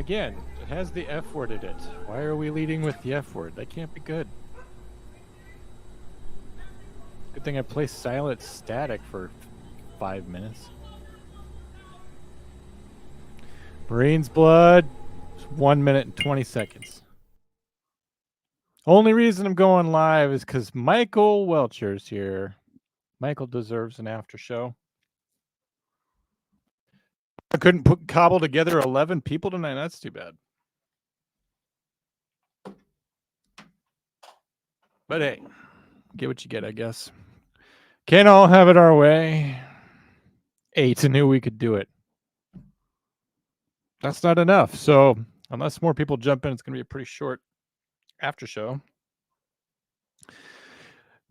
Again, it has the F word in it. Why are we leading with the F word? That can't be good. Good thing I placed silent static for 5 minutes. Marine's blood, 1 minute and 20 seconds. Only reason I'm going live is because Michael Welcher's here. Michael deserves an after show. I couldn't cobble together 11 people tonight. That's too bad. But hey, get what you get, I guess. Can't all have it our way. 8 knew we could do it. That's not enough. So unless more people jump in, it's going to be a pretty short after show.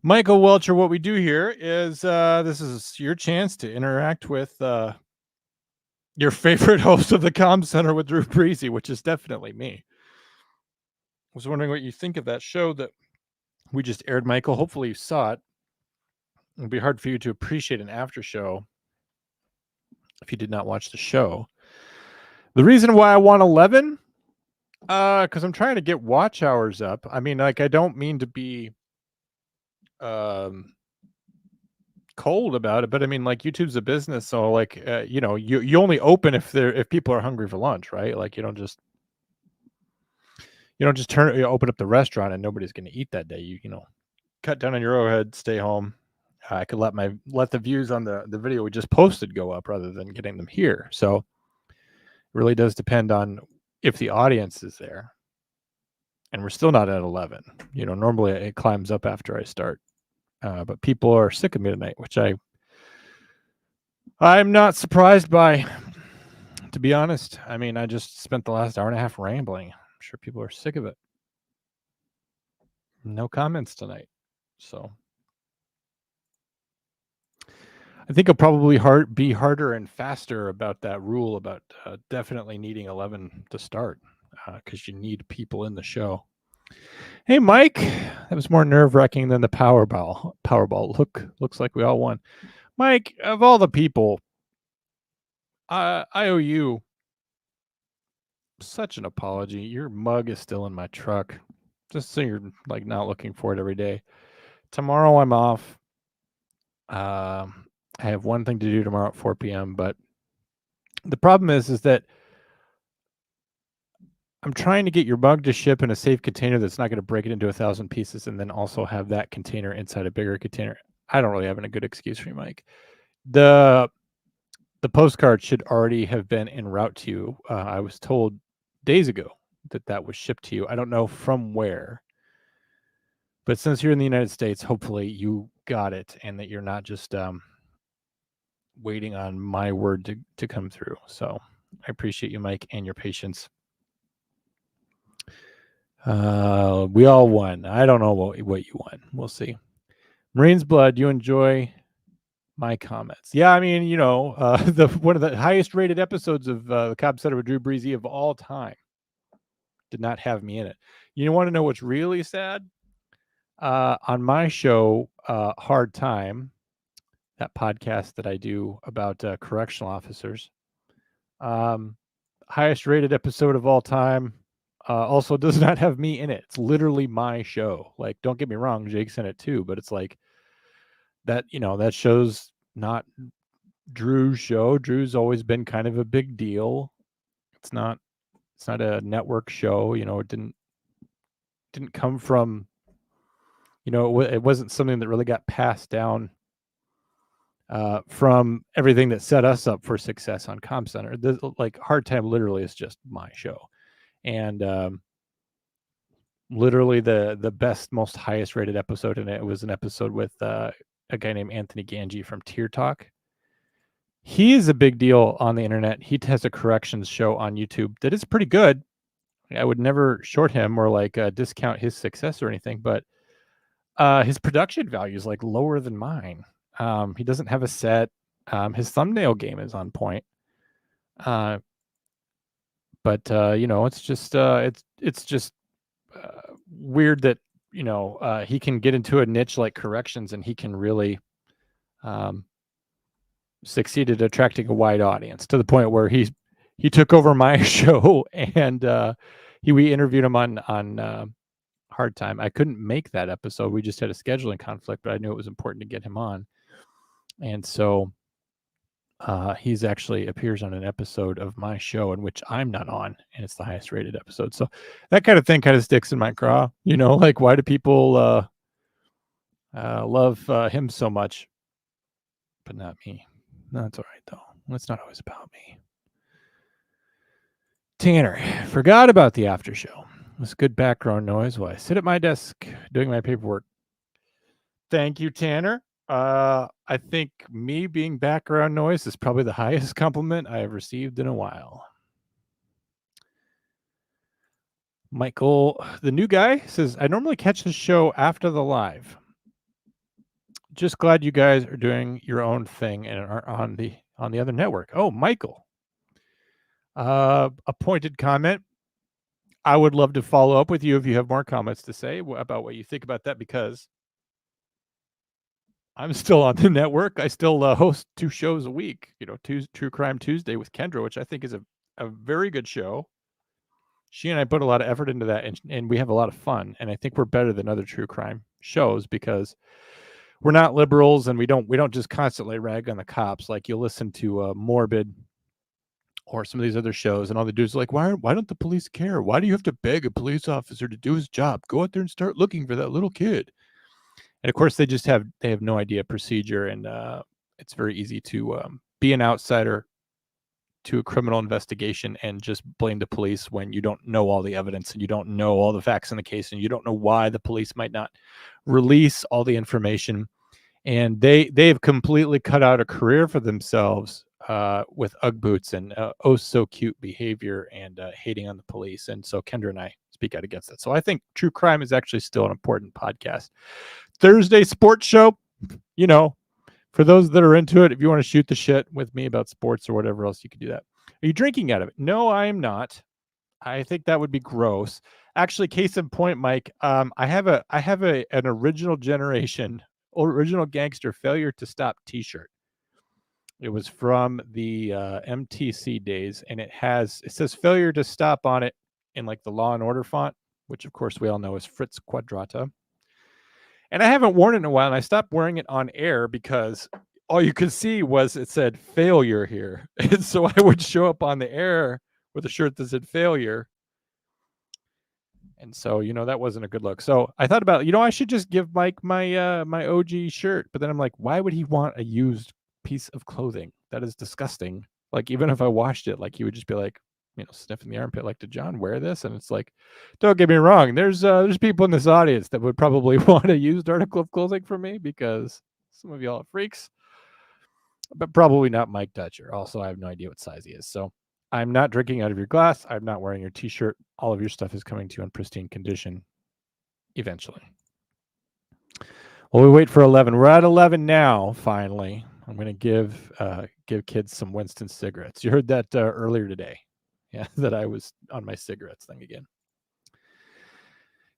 Michael Welcher, what we do here is this is your chance to interact with your favorite host of the Comm Center with Drew Breezy, which is definitely me. I was wondering what you think of that show that we just aired, Michael. Hopefully you saw it. It'll be hard for you to appreciate an after show if you did not watch the show. The reason why I want 11, because I'm trying to get watch hours up. I mean, like, I don't mean to be cold about it, but I mean, like, YouTube's a business, so like, you know, you only open if people are hungry for lunch, right? Like, you don't just open up the restaurant and nobody's going to eat that day. You know, cut down on your overhead, stay home. I could let the views on the video we just posted go up rather than getting them here. So it really does depend on if the audience is there. And we're still not at 11. You know, normally it climbs up after I start. But people are sick of me tonight, which I'm not surprised by, to be honest. I mean, I just spent the last hour and a half rambling. I'm sure people are sick of it. No comments tonight. So I think it'll probably be harder and faster about that rule about definitely needing 11 to start because you need people in the show. Hey, Mike, that was more nerve-wracking than the Powerball. Looks like we all won. Mike, of all the people, I owe you such an apology. Your mug is still in my truck, just so you're like not looking for it every day. Tomorrow I'm off. I have one thing to do tomorrow at 4 p.m., but the problem is that I'm trying to get your mug to ship in a safe container that's not going to break it into 1,000 pieces and then also have that container inside a bigger container. I don't really have a good excuse for you, Mike. The postcard should already have been en route to you. I was told days ago that was shipped to you. I don't know from where. But since you're in the United States, hopefully you got it and that you're not just waiting on my word to come through. So I appreciate you, Mike, and your patience. We all won. I don't know what you won. We'll see. Marine's Blood, you enjoy my comments. Yeah, I mean, you know, one of the highest rated episodes of the Cobb Center with Drew Breezy of all time did not have me in it. You want to know what's really sad? On my show, Hard Time, that podcast that I do about correctional officers, highest rated episode of all time, also does not have me in it. It's literally my show. Like, don't get me wrong, Jake's in it too, but it's like that, you know, that show's not Drew's show. Drew's always been kind of a big deal. It's not a network show. You know, it didn't come from, you know, it wasn't something that really got passed down from everything that set us up for success on Comm Center. Like, Hard Time literally is just my show. And literally the best, most highest rated episode in it was an episode with a guy named Anthony Ganji from Tier Talk. He is a big deal on the internet. He has a corrections show on YouTube that is pretty good. I would never short him or like discount his success or anything, but his production value is like lower than mine. He doesn't have a set. His thumbnail game is on point. But you know, it's just weird that, you know, he can get into a niche like corrections and he can really succeed at attracting a wide audience to the point where he's he took over my show, and we interviewed him on Hard Time. I couldn't make that episode. We just had a scheduling conflict, but I knew it was important to get him on, and so he's actually appears on an episode of my show in which I'm not on, and it's the highest rated episode. So that kind of thing kind of sticks in my craw. Like, why do people love him so much, but not me? That's all right though. It's not always about me. Tanner, forgot about the after show. It's good background noise while I sit at my desk doing my paperwork. Thank you, Tanner. I think me being background noise is probably the highest compliment I have received in a while. Michael, the new guy, says, I normally catch the show after the live. Just glad you guys are doing your own thing and are on the other network. Oh, Michael. A pointed comment. I would love to follow up with you if you have more comments to say about what you think about that, because I'm still on the network. I still host 2 shows a week, True Crime Tuesday with Kendra, which I think is a very good show. She and I put a lot of effort into that, and we have a lot of fun. And I think we're better than other true crime shows because we're not liberals, and we don't just constantly rag on the cops. Like, you'll listen to Morbid or some of these other shows, and all they do is like, why don't the police care? Why do you have to beg a police officer to do his job? Go out there and start looking for that little kid. And of course, they have no idea procedure, and it's very easy to be an outsider to a criminal investigation and just blame the police when you don't know all the evidence and you don't know all the facts in the case, and you don't know why the police might not release all the information. And they've completely cut out a career for themselves with Ugg boots and oh so cute behavior and hating on the police. And so Kendra and I speak out against that. So I think true crime is actually still an important podcast. Thursday sports show, for those that are into it, if you want to shoot the shit with me about sports or whatever else, you can do that. Are you drinking out of it? No, I am not. I think that would be gross. Actually, case in point, Mike, I have an original gangster failure to stop T-shirt. It was from the MTC days, and it says failure to stop on it in like the Law and Order font, which of course we all know is Fritz Quadrata. And I haven't worn it in a while, and I stopped wearing it on air because all you could see was it said failure here. And so I would show up on the air with a shirt that said failure. And so, that wasn't a good look. So I thought about, I should just give Mike my my OG shirt. But then I'm like, why would he want a used piece of clothing? That is disgusting. Like, even if I washed it, like, he would just be like, sniffing the armpit, like, did John wear this? And it's like, don't get me wrong. There's people in this audience that would probably want a used article of clothing from me because some of y'all are freaks, but probably not Mike Dutcher. Also, I have no idea what size he is. So I'm not drinking out of your glass. I'm not wearing your T-shirt. All of your stuff is coming to you in pristine condition eventually. Well, we wait for 11. We're at 11 now, finally. I'm going to give kids some Winston cigarettes. You heard that earlier today. Yeah, that I was on my cigarettes thing again.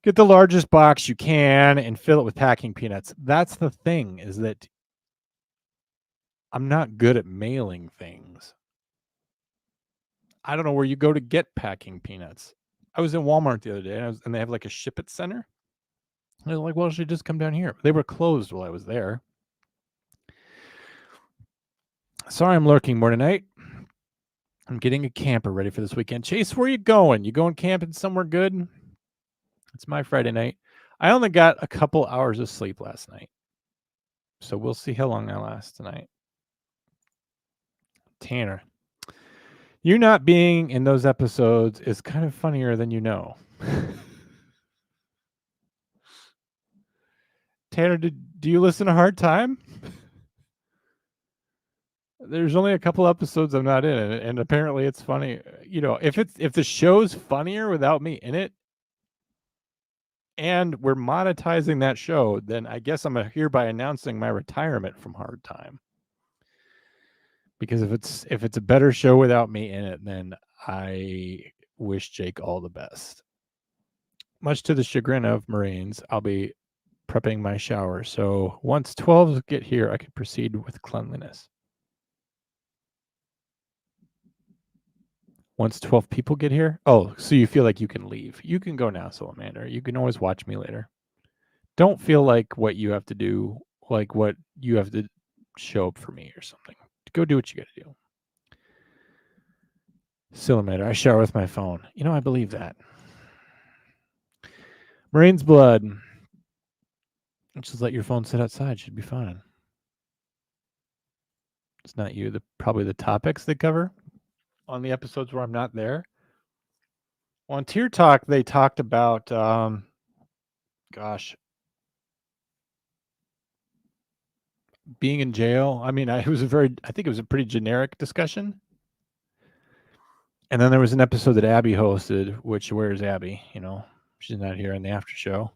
Get the largest box you can and fill it with packing peanuts. That's the thing, is that I'm not good at mailing things. I don't know where you go to get packing peanuts. I was in Walmart the other day, and they have like a ship it center. And I was like, well, I should just come down here. They were closed while I was there. Sorry I'm lurking more tonight. I'm getting a camper ready for this weekend. Chase, where are you going? You going camping somewhere good? It's my Friday night. I only got a couple hours of sleep last night, so we'll see how long I last tonight. Tanner, you not being in those episodes is kind of funnier than you know. Tanner, do you listen to Hard Time? There's only a couple episodes I'm not in, and apparently it's funny. If the show's funnier without me in it, and we're monetizing that show, then I guess I'm hereby announcing my retirement from Hard Time. Because if it's a better show without me in it, then I wish Jake all the best. Much to the chagrin of Marines, I'll be prepping my shower. So once 12s get here, I can proceed with cleanliness. Once 12 people get here? Oh, so you feel like you can leave. You can go now, Salamander. You can always watch me later. Don't feel like what you have to do, like what you have to show up for me or something. Go do what you got to do. Salamander, I shower with my phone. I believe that. Marine's blood. Just let your phone sit outside. Should be fine. It's not you. Probably the topics they cover on the episodes where I'm not there. On Tier Talk, they talked about, being in jail. I mean, I think it was a pretty generic discussion. And then there was an episode that Abby hosted, which, where's Abby? She's not here in the after show.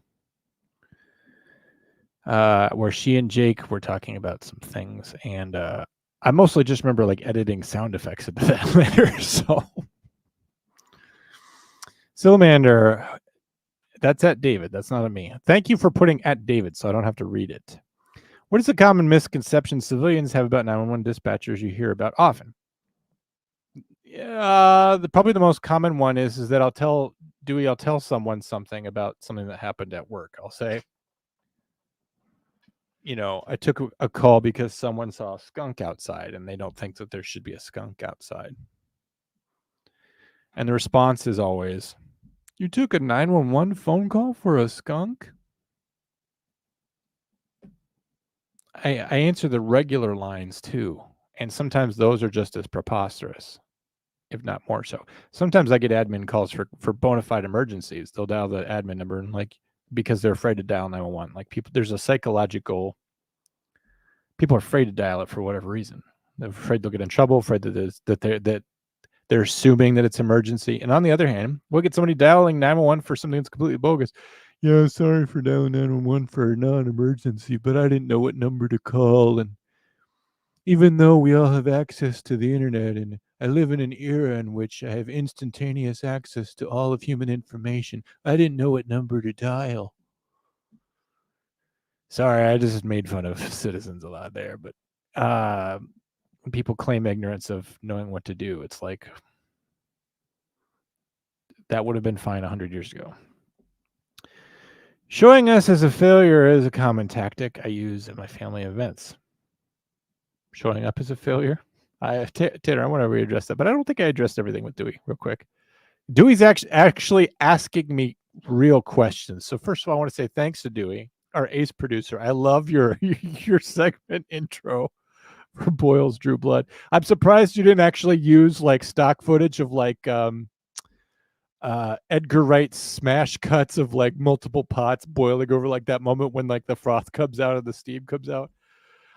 Where she and Jake were talking about some things. And I mostly just remember like editing sound effects into that later. So, Salamander, that's at David. That's not at me. Thank you for putting at David so I don't have to read it. What is the common misconception civilians have about 911 dispatchers you hear about often? Probably the most common one is that I'll tell someone something about something that happened at work. I'll say, I took a call because someone saw a skunk outside and they don't think that there should be a skunk outside. And the response is always, you took a 911 phone call for a skunk? I answer the regular lines too. And sometimes those are just as preposterous, if not more so. Sometimes I get admin calls for bona fide emergencies. They'll dial the admin number and because they're afraid to dial 911. There's a psychological, people are afraid to dial it for whatever reason. They're afraid they'll get in trouble, afraid that they're assuming that it's emergency. And on the other hand, we'll get somebody dialing 911 for something that's completely bogus. Yeah, sorry for dialing 911 for a non-emergency, but I didn't know what number to call. And even though we all have access to the internet, and I live in an era in which I have instantaneous access to all of human information, I didn't know what number to dial. Sorry, I just made fun of citizens a lot there, but when people claim ignorance of knowing what to do, it's like that would have been fine 100 years ago. Showing us as a failure is a common tactic I use at my family events. Showing up as a failure? Taylor, I want to readdress that, but I don't think I addressed everything with Dewey real quick. Dewey's actually asking me real questions. So first of all, I want to say thanks to Dewey, our ace producer. I love your segment intro for Boyle's Drew Blood. I'm surprised you didn't actually use like stock footage of like Edgar Wright smash cuts of like multiple pots boiling over, like that moment when like the froth comes out and the steam comes out.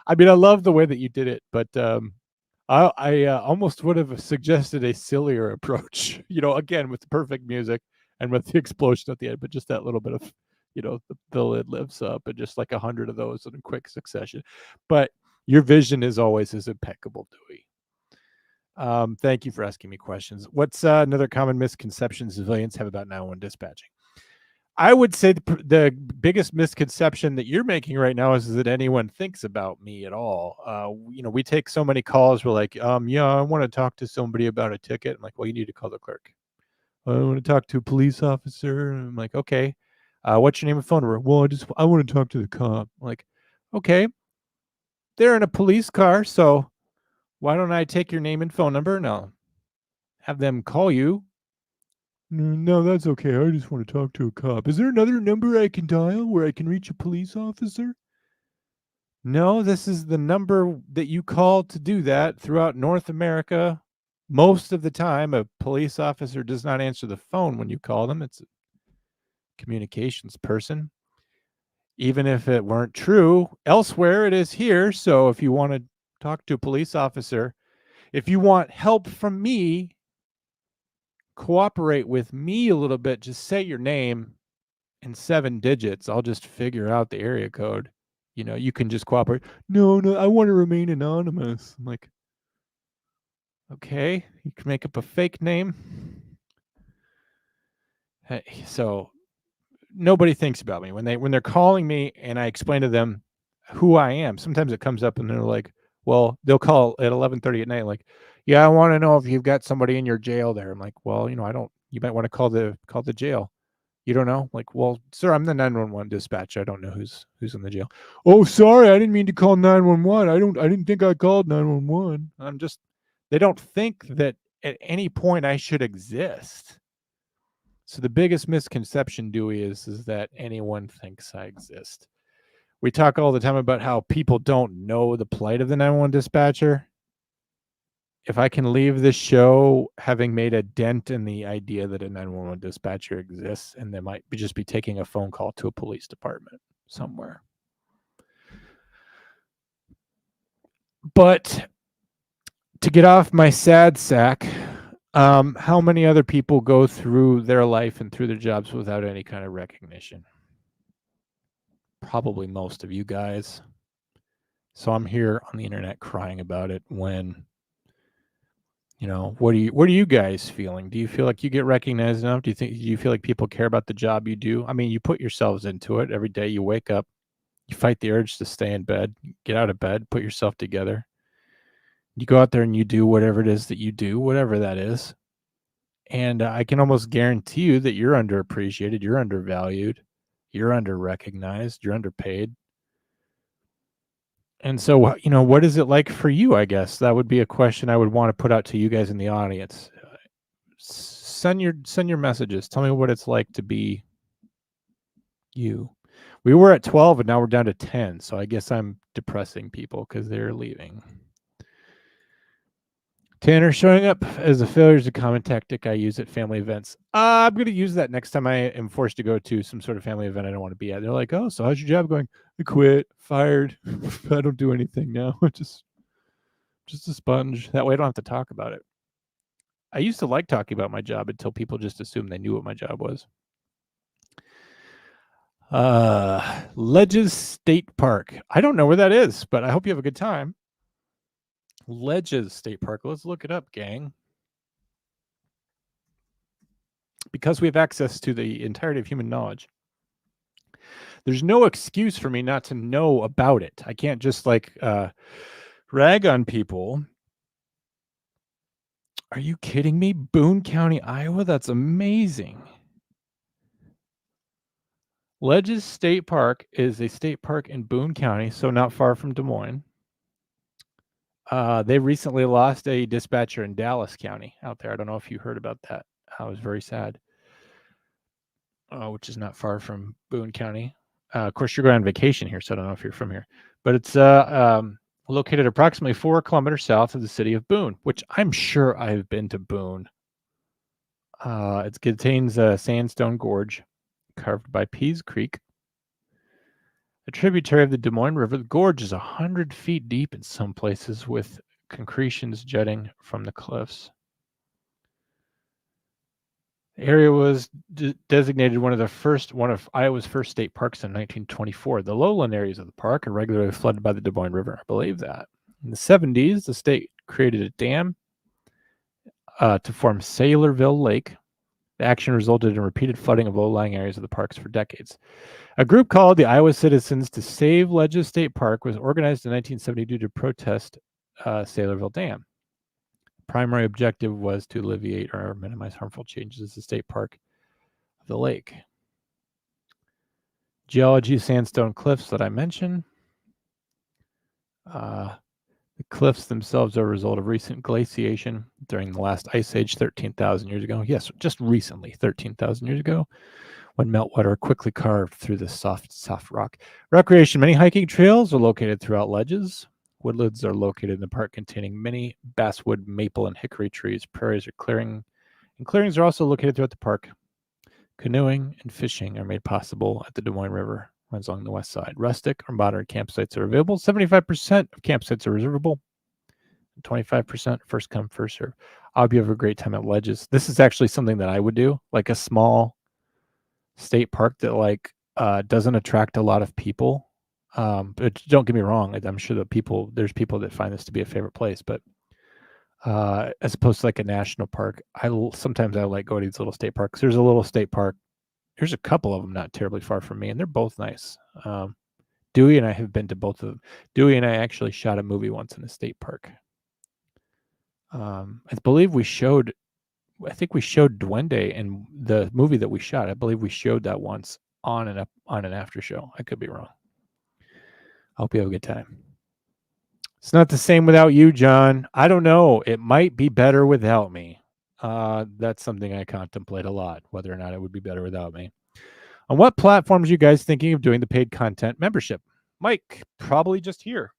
I mean, I love the way that you did it, but I almost would have suggested a sillier approach, again, with the perfect music and with the explosion at the end, but just that little bit of, the lid lifts up and just like 100 of those in a quick succession. But your vision is always as impeccable, Dewey. Thank you for asking me questions. What's another common misconception civilians have about 911 dispatching? I would say the biggest misconception that you're making right now is that anyone thinks about me at all. We take so many calls. We're like, yeah, I want to talk to somebody about a ticket. I'm like, well, you need to call the clerk. I want to talk to a police officer. And I'm like, okay. What's your name and phone number? Well, I want to talk to the cop. I'm like, okay. They're in a police car, so why don't I take your name and phone number and I'll have them call you? No, that's okay. I just want to talk to a cop. Is there another number I can dial where I can reach a police officer? No, this is the number that you call to do that throughout North America. Most of the time, a police officer does not answer the phone when you call them. It's a communications person. Even if it weren't true, elsewhere it is here. So if you want to talk to a police officer, if you want help from me, cooperate with me a little bit, just say your name in 7 digits. I'll just figure out the area code. You can just cooperate. No, I want to remain anonymous. I'm like, okay, you can make up a fake name. Hey, so nobody thinks about me when they're calling me and I explain to them who I am. Sometimes it comes up and they're like, well, they'll call at 11:30 at night, like, Yeah, I want to know if you've got somebody in your jail there. I'm like, well, I don't. You might want to call the jail. You don't know? Like, well, sir, I'm the 911 dispatcher. I don't know who's in the jail. Oh, sorry, I didn't mean to call 911. I didn't think I called 911. They don't think that at any point I should exist. So the biggest misconception, Dewey, is that anyone thinks I exist. We talk all the time about how people don't know the plight of the 911 dispatcher. If I can leave this show having made a dent in the idea that a 911 dispatcher exists, and they might just be taking a phone call to a police department somewhere. But to get off my sad sack, how many other people go through their life and through their jobs without any kind of recognition? Probably most of you guys. So I'm here on the internet crying about it when, what are you guys feeling? Do you feel like you get recognized enough? Do you feel like people care about the job you do? I mean, you put yourselves into it every day. You wake up, you fight the urge to stay in bed, get out of bed, put yourself together. You go out there and you do whatever it is that you do, whatever that is. And I can almost guarantee you that you're underappreciated, you're undervalued, you're underrecognized, you're underpaid. And so, what is it like for you? I guess that would be a question I would want to put out to you guys in the audience. Send your messages. Tell me what it's like to be you. We were at 12 and now we're down to 10. So I guess I'm depressing people because they're leaving. Tanner, showing up as a failure is a common tactic I use at family events. I'm going to use that next time I am forced to go to some sort of family event I don't want to be at. They're like, oh, so how's your job going? I quit, fired. I don't do anything now. just a sponge. That way I don't have to talk about it. I used to like talking about my job until people just assumed they knew what my job was. Ledges State Park. I don't know where that is, but I hope you have a good time. Ledges State Park. Let's look it up, gang. Because we have access to the entirety of human knowledge, there's no excuse for me not to know about it. I can't just rag on people. Are you kidding me? Boone County, Iowa? That's amazing. Ledges State Park is a state park in Boone County, so not far from Des Moines. They recently lost a dispatcher in Dallas County out there. I don't know if you heard about that. I was very sad. Which is not far from Boone County. Of course, you're going on vacation here, so I don't know if you're from here. But it's located approximately 4 kilometers south of the city of Boone, which I'm sure I've been to Boone. It contains a sandstone gorge carved by Pease Creek, a tributary of the Des Moines River. The gorge is 100 feet deep in some places, with concretions jutting from the cliffs. The area was designated one of Iowa's first state parks in 1924. The lowland areas of the park are regularly flooded by the Des Moines River. I believe that. In the 70s, the state created a dam to form Saylorville Lake. The action resulted in repeated flooding of low-lying areas of the parks for decades. A group called the Iowa Citizens to Save Ledges State Park was organized in 1972 to protest Saylorville Dam. The primary objective was to alleviate or minimize harmful changes to the state park of the lake. Geology, sandstone cliffs that I mentioned. The cliffs themselves are a result of recent glaciation during the last ice age 13,000 years ago. Yes, just recently, 13,000 years ago, when meltwater quickly carved through the soft rock. Recreation. Many hiking trails are located throughout ledges. Woodlands are located in the park containing many basswood, maple, and hickory trees. Prairies are clearings are also located throughout the park. Canoeing and fishing are made possible at the Des Moines River, runs along the west side. Rustic or modern campsites are available. 75% of campsites are reservable. 25% first come, first serve. I hope you have a great time at Ledges. This is actually something that I would do, like a small state park that doesn't attract a lot of people. But don't get me wrong, I'm sure that there's people that find this to be a favorite place, but as opposed to like a national park, sometimes I like going to these little state parks. There's a little state park. There's a couple of them not terribly far from me, and they're both nice. Dewey and I have been to both of them. Dewey and I actually shot a movie once in a state park. I believe I think we showed Duende in the movie that we shot. I believe we showed that once on an after show. I could be wrong. I hope you have a good time. It's not the same without you, John. I don't know. It might be better without me. That's something I contemplate a lot, whether or not it would be better without me. On what platforms are you guys thinking of doing the paid content membership? Mike, probably just here.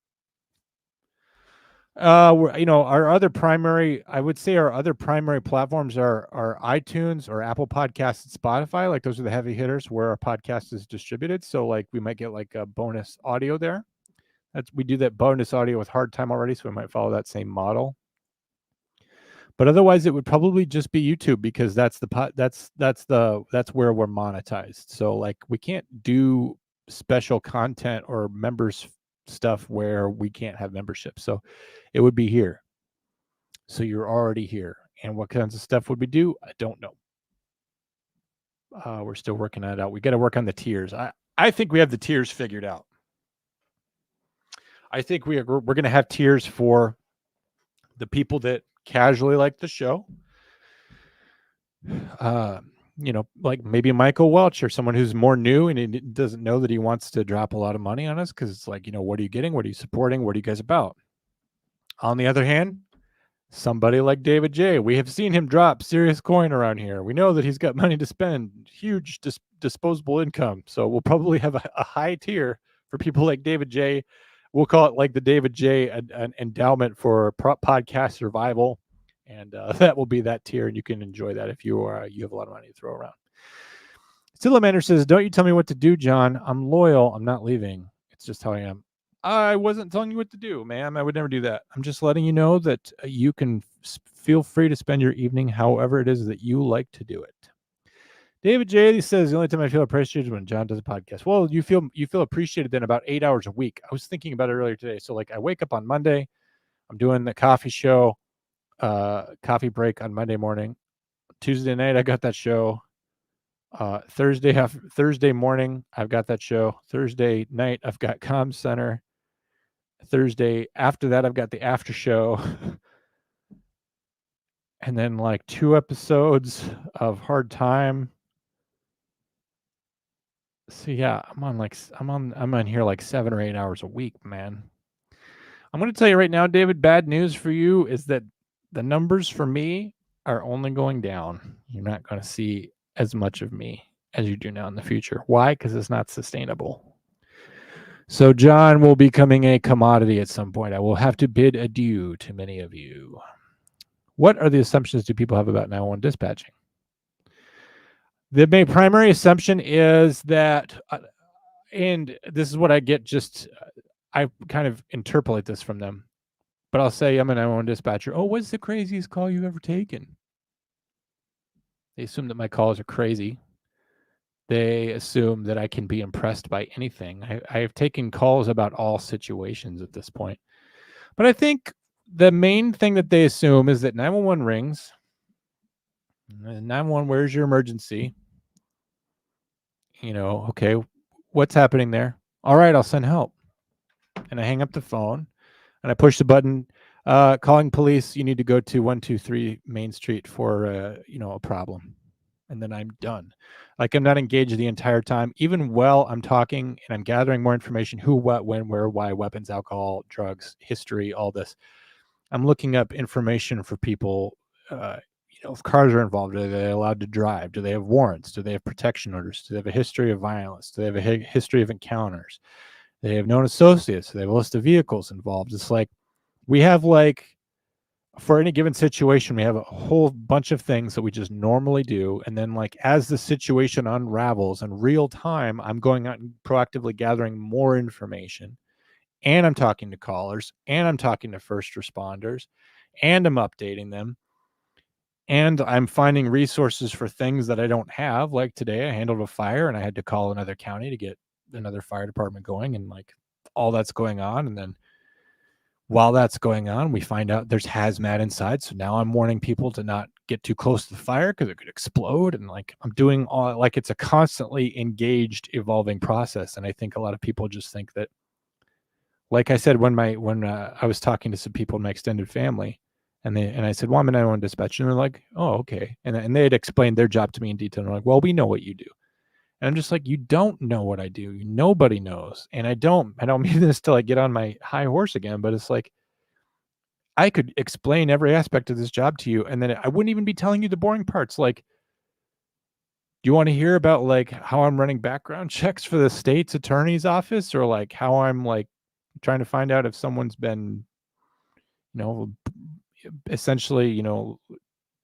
Our other primary, I would say our other primary platforms are iTunes or Apple Podcasts and Spotify. Like those are the heavy hitters where our podcast is distributed. So like we might get like a bonus audio there. We do that bonus audio with Hard Time already, so we might follow that same model. But otherwise, it would probably just be YouTube because that's where we're monetized. So like we can't do special content or members stuff where we can't have membership. So it would be here. So you're already here. And what kinds of stuff would we do? I don't know. We're still working that out. We got to work on the tiers. I think we have the tiers figured out. I think we're going to have tiers for the people that casually like the show. Like maybe Michael Welch or someone who's more new and he doesn't know that he wants to drop a lot of money on us because it's like, what are you getting? What are you supporting? What are you guys about? On the other hand, somebody like David J. We have seen him drop serious coin around here. We know that he's got money to spend, huge disposable income. So we'll probably have a high tier for people like David J. We'll call it like the David J. an endowment for podcast survival. And that will be that tier, and you can enjoy that if you have a lot of money to throw around. Stilamander says, don't you tell me what to do, John. I'm loyal. I'm not leaving. It's just how I am. I wasn't telling you what to do, ma'am. I would never do that. I'm just letting you know that you can feel free to spend your evening however it is that you like to do it. David J. says, the only time I feel appreciated is when John does a podcast. Well, you feel appreciated then about 8 hours a week. I was thinking about it earlier today. So like I wake up on Monday. I'm doing the coffee show. Coffee break on Monday morning. Tuesday night I got that show. Thursday morning I've got that show. Thursday night I've got Comm Center. Thursday after that I've got the after show. And then like 2 episodes of Hard Time. So yeah, I'm on here like 7 or 8 hours a week, man. I'm going to tell you right now, David, bad news for you is that the numbers for me are only going down. You're not going to see as much of me as you do now in the future. Why? Because it's not sustainable. So John will be becoming a commodity at some point. I will have to bid adieu to many of you. What are the assumptions do people have about 911 dispatching? The main primary assumption is that, and this is what I get I kind of interpolate this from them. But I'll say I'm a 911 dispatcher. Oh, what's the craziest call you've ever taken? They assume that my calls are crazy. They assume that I can be impressed by anything. I have taken calls about all situations at this point. But I think the main thing that they assume is that 911 rings. 911, where's your emergency? Okay, what's happening there? All right, I'll send help. And I hang up the phone and I push the button. Calling police, you need to go to 123 Main Street for a problem. And then I'm done. Like I'm not engaged the entire time. Even while I'm talking and I'm gathering more information, who, what, when, where, why, weapons, alcohol, drugs, history, all this. I'm looking up information for people. If cars are involved, are they allowed to drive? Do they have warrants? Do they have protection orders? Do they have a history of violence? Do they have a history of encounters? Do they have known associates? Do they have a list of vehicles involved? It's like we have for any given situation, we have a whole bunch of things that we just normally do. And then as the situation unravels in real time, I'm going out and proactively gathering more information. And I'm talking to callers. And I'm talking to first responders. And I'm updating them. And I'm finding resources for things that I don't have. Like today, I handled a fire and I had to call another county to get another fire department going. And all that's going on. And then while that's going on, we find out there's hazmat inside. So now I'm warning people to not get too close to the fire because it could explode. And I'm doing all it's a constantly engaged, evolving process. And I think a lot of people just think that, like I said, when I was talking to some people in my extended family, And I said, well, I'm a 911 dispatcher. And they're like, oh, okay. And they had explained their job to me in detail. And they're like, well, we know what you do. And I'm just like, you don't know what I do. Nobody knows. And I don't mean this to like get on my high horse again, but it's like, I could explain every aspect of this job to you, and then I wouldn't even be telling you the boring parts. Like, do you want to hear about like how I'm running background checks for the state's attorney's office, or like how I'm like trying to find out if someone's been, essentially,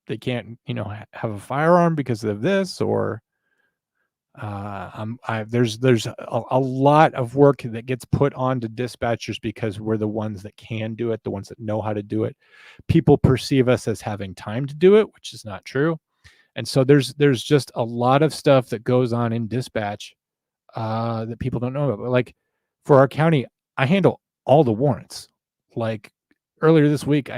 they can't, have a firearm because of this, or there's a lot of work that gets put onto dispatchers because we're the ones that can do it, the ones that know how to do it. People perceive us as having time to do it, which is not true. And so there's just a lot of stuff that goes on in dispatch that people don't know about. But like for our county, I handle all the warrants. Like earlier this week,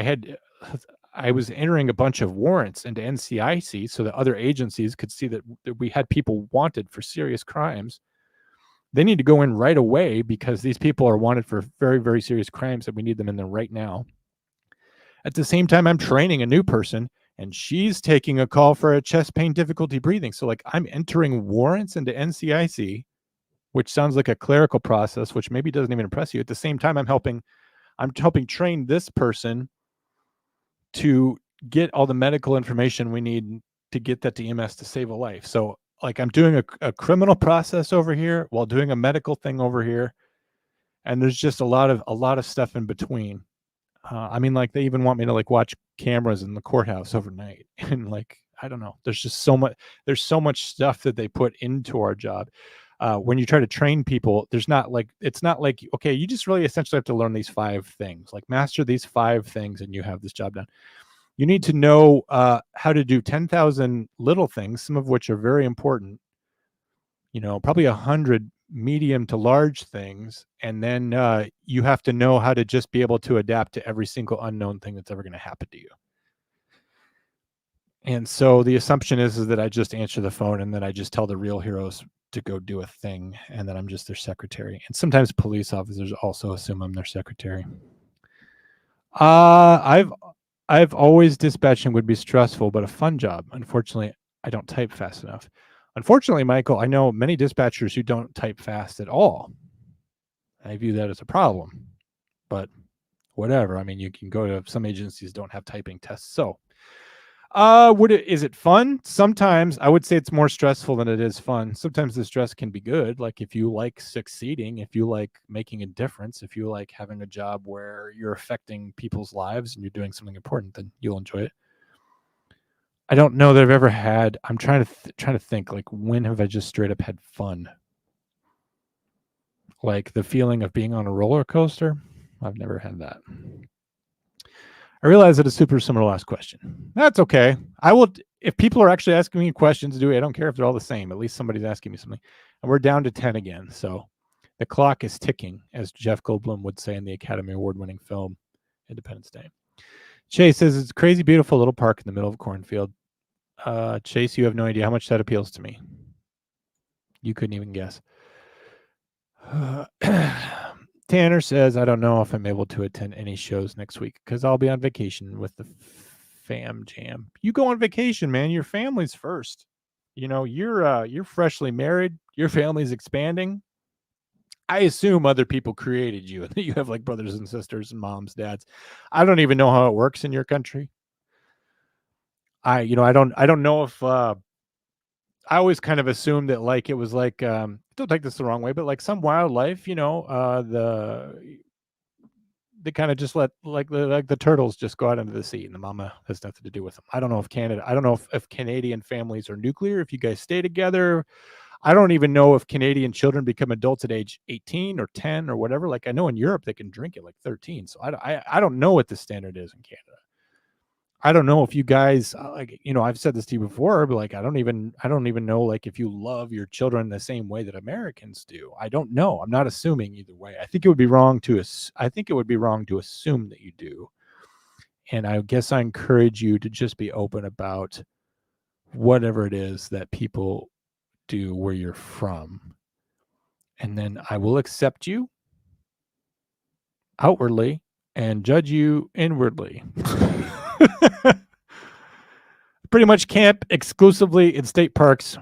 I was entering a bunch of warrants into NCIC so that other agencies could see that we had people wanted for serious crimes. They need to go in right away because these people are wanted for very, very serious crimes and we need them in there right now. At the same time, I'm training a new person and she's taking a call for a chest pain, difficulty breathing. So like I'm entering warrants into NCIC, which sounds like a clerical process, which maybe doesn't even impress you. At the same time, I'm helping train this person to get all the medical information we need to get that to EMS to save a life. So like I'm doing a criminal process over here while doing a medical thing over here. And there's just a lot of stuff in between. I mean, like they even want me to like watch cameras in the courthouse overnight. And like, I don't know, there's so much stuff that they put into our job. When you try to train people, it's not like, okay, you just really essentially have to learn these 5 things, like master these 5 things and you have this job done. You need to know how to do 10,000 little things, some of which are very important, probably 100 medium to large things. And then you have to know how to just be able to adapt to every single unknown thing that's ever going to happen to you. And so the assumption is that I just answer the phone and then I just tell the real heroes to go do a thing. And then I'm just their secretary. And sometimes police officers also assume I'm their secretary. I've always dispatching would be stressful, but a fun job. Unfortunately, I don't type fast enough. Unfortunately, Michael, I know many dispatchers who don't type fast at all. I view that as a problem, but whatever. I mean, you can go to some agencies don't have typing tests. So, is it fun? Sometimes I would say it's more stressful than it is fun. Sometimes the stress can be good. Like if you like succeeding, if you like making a difference, if you like having a job where you're affecting people's lives and you're doing something important, then you'll enjoy it. I don't know that I've ever had. I'm trying to think. Like when have I just straight up had fun? Like the feeling of being on a roller coaster. I've never had that. I realize that it's super similar last question. That's okay. I will, if people are actually asking me questions, I don't care if they're all the same. At least somebody's asking me something. And we're down to 10 again. So the clock is ticking, as Jeff Goldblum would say in the Academy Award-winning film Independence Day. Chase says, it's a crazy, beautiful little park in the middle of a cornfield. Chase, you have no idea how much that appeals to me. You couldn't even guess. Tanner says, I don't know if I'm able to attend any shows next week because I'll be on vacation with the fam jam. You go on vacation, man. Your family's first. You're freshly married. Your family's expanding. I assume other people created you and that you have like brothers and sisters and moms, dads. I don't even know how it works in your country. I don't know if I always kind of assumed that like it was like don't take this the wrong way, but like some wildlife, they kind of just let like the turtles just go out into the sea and the mama has nothing to do with them. I don't know if Canadian families are nuclear, if you guys stay together. I don't even know if Canadian children become adults at age 18 or 10 or whatever. Like I know in Europe they can drink at like 13. So I don't know what the standard is in Canada. I don't know if you guys I've said this to you before, but like I don't even know like if you love your children the same way that Americans do. I don't know. I'm not assuming either way. I think it would be wrong to assume that you do. And I guess I encourage you to just be open about whatever it is that people do where you're from. And then I will accept you outwardly and judge you inwardly. Pretty much camp exclusively in state parks,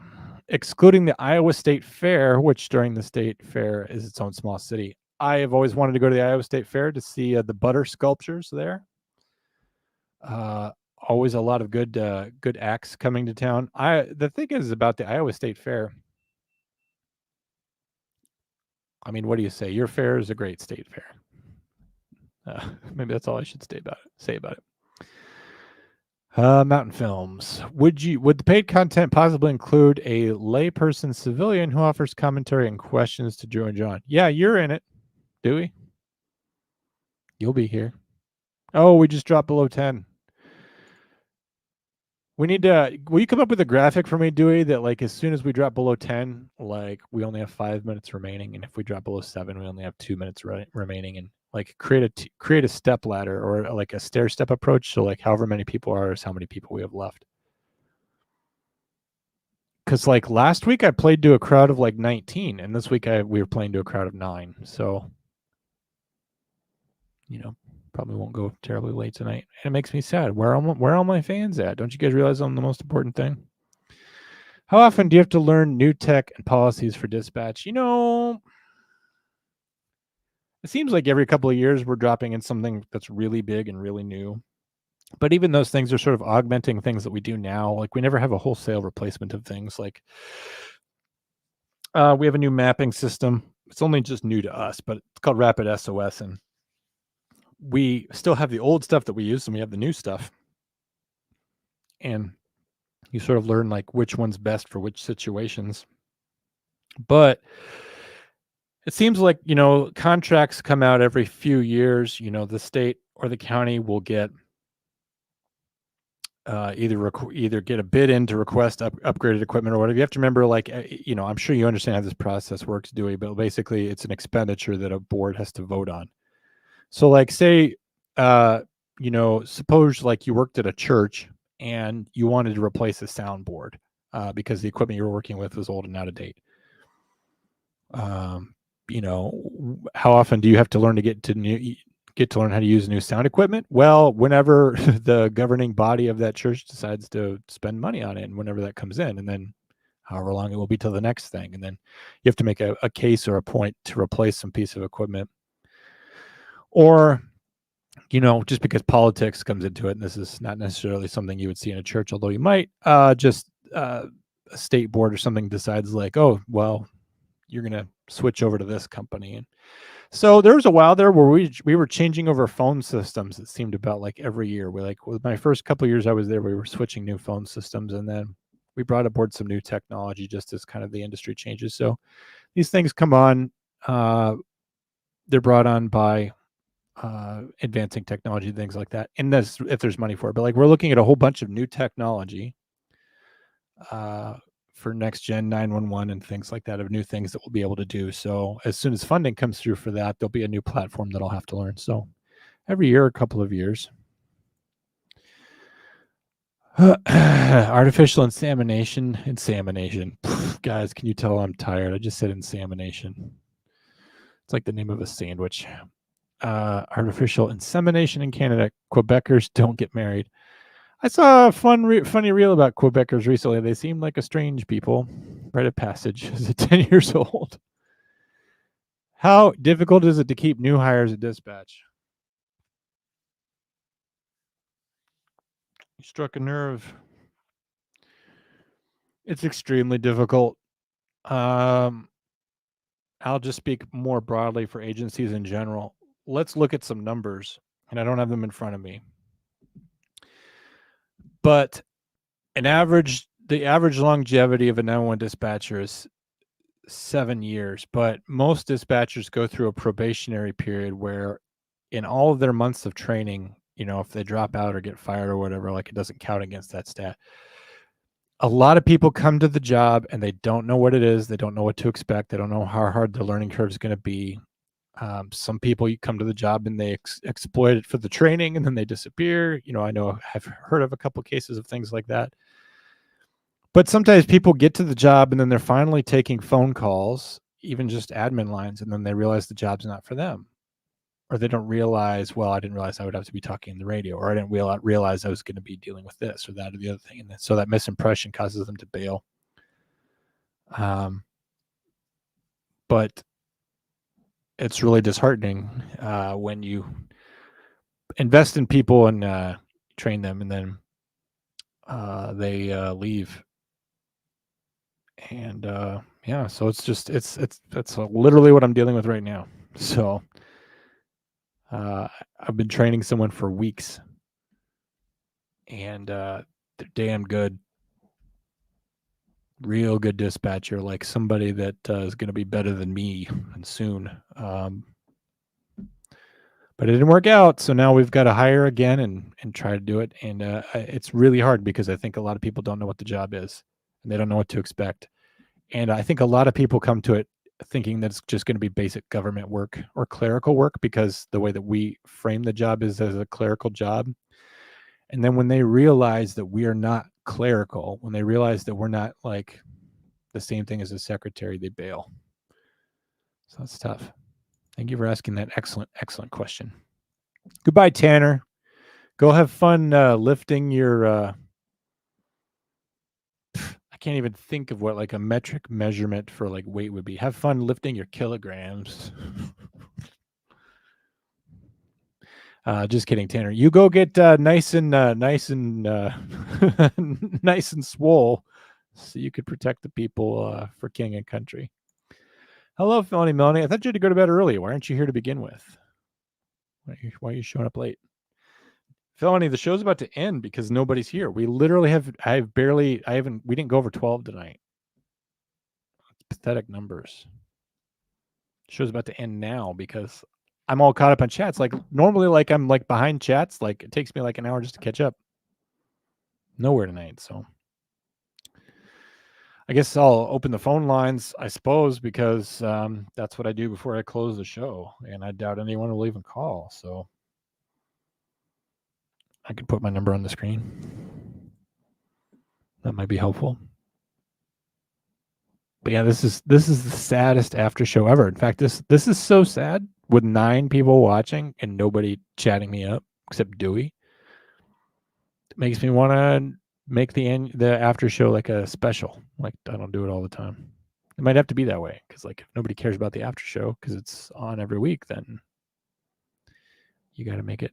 excluding the Iowa State Fair, which during the state fair is its own small city. I have always wanted to go to the Iowa State Fair to see the butter sculptures there. Always a lot of good acts coming to town. The thing is about the Iowa State Fair. I mean, what do you say? Your fair is a great state fair. Maybe that's all I should say about it. Mountain Films. Would the paid content possibly include a layperson civilian who offers commentary and questions to Joe and John? Yeah, you're in it, Dewey. You'll be here. Oh, we just dropped below 10. We need to. Will you come up with a graphic for me, Dewey? That like as soon as we drop below 10, like we only have 5 minutes remaining, and if we drop below 7, we only have 2 minutes remaining, and like create a step ladder or like a stair step approach. So like however many people are is how many people we have left. Because like last week I played to a crowd of like 19, and this week we were playing to a crowd of 9. So probably won't go terribly late tonight. And it makes me sad. Where are all my fans at? Don't you guys realize I'm the most important thing? How often do you have to learn new tech and policies for dispatch? It seems like every couple of years we're dropping in something that's really big and really new. But even those things are sort of augmenting things that we do now. Like we never have a wholesale replacement of things. Like we have a new mapping system. It's only just new to us, but it's called Rapid SOS, and we still have the old stuff that we use, and we have the new stuff. And you sort of learn like which one's best for which situations. But it seems like, contracts come out every few years. The state or the county will get either get a bid in to request upgraded equipment or whatever. You have to remember, like, I'm sure you understand how this process works, Dewey, but basically it's an expenditure that a board has to vote on. So like say, suppose like you worked at a church and you wanted to replace a soundboard because the equipment you were working with was old and out of date. How often do you have to learn to learn how to use new sound equipment? Well, whenever the governing body of that church decides to spend money on it, and whenever that comes in, and then however long it will be till the next thing. And then you have to make a case or a point to replace some piece of equipment. Or, just because politics comes into it, and this is not necessarily something you would see in a church, although you might, just a state board or something decides like, oh, well, you're going to switch over to this company. And so there was a while there where we were changing over phone systems. It seemed about like every year. With my first couple of years I was there, we were switching new phone systems, and then we brought aboard some new technology just as kind of the industry changes. So these things come on, they're brought on by advancing technology, things like that. And that's if there's money for it. But like we're looking at a whole bunch of new technology for next gen 911 and things like that, of new things that we'll be able to do. So as soon as funding comes through for that, there'll be a new platform that I'll have to learn. So every year, a couple of years. Artificial insemination. Guys, can you tell I'm tired? I just said insemination. It's like the name of a sandwich. Artificial insemination in Canada. Quebecers don't get married. I saw a funny reel about Quebecers recently. They seem like a strange people. Rite of passage. Is it 10 years old? How difficult is it to keep new hires at dispatch? You struck a nerve. It's extremely difficult. I'll just speak more broadly for agencies in general. Let's look at some numbers, and I don't have them in front of me. But the average longevity of a 911 dispatcher is 7 years, but most dispatchers go through a probationary period where in all of their months of training, if they drop out or get fired or whatever, like it doesn't count against that stat. A lot of people come to the job and they don't know what it is. They don't know what to expect. They don't know how hard the learning curve is going to be. Some people, you come to the job and they exploit it for the training and then they disappear. I've heard of a couple of cases of things like that. But sometimes people get to the job and then they're finally taking phone calls, even just admin lines, and then they realize the job's not for them. or they don't realize, well, I didn't realize I would have to be talking in the radio, or I didn't realize I was going to be dealing with this or that or the other thing. And so that misimpression causes them to bail. But it's really disheartening when you invest in people and train them, and then they leave. And yeah, so it's just it's literally what I'm dealing with right now. So I've been training someone for weeks, and they're damn good, real good dispatcher, like somebody that is going to be better than me and soon. But it didn't work out, so now we've got to hire again and try to do it. And it's really hard because I think a lot of people don't know what the job is, and they don't know what to expect. And I think a lot of people come to it thinking that it's just going to be basic government work or clerical work, because the way that we frame the job is as a clerical job. And then when they realize that we are not clerical, when they realize that we're not like the same thing as a secretary, they bail. So that's tough. Thank you for asking that excellent question. Goodbye, Tanner. Go have fun lifting your I can't even think of what like a metric measurement for like weight would be. Have fun lifting your kilograms. Just kidding, Tanner. You go get nice and nice and swole, so you could protect the people for king and country. Hello, Melanie. I thought you had to go to bed early. Why aren't you here to begin with? Why are you showing up late? Felony, the show's about to end because nobody's here. We literally we didn't go over 12 tonight. It's pathetic numbers. The show's about to end now because I'm all caught up on chats. Like normally, like I'm like behind chats. Like it takes me like an hour just to catch up. Nowhere tonight, so I guess I'll open the phone lines, I suppose, because that's what I do before I close the show, and I doubt anyone will even call. So I could put my number on the screen. That might be helpful. But yeah, this is the saddest after show ever. In fact, this is so sad with 9 people watching and nobody chatting me up except Dewey. It makes me want to make the after show like a special. Like I don't do it all the time. It might have to be that way because like if nobody cares about the after show because it's on every week, then you got to make it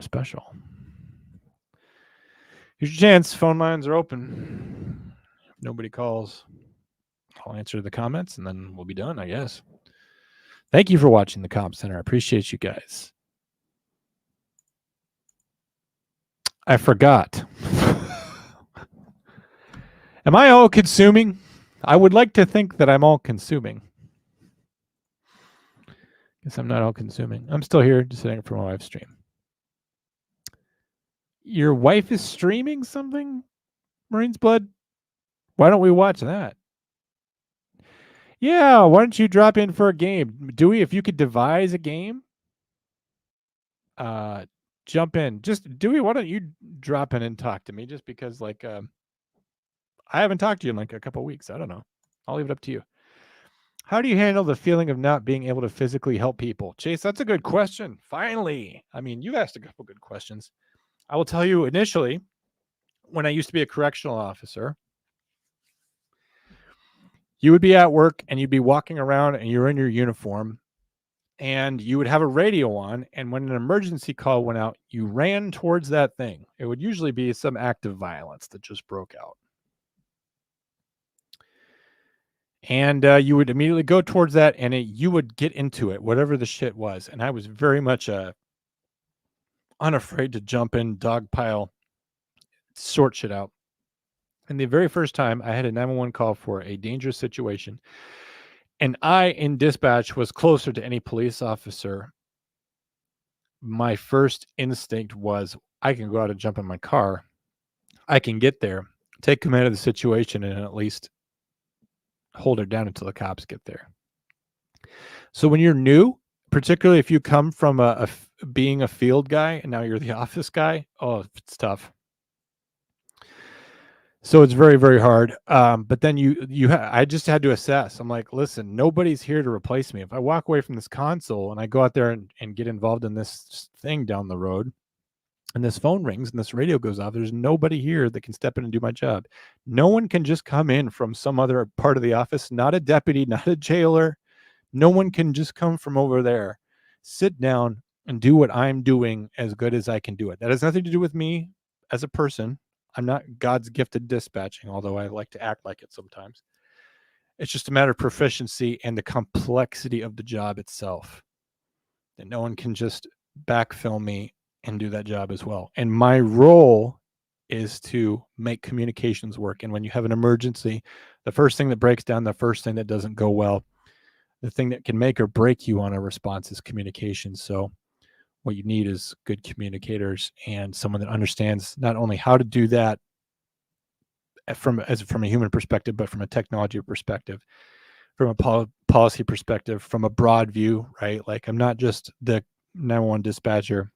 special. Here's your chance. Phone lines are open. If nobody calls, I'll answer the comments and then we'll be done, I guess. Thank you for watching the Comp Center. I appreciate you guys. I forgot. Am I all consuming? I would like to think that I'm all consuming. Guess I'm not all consuming. I'm still here just sitting for my wife's stream. Your wife is streaming something? Marine's Blood? Why don't we watch that? Yeah, why don't you drop in for a game? Dewey, if you could devise a game, jump in. Just Dewey, why don't you drop in and talk to me? Just because like I haven't talked to you in like a couple of weeks. I don't know. I'll leave it up to you. How do you handle the feeling of not being able to physically help people? Chase, that's a good question. Finally. I mean, you asked a couple good questions. I will tell you initially, when I used to be a correctional officer, you would be at work and you'd be walking around and you're in your uniform and you would have a radio on. And when an emergency call went out, you ran towards that thing. It would usually be some act of violence that just broke out. And you would immediately go towards that and you would get into it, whatever the shit was. And I was very much unafraid to jump in, dogpile, sort shit out. And the very first time I had a 911 call for a dangerous situation, and I in dispatch was closer to any police officer, my first instinct was I can go out and jump in my car. I can get there, take command of the situation, and at least hold her down until the cops get there. So when you're new, particularly if you come from being a field guy and now you're the office guy, oh, it's tough. So it's very, very hard. But then I just had to assess. I'm like, listen, nobody's here to replace me. If I walk away from this console and I go out there and get involved in this thing down the road, and this phone rings and this radio goes off, there's nobody here that can step in and do my job. No one can just come in from some other part of the office, not a deputy, not a jailer. No one can just come from over there, sit down and do what I'm doing as good as I can do it. That has nothing to do with me as a person. I'm not God's gifted dispatching, although I like to act like it sometimes. It's just a matter of proficiency and the complexity of the job itself. That no one can just backfill me and do that job as well. And my role is to make communications work. And when you have an emergency, the first thing that breaks down, the first thing that doesn't go well, the thing that can make or break you on a response is communication. So what you need is good communicators and someone that understands not only how to do that from a human perspective, but from a technology perspective, from a policy perspective, from a broad view, right? Like I'm not just the 911 dispatcher,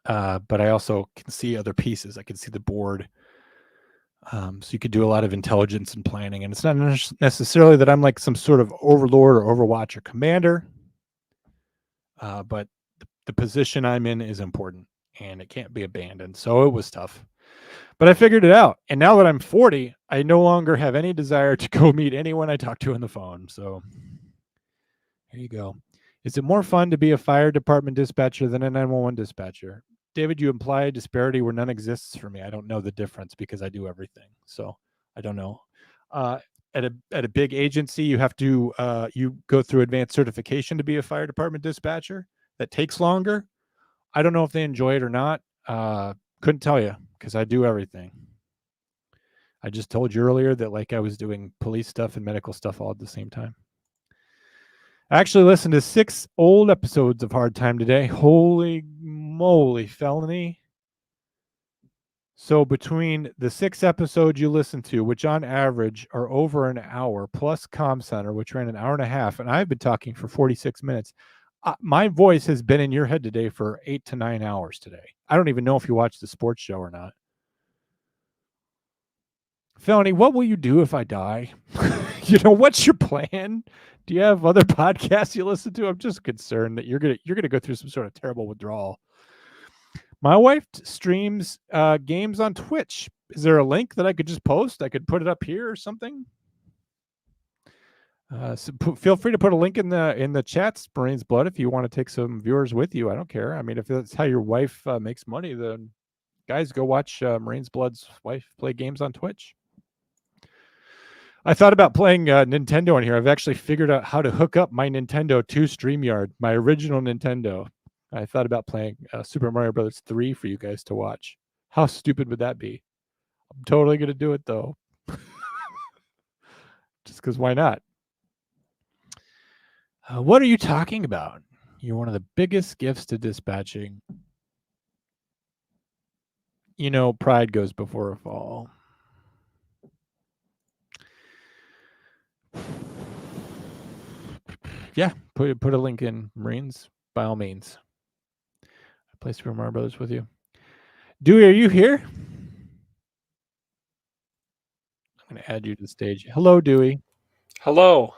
but I also can see other pieces. I can see the board. So you could do a lot of intelligence and planning. And it's not necessarily that I'm like some sort of overlord or overwatch or commander, but the position I'm in is important and it can't be abandoned. So it was tough. But I figured it out. And now that I'm 40, I no longer have any desire to go meet anyone I talk to on the phone. So here you go. Is it more fun to be a fire department dispatcher than a 911 dispatcher? David, you imply a disparity where none exists for me. I don't know the difference because I do everything. So I don't know. At a big agency, you have to you go through advanced certification to be a fire department dispatcher. That takes longer. I don't know if they enjoy it or not. Couldn't tell you because I do everything. I just told you earlier that like I was doing police stuff and medical stuff all at the same time. I actually listened to 6 old episodes of Hard Time today. Holy moly, felony. So between the 6 episodes you listen to, which on average are over an hour, plus Comm Center, which ran an hour and a half, and I've been talking for 46 minutes, my voice has been in your head today for 8 to 9 hours today. I don't even know if you watched the sports show or not. Felony, what will you do if I die? What's your plan? Do you have other podcasts you listen to? I'm just concerned that you're gonna go through some sort of terrible withdrawal. My wife streams games on Twitch. Is there a link that I could just post? I could put it up here or something. So feel free to put a link in the chats, Marine's Blood, if you want to take some viewers with you. I don't care. I mean, if that's how your wife makes money, then guys, go watch Marine's Blood's wife play games on Twitch. I thought about playing Nintendo on here. I've actually figured out how to hook up my Nintendo to StreamYard, my original Nintendo. I thought about playing Super Mario Brothers 3 for you guys to watch. How stupid would that be? I'm totally going to do it, though. Just because why not? What are you talking about? You're one of the biggest gifts to dispatching. Pride goes before a fall. Yeah, put a link in, Marines, by all means. I play Super Mario Brothers with you. Dewey, are you here? I'm going to add you to the stage. Hello, Dewey. Hello.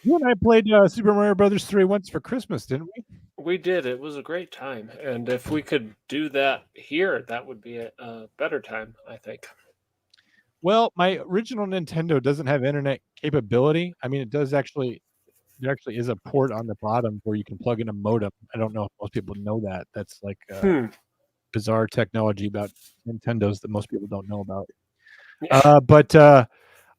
You and I played Super Mario Brothers 3 once for Christmas, didn't we? We did. It was a great time. And if we could do that here, that would be a better time, I think. Well, my original Nintendo doesn't have internet capability. I mean, there actually is a port on the bottom where you can plug in a modem. I don't know if most people know that. That's like bizarre technology about Nintendos that most people don't know about. But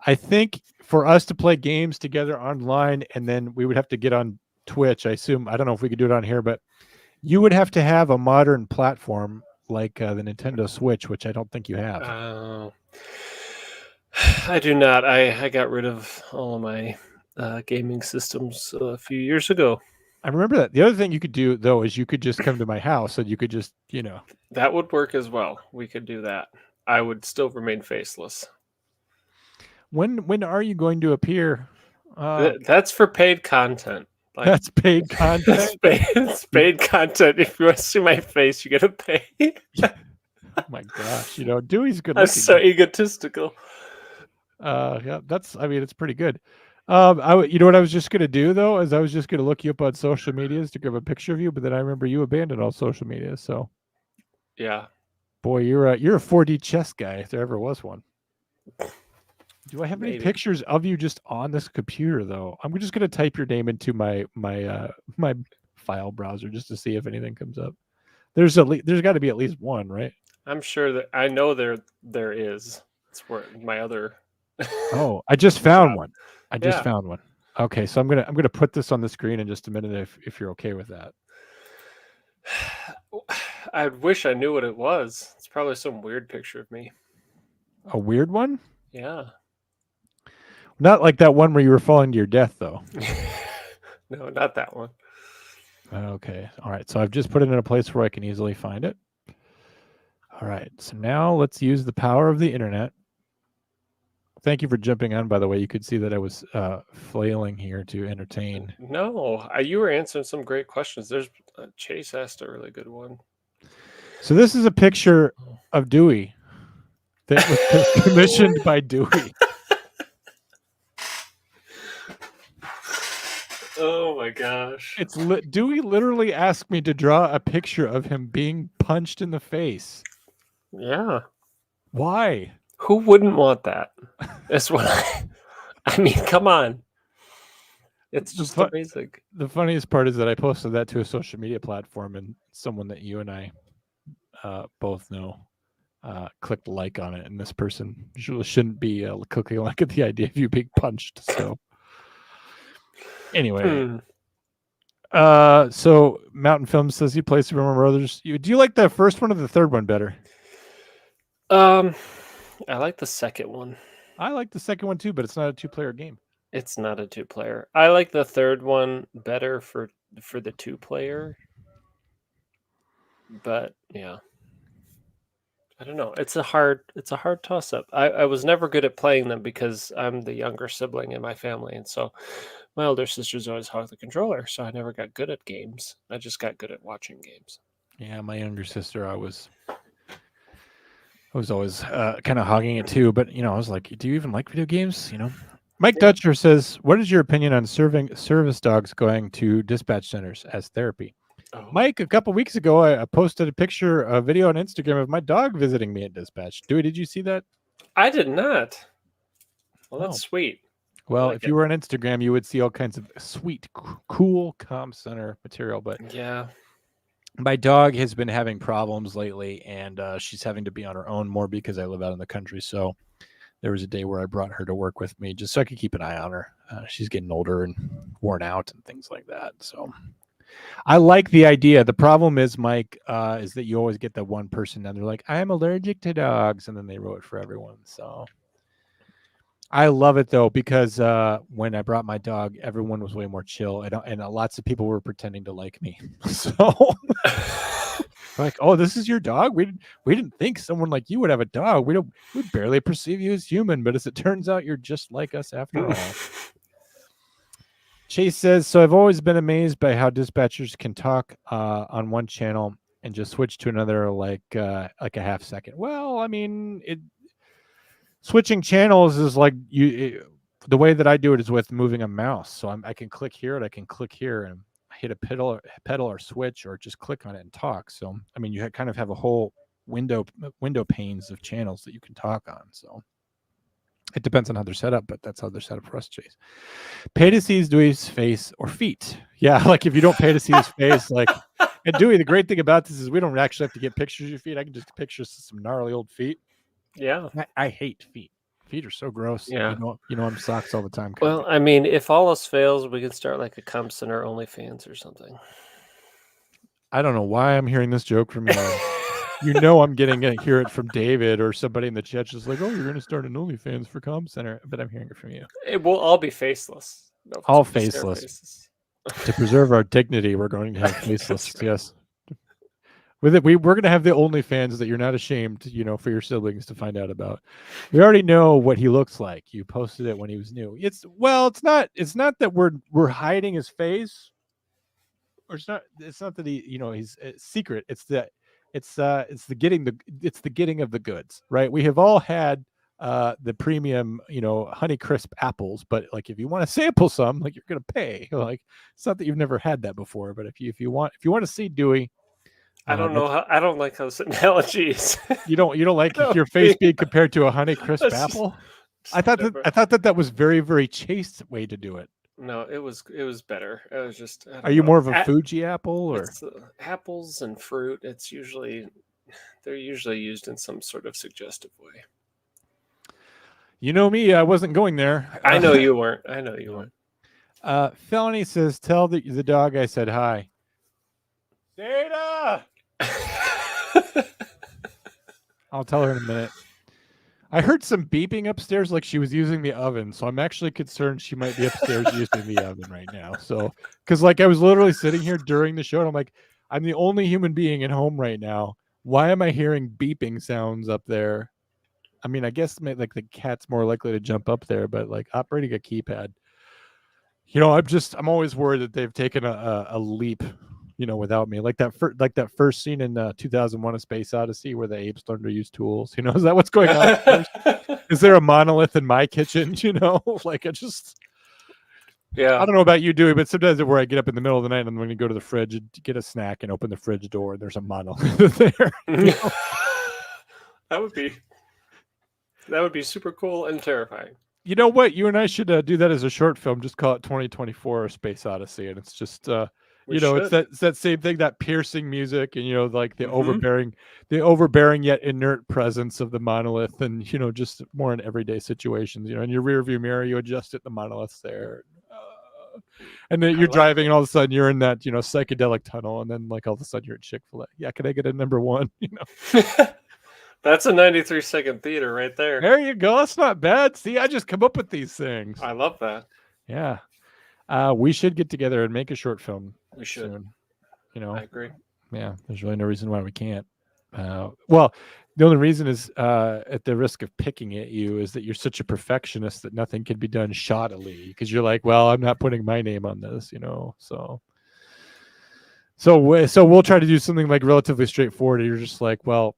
I think for us to play games together online, and then we would have to get on Twitch. I assume, I don't know if we could do it on here, but you would have to have a modern platform like the Nintendo Switch, which I don't think you have. I do not. I got rid of all of my gaming systems a few years ago. I remember that. The other thing you could do, though, is you could just come to my house and you could just, That would work as well. We could do that. I would still remain faceless. When are you going to appear? That's for paid content. Like, that's paid content? It's paid content. If you want to see my face, you got to pay. Oh my gosh, Dewey's good That's looking. so egotistical. Yeah, I mean, it's pretty good. You know what I was just gonna do though, is I was just gonna look you up on social medias to grab a picture of you, but then I remember you abandoned all social media. So, Yeah. boy, you're a 4D chess guy if there ever was one. Do I have any Maybe. pictures of you just on this computer though? I'm just gonna type your name into my file browser just to see if anything comes up. There's got to be at least one, right? I'm sure that I know there is. It's where my other Oh, I just found job. one. I just Yeah. found one. Okay, so I'm gonna put this on the screen in just a minute if you're okay with that. I wish I knew what it was. It's probably some weird picture of me. A weird one? Yeah. Not like that one where you were falling to your death though. No, not that one. Okay. All right. So I've just put it in a place where I can easily find it. All right. So now let's use the power of the internet. Thank you for jumping on, by the way. You could see that I was flailing here to entertain. No, you were answering some great questions. There's Chase asked a really good one. So this is a picture of Dewey that was commissioned by Dewey. Oh my gosh. Dewey literally asked me to draw a picture of him being punched in the face. Yeah. Why? Who wouldn't want that? That's what I mean, come on. It's just amazing. The funniest part is that I posted that to a social media platform, and someone that you and I both know clicked like on it, and this person shouldn't be clicking like at the idea of you being punched. So anyway, so Mountain Film says you play Super Mario Brothers. Do you like the first one or the third one better? I like the second one. I like the second one too, but it's not a 2-player game. It's not a 2-player. I like the third one better for the 2-player. But yeah. I don't know. It's a hard toss up. I was never good at playing them because I'm the younger sibling in my family, and so my older sisters always hogged the controller, so I never got good at games. I just got good at watching games. Yeah, my younger sister, I was always kind of hogging it too, but I was like, do you even like video games? Mike Dutcher says, what is your opinion on service dogs going to dispatch centers as therapy? Oh. Mike, a couple weeks ago, I posted a video on Instagram of my dog visiting me at dispatch. Dewey, did you see that? I did not. Well, that's sweet. Well, if you were on Instagram, you would see all kinds of sweet, cool comm center material. But yeah, my dog has been having problems lately, and she's having to be on her own more because I live out in the country. So there was a day where I brought her to work with me just so I could keep an eye on her. She's getting older and worn out and things like that. So I like the idea. The problem is, Mike, is that you always get that one person and they're like, I'm allergic to dogs. And then they wrote it for everyone. So I love it, though, because when I brought my dog, everyone was way more chill. And lots of people were pretending to like me. So like, oh, this is your dog? We didn't think someone like you would have a dog. We barely perceive you as human. But as it turns out, you're just like us after all. Chase says, so I've always been amazed by how dispatchers can talk on one channel and just switch to another like a half second. Well, I mean, switching channels is like the way that I do it is with moving a mouse. So I can click here and I can click here and hit a pedal or switch or just click on it and talk. So, I mean, you kind of have a whole window panes of channels that you can talk on. So it depends on how they're set up, but that's how they're set up for us, Chase. Pay to see his Dewey's face or feet. Yeah, like if you don't pay to see his face, like, and Dewey, the great thing about this is we don't actually have to get pictures of your feet. I can just picture some gnarly old feet. Yeah. I hate feet. Feet are so gross. Yeah. I'm socks all the time. Well, I mean, if all else fails, we could start like a Comp Center OnlyFans or something. I don't know why I'm hearing this joke from you. I'm getting to hear it from David or somebody in the chat just like, oh, you're going to start an OnlyFans for Comm Center. But I'm hearing it from you. It will all be faceless. No, all faceless. To preserve our dignity, we're going to have faceless. Right. Yes. With it, we're going to have the OnlyFans that you're not ashamed, for your siblings to find out about. We already know what he looks like. You posted it when he was new. It's not that we're hiding his face. Or it's not that he, he's secret. It's that it's the getting of the goods, right? We have all had the premium, Honeycrisp apples, but like if you want to sample some, like you're gonna pay. Like it's not that you've never had that before, but if you want to see Dewey, I don't know that's how. I don't like those analogies. you don't like No, your face being compared to a Honeycrisp that's just, apple. I just thought that never. I thought that that was very very chaste way to do it. No, it was better. It was just I Are don't you know. more of a Fuji apple or? It's apples and fruit. They're usually used in some sort of suggestive way. You know me, I wasn't going there. I know you weren't. I know you No. weren't. Felony says, tell the dog I said hi. Data! I'll tell her in a minute. I heard some beeping upstairs like she was using the oven, so I'm actually concerned she might be upstairs using the oven right now. So, because like I was literally sitting here during the show, and I'm like, I'm the only human being at home right now. Why am I hearing beeping sounds up there? I mean, I guess like the cat's more likely to jump up there, but like operating a keypad, I'm always worried that they've taken a leap, without me. Like that first scene in 2001: A Space Odyssey where the apes learn to use tools. Is that what's going on upstairs? Is there a monolith in my kitchen? Like I Yeah. don't know about you, Dewey, but sometimes where I get up in the middle of the night and I'm going to go to the fridge and get a snack and open the fridge door and there's a monolith there. That would be super cool and terrifying. You know what? You and I should do that as a short film. Just call it 2024: A Space Odyssey, and it's just it's that same thing, that piercing music, and like the overbearing yet inert presence of the monolith, and just more in everyday situations. In your rear view mirror, you adjust it, the monolith's there. And then you're driving, and all of a sudden you're in that psychedelic tunnel, and then like all of a sudden you're at Chick-fil-A. Yeah, can I get a number one? That's a 93-second theater right there. There you go. That's not bad. See, I just come up with these things. I love that. Yeah. We should get together and make a short film. We should. Soon. I agree. Yeah, there's really no reason why we can't. Well, the only reason is, at the risk of picking at you, is that you're such a perfectionist that nothing can be done shoddily, because you're like, well, I'm not putting my name on this, So we'll try to do something like relatively straightforward. You're just like, well,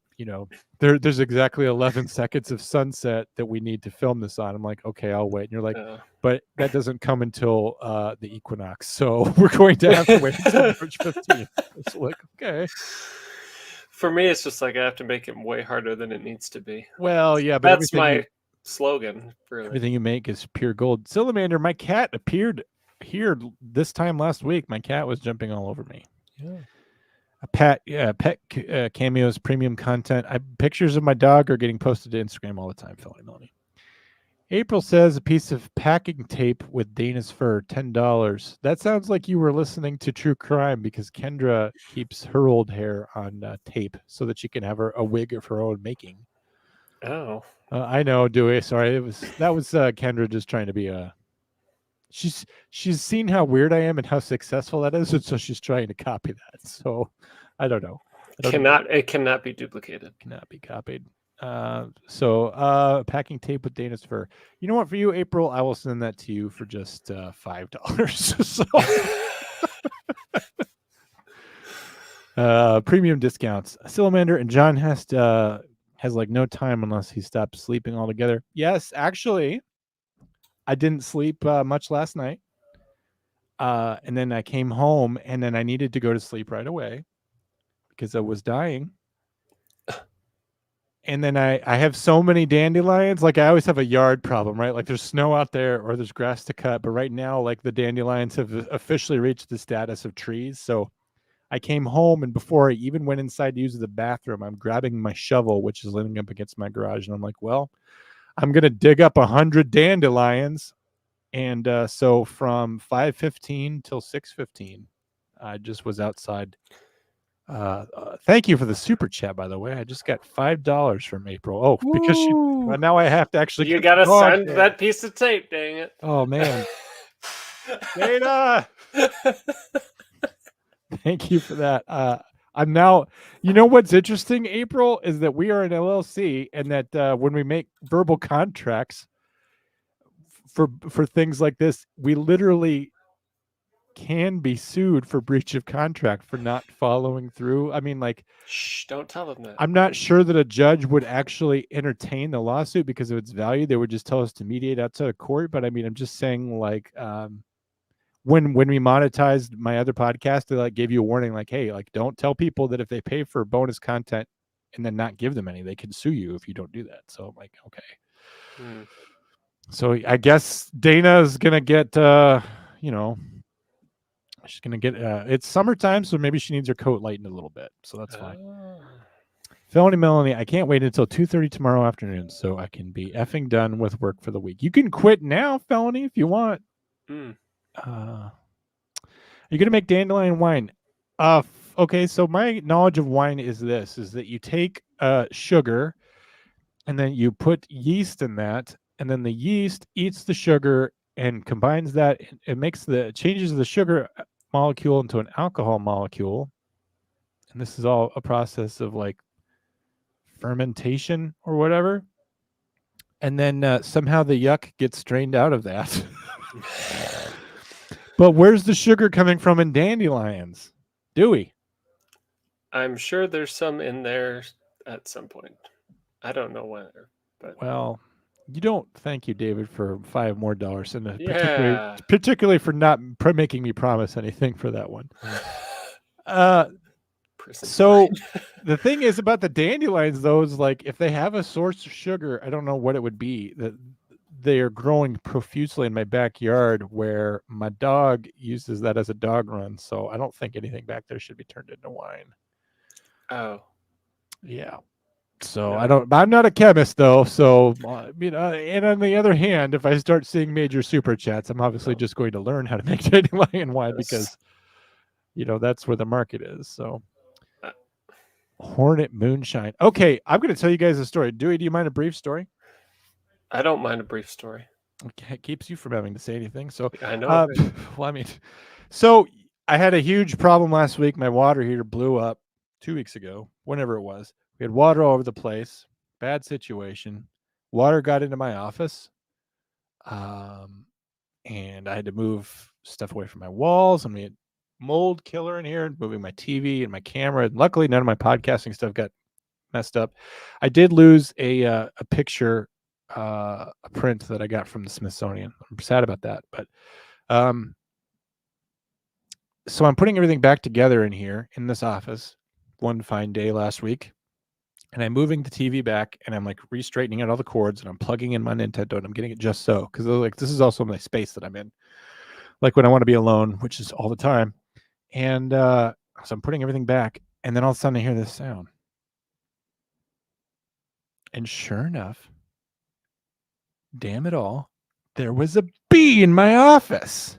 there's exactly 11 seconds of sunset that we need to film this on. I'm like, okay, I'll wait. And you're like, but that doesn't come until the equinox, so we're going to have to wait until March 15th. It's like, okay. For me, it's just like I have to make it way harder than it needs to be. Well, yeah, but that's my slogan. Really, everything you make is pure gold. Salamander, my cat appeared here this time last week. My cat was jumping all over me. Yeah. Pet cameos, premium content. Pictures of my dog are getting posted to Instagram all the time. Felony Melanie. April says a piece of packing tape with Dana's fur, $10. That sounds like you were listening to True Crime, because Kendra keeps her old hair on tape so that she can have a wig of her own making. Oh, I know, Dewey. Sorry, that was Kendra just trying to be a. She's seen how weird I am and how successful that is, and so she's trying to copy that. So I don't know. It cannot be duplicated. Cannot be copied. So packing tape with Dana's fur. You know what? For you, April, I will send that to you for just $5. So premium discounts. Salamander and John has like no time unless he stops sleeping altogether. Yes, actually. I didn't sleep much last night. And then I came home, and then I needed to go to sleep right away because I was dying. And then I have so many dandelions. Like I always have a yard problem, right? Like there's snow out there or there's grass to cut. But right now, like the dandelions have officially reached the status of trees. So I came home, and before I even went inside to use the bathroom, I'm grabbing my shovel, which is leaning up against my garage. And I'm like, well, I'm going to dig up 100 dandelions. And so from 5:15 till 6:15, I just was outside. Thank you for the super chat, by the way. I just got $5 from April. Oh, because now I have to actually. You got to send that piece of tape. Dang it! Oh man, Dana. Thank you for that. I'm now. You know what's interesting, April, is that we are an LLC, and that when we make verbal contracts for things like this, we literally can be sued for breach of contract for not following through. I mean, like, Shh! Don't tell them that. I'm not sure that a judge would actually entertain the lawsuit because of its value. They would just tell us to mediate outside of court. But I mean, I'm just saying, like, when we monetized my other podcast, they like gave you a warning, like, hey, like, don't tell people that if they pay for bonus content and then not give them any, they can sue you if you don't do that. So I'm like, okay. Hmm. So I guess Dana's gonna get, she's gonna get. It's summertime, so maybe she needs her coat lightened a little bit. So that's fine. Felony Melanie, I can't wait until 2:30 tomorrow afternoon so I can be effing done with work for the week. You can quit now, Felony, if you want. Mm. Are you gonna make dandelion wine? Okay, so my knowledge of wine is this: is that you take sugar, and then you put yeast in that, and then the yeast eats the sugar and combines that. It makes changes the sugar molecule into an alcohol molecule, and this is all a process of like fermentation or whatever. And then somehow the yuck gets drained out of that. But where's the sugar coming from in dandelions? Dewey? I'm sure there's some in there at some point. I don't know whether, but Well, you don't. Thank you, David, for $5 more, and yeah. particularly for not making me promise anything for that one. Prison So fine. the thing is about the dandelions, though, is like if they have a source of sugar, I don't know what it would be. That they are growing profusely in my backyard, where my dog uses that as a dog run. So I don't think anything back there should be turned into wine. Oh, Yeah. So no. I'm not a chemist though. So, and on the other hand, if I start seeing major super chats, I'm obviously No. just going to learn how to make dandelion wine Yes. because, that's where the market is. So, Uh, Hornet moonshine. Okay. I'm going to tell you guys a story. Dewey, do you mind a brief story? I don't mind a brief story. Okay, it keeps you from having to say anything. So, I know. Right? well, I mean, so I had a huge problem last week. My water heater blew up 2 weeks ago, whenever it was. We had water all over the place. Bad situation. Water got into my office. And I had to move stuff away from my walls, and we had mold killer in here, moving my TV and my camera. And luckily, none of my podcasting stuff got messed up. I did lose a picture, a print that I got from the Smithsonian. I'm sad about that, but so I'm putting everything back together in here in this office one fine day last week. And I'm moving the TV back, and I'm like re-straightening out all the cords, and I'm plugging in my Nintendo, and I'm getting it just so, because like this is also my space that I'm in, like when I want to be alone, which is all the time. And so I'm putting everything back, and then all of a sudden I hear this sound, and sure enough, damn it all, there was a bee in my office.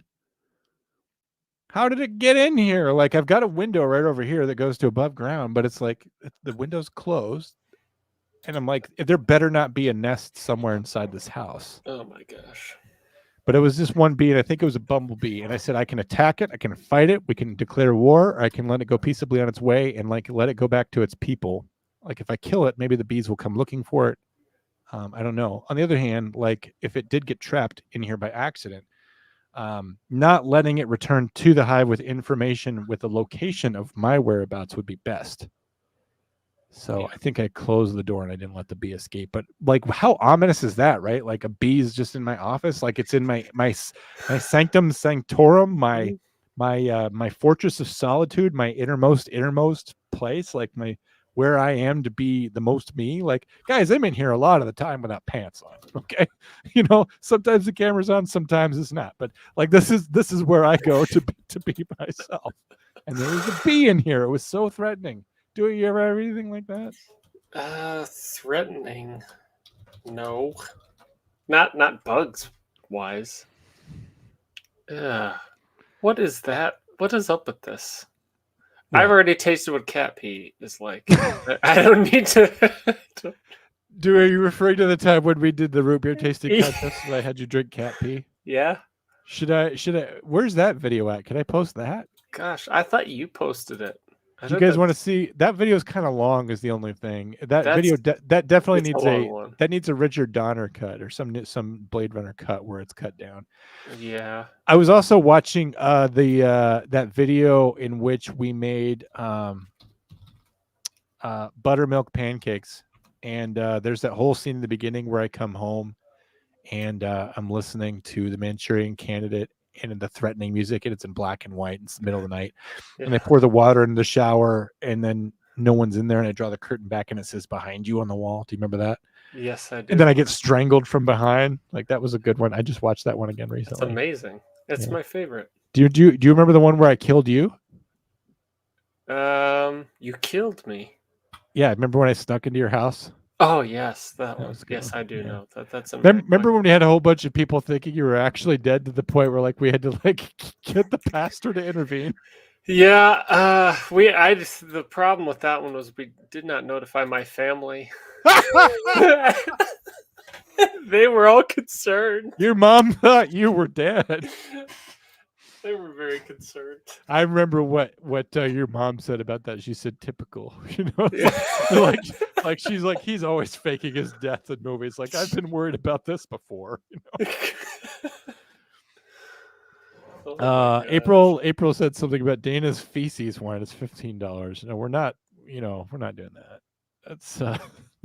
How did it get in here? Like, I've got a window right over here that goes to above ground, but it's like the window's closed. And I'm like, there better not be a nest somewhere inside this house. Oh my gosh. But it was just one bee, and I think it was a bumblebee. And I said, I can attack it, I can fight it, we can declare war, or I can let it go peaceably on its way and like let it go back to its people. Like if I kill it, maybe the bees will come looking for it. I don't know. On the other hand, like if it did get trapped in here by accident, not letting it return to the hive with information with the location of my whereabouts would be best. So Yeah. I think I closed the door and I didn't let the bee escape. But like, how ominous is that, right? Like a bee is just in my office, like it's in my sanctum sanctorum, Mhm. my fortress of solitude, my innermost place, like my where I am to be the most me. Like, guys, I'm in here a lot of the time without pants on. Okay, sometimes the camera's on, sometimes it's not. But like, this is where I go to be myself. And there was a bee in here. It was so threatening. Do you ever have anything like that? Threatening. No, not bugs wise. What is that? What is up with this? I've What? already tasted what cat pee is like. I don't need to. Are you referring to the time when we did the root beer tasting contest and I had you drink cat pee? Yeah. Should I where's that video at? Can I post that? Gosh, I thought you posted it. I Do you think guys want to that's see that video? Is kind of long, is the only thing. That that's video that definitely it's a needs long one. a Richard Donner cut or some Blade Runner cut where it's cut down. Yeah. I was also watching that video in which we made buttermilk pancakes, and there's that whole scene in the beginning where I come home and I'm listening to the Manchurian Candidate and the threatening music, and it's in black and white. And it's the middle of the night, and I Yeah. pour the water in the shower, and then no one's in there, and I draw the curtain back, and it says "behind you" on the wall. Do you remember that? Yes, I And then do. I get strangled from behind. Like that was a good one. I just watched that one again That's recently. amazing. It's Yeah. my favorite. Do you remember the one where I killed you? You killed me. Yeah, remember when I snuck into your house? Oh yes, that That one. was a good Yes, one. I do Yeah. know that. That's a Remember when we had a whole bunch of people thinking you were actually dead to the point where like we had to like get the pastor to intervene? Yeah, I just the problem with that one was we did not notify my family. They were all concerned. Your mom thought you were dead. They were very concerned. I remember what your mom said about that. She said typical. It's Yeah. like she's like he's always faking his death in movies. Like I've been worried about this before. Oh my gosh. April said something about Dana's feces wine is $15. No, we're not. We're not doing that. That's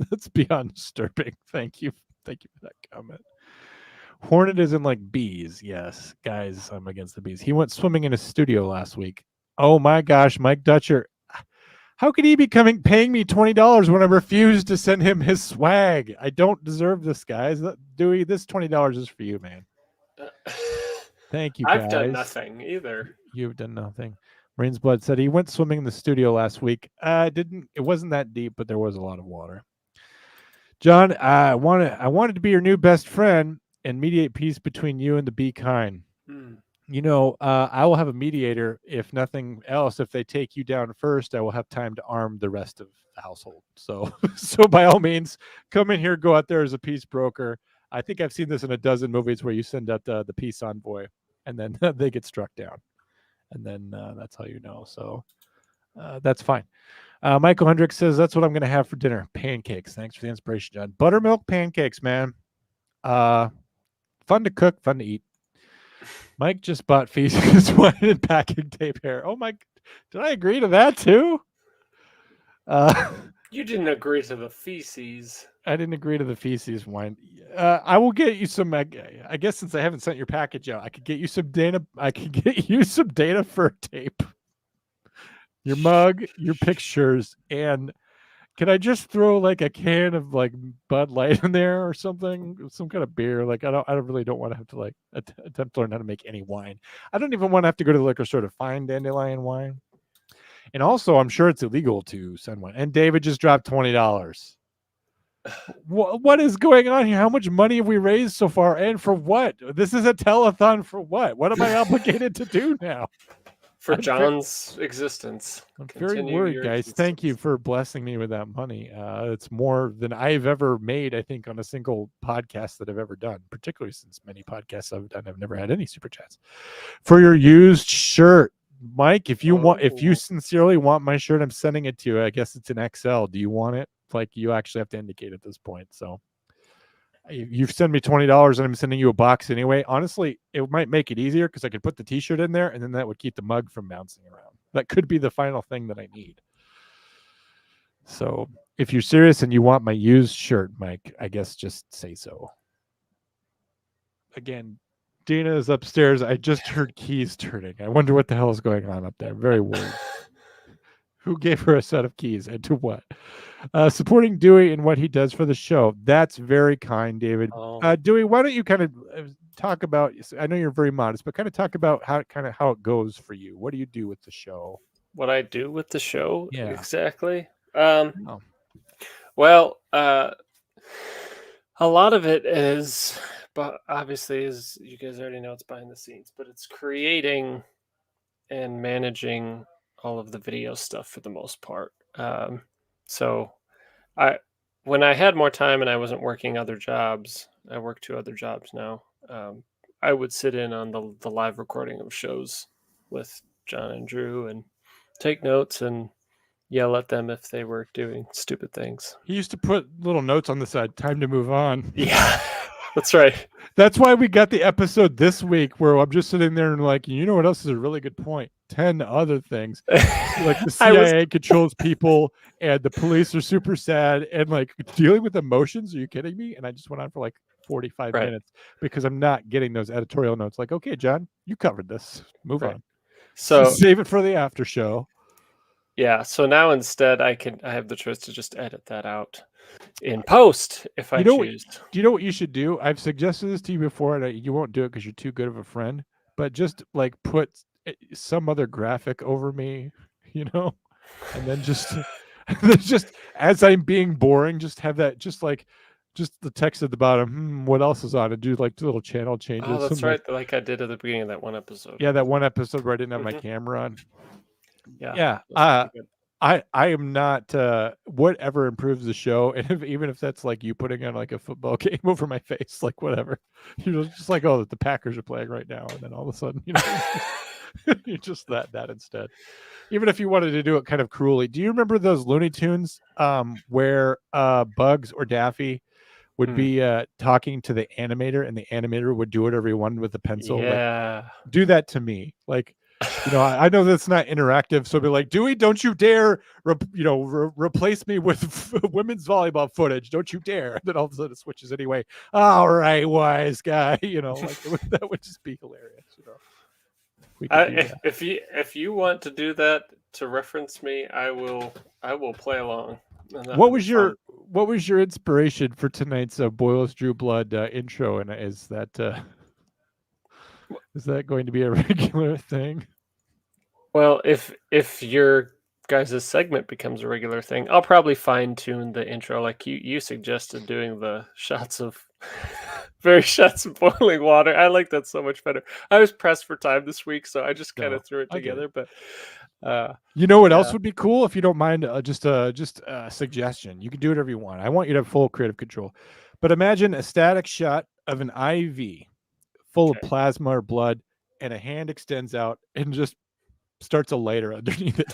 that's beyond disturbing. Thank you for that comment. Hornet isn't like bees. Yes, guys, I'm against the bees. He went swimming in his studio last week. Oh my gosh, Mike Dutcher. How could he be paying me $20 when I refused to send him his swag? I don't deserve this, guys. Dewey, this $20 is for you, man. Thank you, I've done guys. nothing either. You've done nothing. Rain's Blood said he went swimming in the studio last week. It wasn't that deep, but there was a lot of water. John, I wanted to be your new best friend and mediate peace between you and the bee kind. Hmm. I will have a mediator if nothing else. If they take you down first, I will have time to arm the rest of the household. So, so by all means, come in here, go out there as a peace broker. I think I've seen this in a dozen movies where you send out the peace envoy, and then they get struck down, and then that's how you know. So that's fine. Michael Hendricks says that's what I'm going to have for dinner: pancakes. Thanks for the inspiration, John. Buttermilk pancakes, man. Fun to cook, fun to eat. Mike just bought feces, wine, and packing tape hair. Oh my! Did I agree to that too? You didn't agree to the feces. I didn't agree to the feces wine. I will get you some. I guess since I haven't sent your package out, I could get you some data. I could get you some data for tape. Your mug, your pictures, and can I just throw like a can of like Bud Light in there or something, some kind of beer? Like I really don't want to have to like attempt to learn how to make any wine. I don't even want to have to go to the liquor store to find dandelion wine. And also, I'm sure it's illegal to send one. And David just dropped $20. What is going on here? How much money have we raised so far, and for what? This is a telethon for what? What am I obligated to do now? For John's existence. I'm very Continue worried, your guys. Thank you existence. for blessing me with that money. It's more than I've ever made, I think, on a single podcast that I've ever done, particularly since many podcasts I've done, I've never had any super chats. For your used shirt, Mike, if you Oh. sincerely want my shirt, I'm sending it to you. I guess it's an XL. Do you want it? Like you actually have to indicate at this point. So you've sent me $20 and I'm sending you a box anyway. Honestly, it might make it easier because I could put the t-shirt in there and then that would keep the mug from bouncing around. That could be the final thing that I need. So if you're serious and you want my used shirt, Mike, I guess just say so. Again, Dana is upstairs. I just heard keys turning. I wonder what the hell is going on up there. Very worried. Who gave her a set of keys and to what? Supporting Dewey in what he does for the show. That's very kind, David. Oh. Dewey, why don't you kind of talk about? I know you're very modest, but kind of talk about how it goes for you. What do you do with the show? What I do with the show Yeah. exactly? Oh. Well, a lot of it is, but obviously, as you guys already know, it's behind the scenes, but it's creating and managing all of the video stuff for the most part. So I, when I had more time and I wasn't working other jobs, I work 2 other jobs now. I would sit in on the live recording of shows with John and Drew and take notes and yell at them if they were doing stupid things. He used to put little notes on the side, time to move on. Yeah, that's right. That's why we got the episode this week where I'm just sitting there and like, you know what else is a really good point? 10 other things. Like the I was CIA controls people and the police are super sad and like dealing with emotions. Are you kidding me? And I just went on for like 45 right, minutes because I'm not getting those editorial notes. Like, okay, John, you covered this. Move right. on. So Save it for the after show. yeah, so now instead I have the choice to just edit that out in post if I You know what? choose. Do you know what you should do? I've suggested this to you before, and you won't do it because you're too good of a friend. But just like put some other graphic over me, you know, and then just, then just as I'm being boring, just have that, just the text at the bottom. What else is on? And do like little channel Oh, changes. that's Some like, right, like I did at the beginning of that one episode. yeah, that one episode where I didn't have my Mhm. camera on. Yeah, Yeah. that's pretty good. I am not whatever improves the show, and even if that's like you putting on like a football game over my face, like whatever, you're just like, oh, the Packers are playing right now, and then all of a sudden, you just that instead. Even if you wanted to do it kind of cruelly, do you remember those Looney Tunes where Bugs or Daffy would Mm. be talking to the animator, and the animator would do whatever he wanted with the pencil? Like, Yeah. do that to me, like. I know that's not interactive, so be like, Dewey, don't you dare, replace me with women's volleyball footage. Don't you dare. And then all of a sudden it switches anyway. All right, wise guy. Like that would just be hilarious. We could do that. If you want to do that to reference me, I will play along. And that What will be was your fun. what was your inspiration for tonight's Boils Drew Blood intro? And is that going to be a regular thing? Well, if your guys' segment becomes a regular thing, I'll probably fine tune the intro like you suggested, doing the shots of shots of boiling water. I like that so much better. I was pressed for time this week, so I just kind No, of threw it I get it. together. But You know what else yeah, would be cool if you don't mind? Just a suggestion. You can do whatever you want. I want you to have full creative control. But imagine a static shot of an IV full of okay. plasma or blood, and a hand extends out and just starts a lighter underneath it.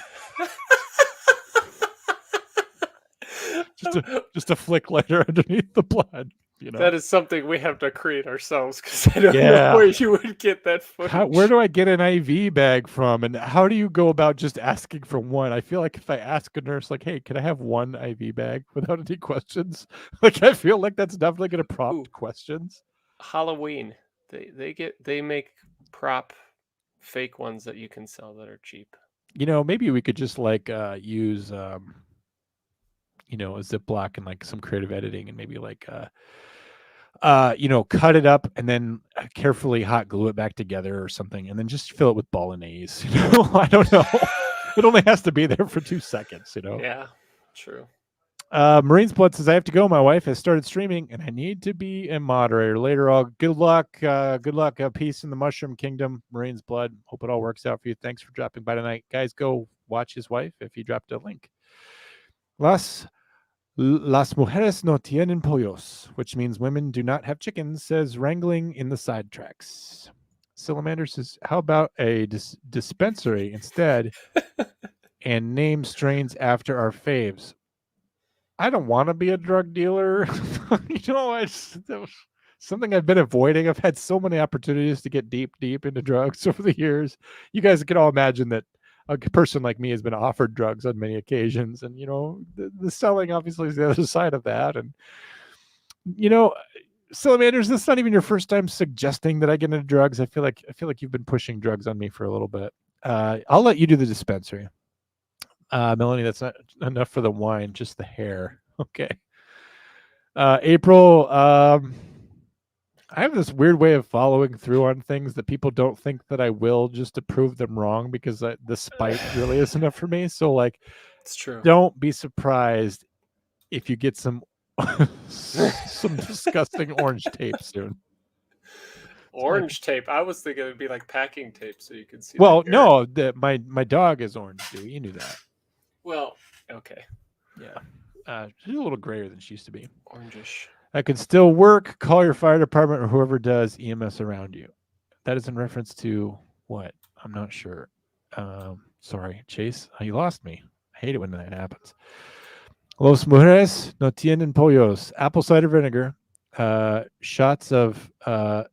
just a flick lighter underneath the blood. That is something we have to create ourselves because I don't know Yeah. where you would get that Where footage. do I get an IV bag from? And how do you go about just asking for one? I feel like if I ask a nurse, like, hey, can I have one IV bag without any questions? Like, I feel like that's definitely going to Ooh, prompt questions. Halloween. They make prop fake ones that you can sell that are cheap. Maybe we could just like use, a Ziploc and like some creative editing and maybe like, cut it up and then carefully hot glue it back together or something, and then just fill it with bolognese. I don't know. It only has to be there for 2 seconds. Yeah, true. Marine's Blood says, I have to go. My wife has started streaming and I need to be a moderator later. All good luck. Good luck. Peace in the Mushroom Kingdom. Marine's Blood. Hope it all works out for you. Thanks for dropping by tonight. Guys, go watch his wife if he dropped a link. Las mujeres no tienen pollos, which means women do not have chickens, says Wrangling in the side tracks. Salamander says, how about a dispensary instead and name strains after our faves? I don't want to be a drug dealer. That was something I've been avoiding. I've had so many opportunities to get deep into drugs over the years. You guys can all imagine that a person like me has been offered drugs on many occasions, and the selling obviously is the other side of that. And Salamanders, this is not even your first time suggesting that I get into drugs. I feel like you've been pushing drugs on me for a little bit. I'll let you do the dispensary. Melanie, that's not enough for the wine, just the hair. Okay. April, I have this weird way of following through on things that people don't think that I will, just to prove them wrong, because the spite really is enough for me. So, like, It's true. don't be surprised if you get some some disgusting orange tape soon. Orange tape. I was thinking it'd be like packing tape so you could see. Well, the hair. no, my dog is orange, dude. You knew that. Well, okay. Yeah. She's a little grayer than she used to be. Orangish. I can still work. Call your fire department or whoever does EMS around you. That is in reference to what? I'm not sure. Sorry, Chase. You lost me. hate it when that happens. Los mujeres no tienen pollos. Apple cider vinegar. Shots of ha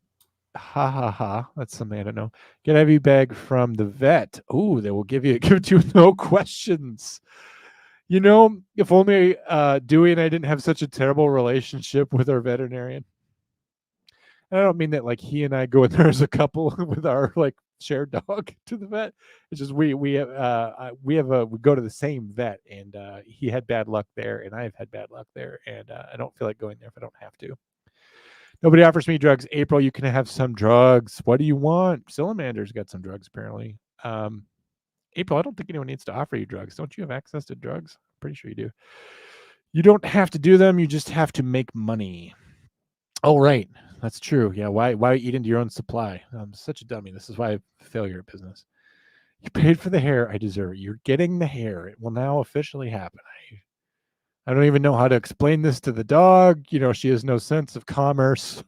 ha ha. That's something I don't know. Get a IV bag from the vet. Ooh, they will give it to you with no questions. You know, if only Dewey and I didn't have such a terrible relationship with our veterinarian. And I don't mean that like he and I go in there as a couple with our like shared dog to the vet. It's just we go to the same vet, and he had bad luck there, and I've had bad luck there, and I don't feel like going there if I don't have to. Nobody offers me drugs. April, you can have some drugs. What do you want? Salamander's got some drugs apparently. April, I don't think anyone needs to offer you drugs. Don't you have access to drugs? I'm pretty sure you do. You don't have to do them. You just have to make money. Oh, right. That's true. Yeah. Why eat into your own supply? I'm such a dummy. This is why I failure at business. You paid for the hair. I deserve it. You're getting the hair. It will now officially happen. I don't even know how to explain this to the dog. You know, she has no sense of commerce.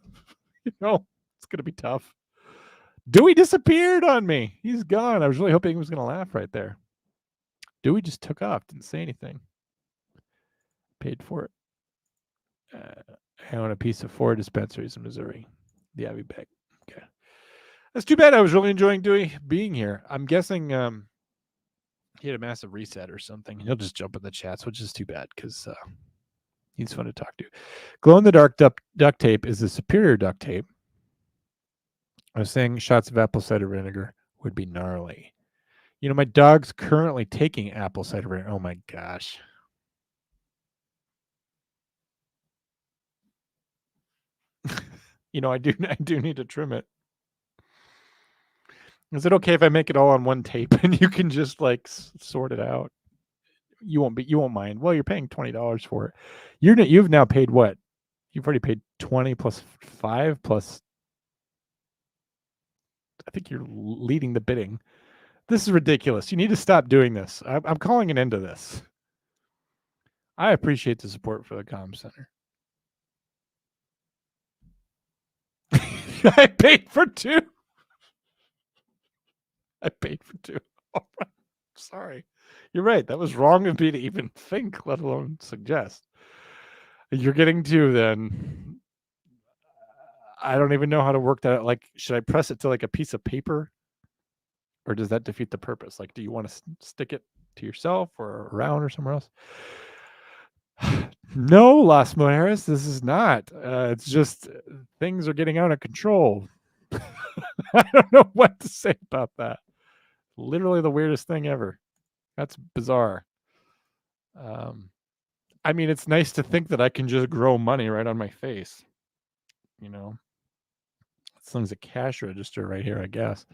You know, it's going to be tough. Dewey disappeared on me. He's gone. I was really hoping he was going to laugh right there. Dewey just took off. Didn't say anything. Paid for it. I own a piece of 4 dispensaries in Missouri. The Ivy bag. Okay. That's too bad. I was really enjoying Dewey being here. I'm guessing he had a massive reset or something. He'll just jump in the chats, which is too bad because he's fun to talk to. Glow-in-the-dark duct tape is the superior duct tape. I was saying shots of apple cider vinegar would be gnarly. You know, my dog's currently taking apple cider vinegar. Oh my gosh. You know, I do need to trim it. Is it okay if I make it all on one tape and you can just like sort it out? You won't mind. Well, you're paying $20 for it. You've now paid what? You've already paid 20 plus 5 plus. I think you're leading the bidding. This is ridiculous. You need to stop doing this. I'm calling an end to this. I appreciate the support for the comm center. I paid for 2. I paid for 2. All right. Sorry. You're right. That was wrong of me to even think, let alone suggest. You're getting 2 then. I don't even know how to work that out. Like, should I press it to like a piece of paper? Or does that defeat the purpose? Like, do you want to stick it to yourself or around or somewhere else? No, Las Mujeres, this is not. It's just things are getting out of control. I don't know what to say about that. Literally the weirdest thing ever. That's bizarre. I mean, it's nice to think that I can just grow money right on my face. You know, this thing's a cash register right here, I guess.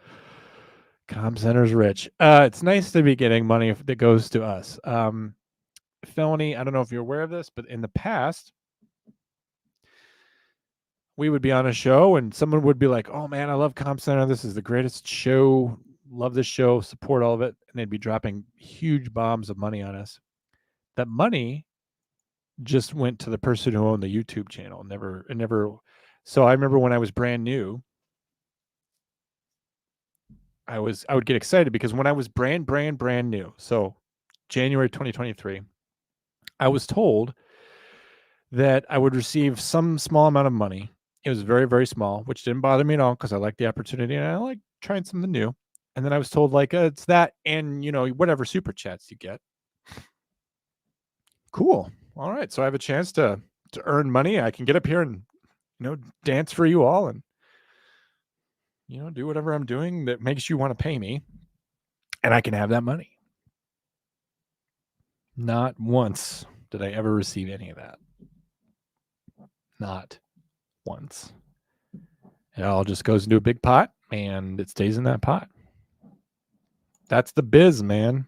Comm Center's rich. It's nice to be getting money that goes to us. Felony, I don't know if you're aware of this, but in the past, we would be on a show and someone would be like, oh man, I love Comm Center. This is the greatest show. Love this show. Support all of it. And they'd be dropping huge bombs of money on us. That money just went to the person who owned the YouTube channel. Never. So I remember when I was brand new, I would get excited because when I was brand new, so January 2023, I was told that I would receive some small amount of money. It was very, very small, which didn't bother me at all because I liked the opportunity and I like trying something new. And then I was told like it's that and you know whatever super chats you get. Cool. All right, so I have a chance to earn money. I can get up here and dance for you all and do whatever I'm doing that makes you want to pay me, and I can have that money. Not once did I ever receive any of that. Not once. It all just goes into a big pot and it stays in that pot. That's the biz, man.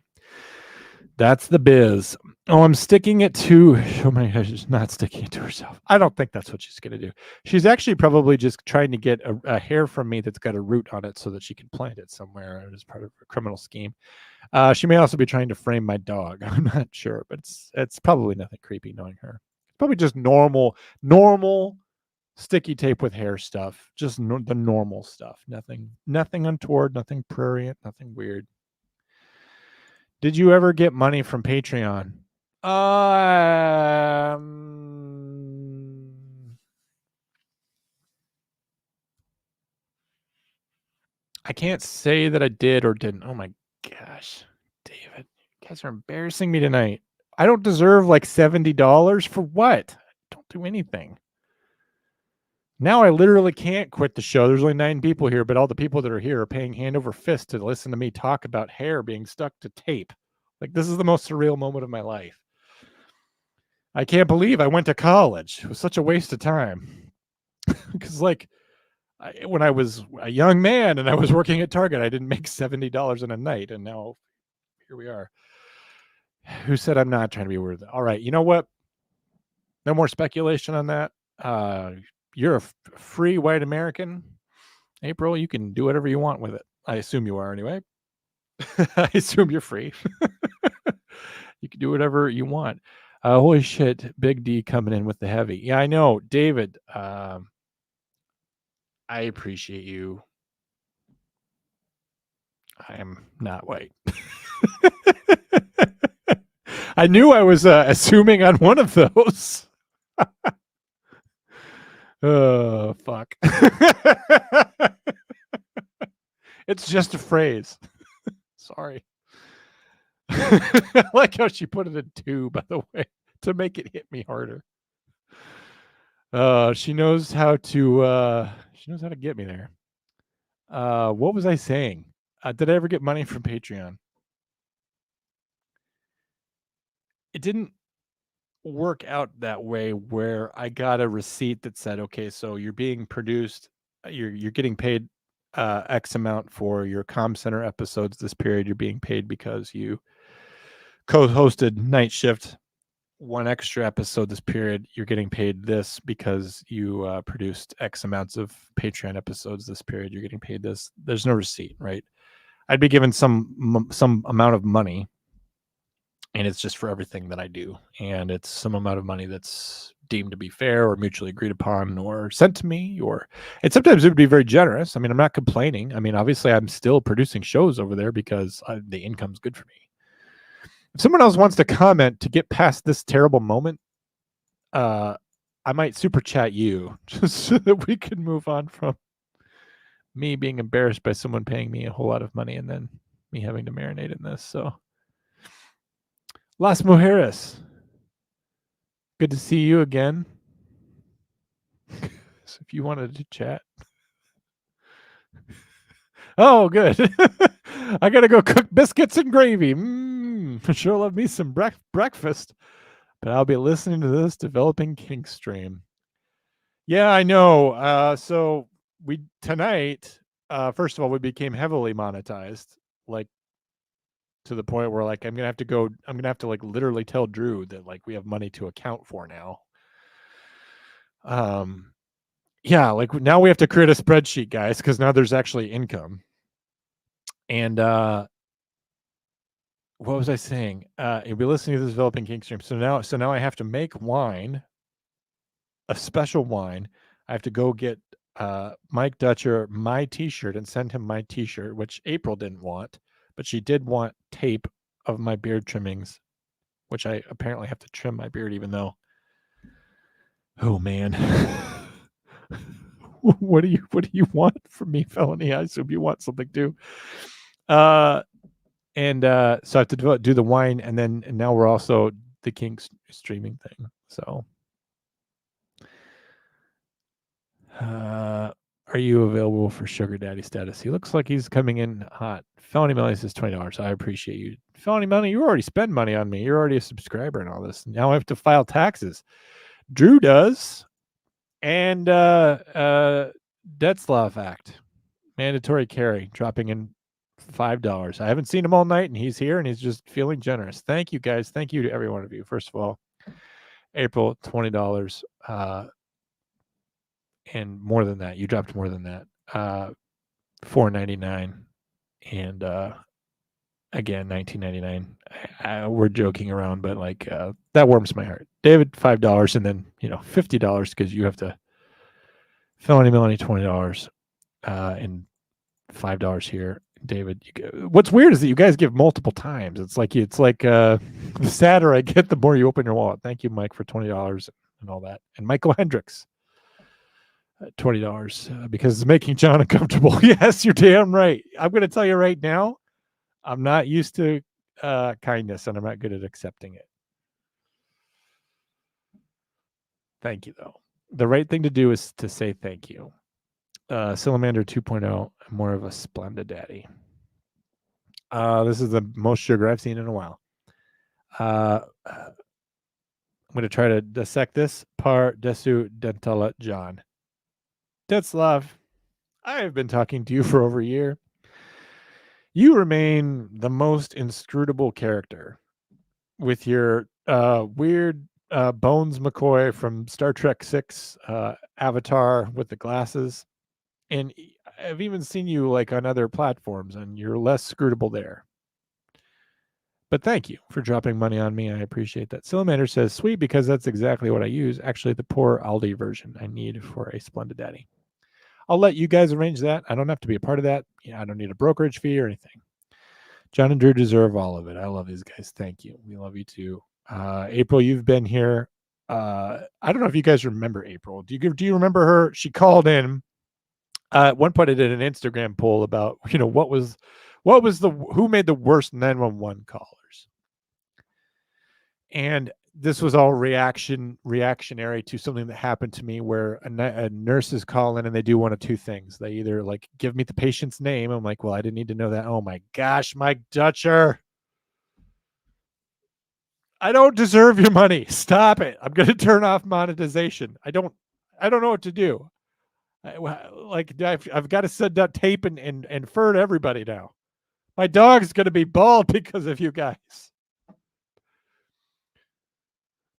That's the biz. Oh, I'm sticking it to. Oh my gosh, she's not sticking it to herself. I don't think that's what she's going to do. She's actually probably just trying to get a hair from me that's got a root on it so that she can plant it somewhere as part of a criminal scheme. She may also be trying to frame my dog. I'm not sure, but it's probably nothing creepy knowing her. It's probably just normal sticky tape with hair stuff. Just the normal stuff. Nothing untoward, nothing prurient, nothing weird. Did you ever get money from Patreon? I can't say that I did or didn't. Oh my gosh, David, you guys are embarrassing me tonight. I don't deserve like $70 for what? I don't do anything. Now I literally can't quit the show. There's only 9 people here, but all the people that are here are paying hand over fist to listen to me talk about hair being stuck to tape. Like, this is the most surreal moment of my life. I can't believe I went to college. It was such a waste of time. Because, like, when I was a young man and I was working at Target, I didn't make $70 in a night. And now here we are. Who said I'm not trying to be worth it? All right. You know what? No more speculation on that. You're a free white American. April, you can do whatever you want with it. I assume you are anyway. I assume you're free. You can do whatever you want. Holy shit, Big D coming in with the heavy. Yeah, I know. David, I appreciate you. I am not white. I knew I was assuming on one of those. Oh, fuck. It's just a phrase. Sorry. I like how she put it in 2, by the way, to make it hit me harder. She knows how to get me there. What was I saying? Did I ever get money from Patreon? It didn't work out that way where I got a receipt that said, okay, so you're being produced, you're getting paid X amount for your Com Center episodes this period. You're being paid because you co-hosted Night Shift 1 extra episode this period. You're getting paid this because you produced X amounts of Patreon episodes this period. You're getting paid this. There's no receipt, right? I'd be given some amount of money, and it's just for everything that I do. And it's some amount of money that's deemed to be fair or mutually agreed upon or sent to me, and sometimes it would be very generous. I mean, I'm not complaining. I mean, obviously I'm still producing shows over there because the income's good for me. If someone else wants to comment to get past this terrible moment, I might super chat you just so that we can move on from me being embarrassed by someone paying me a whole lot of money and then me having to marinate in this. So, Las Mujeres, good to see you again. So if you wanted to chat. Oh, good. I got to go cook biscuits and gravy. Sure love me some breakfast. But I'll be listening to this Developing Kink stream. Yeah, I know. So we tonight, first of all, we became heavily monetized, like to the point where like I'm gonna have to like literally tell Drew that like we have money to account for now. Yeah, like now we have to create a spreadsheet, guys, because now there's actually income. And what was I saying? You'll be listening to this Developing Kink stream. So now I have to make wine, a special wine. I have to go get Mike Dutcher my t-shirt and send him my t-shirt, which April didn't want, but she did want tape of my beard trimmings, which I apparently have to trim my beard, even though, oh man. What do you want from me, Felony? I assume you want something too. So I have to do the wine, and now we're also the Kink streaming thing. So are you available for sugar daddy status? He looks like he's coming in hot. Felony Money says $20. I appreciate you. Felony Money, you already spend money on me. You're already a subscriber and all this. Now I have to file taxes. Drew does. And Detzlaff Act. Mandatory carry, dropping in $5. I haven't seen him all night, and he's here, and he's just feeling generous. Thank you, guys. Thank you to every one of you. First of all, April, $20. And more than that, you dropped more than that. $4.99, and again, $19.99. We're joking around, but like that warms my heart. David, $5, and then $50 because you have to. Felony Melanie, $20, and $5 here. David. What's weird is that you guys give multiple times. It's like the sadder I get, the more you open your wallet. Thank you, Mike, for $20 and all that. And Michael Hendricks, $20 because it's making John uncomfortable. Yes, you're damn right. I'm going to tell you right now, I'm not used to kindness, and I'm not good at accepting it. Thank you, though. The right thing to do is to say thank you. Salamander 2.0, more of a Splenda daddy. This is the most sugar I've seen in a while. I'm going to try to dissect this. Par desu dentala John. Detzlav, I have been talking to you for over a year. You remain the most inscrutable character with your weird Bones McCoy from Star Trek 6 avatar with the glasses. And I've even seen you like on other platforms, and you're less scrutable there. But thank you for dropping money on me. I appreciate that. Salamander says, sweet, because that's exactly what I use. Actually, the poor Aldi version I need for a Splendid Daddy. I'll let you guys arrange that. I don't have to be a part of that. I don't need a brokerage fee or anything. John and Drew deserve all of it. I love these guys. Thank you. We love you too. April, you've been here. I don't know if you guys remember April. Do you remember her? She called in. At one point, I did an Instagram poll about who made the worst 911 callers, and this was all reactionary to something that happened to me, where a nurses call in and they do one of two things. They either like give me the patient's name. I'm like, well, I didn't need to know that. Oh my gosh, Mike Dutcher, I don't deserve your money. Stop it. I'm going to turn off monetization. I don't know what to do. I've got to send out tape and infer to everybody now. My dog's going to be bald because of you guys.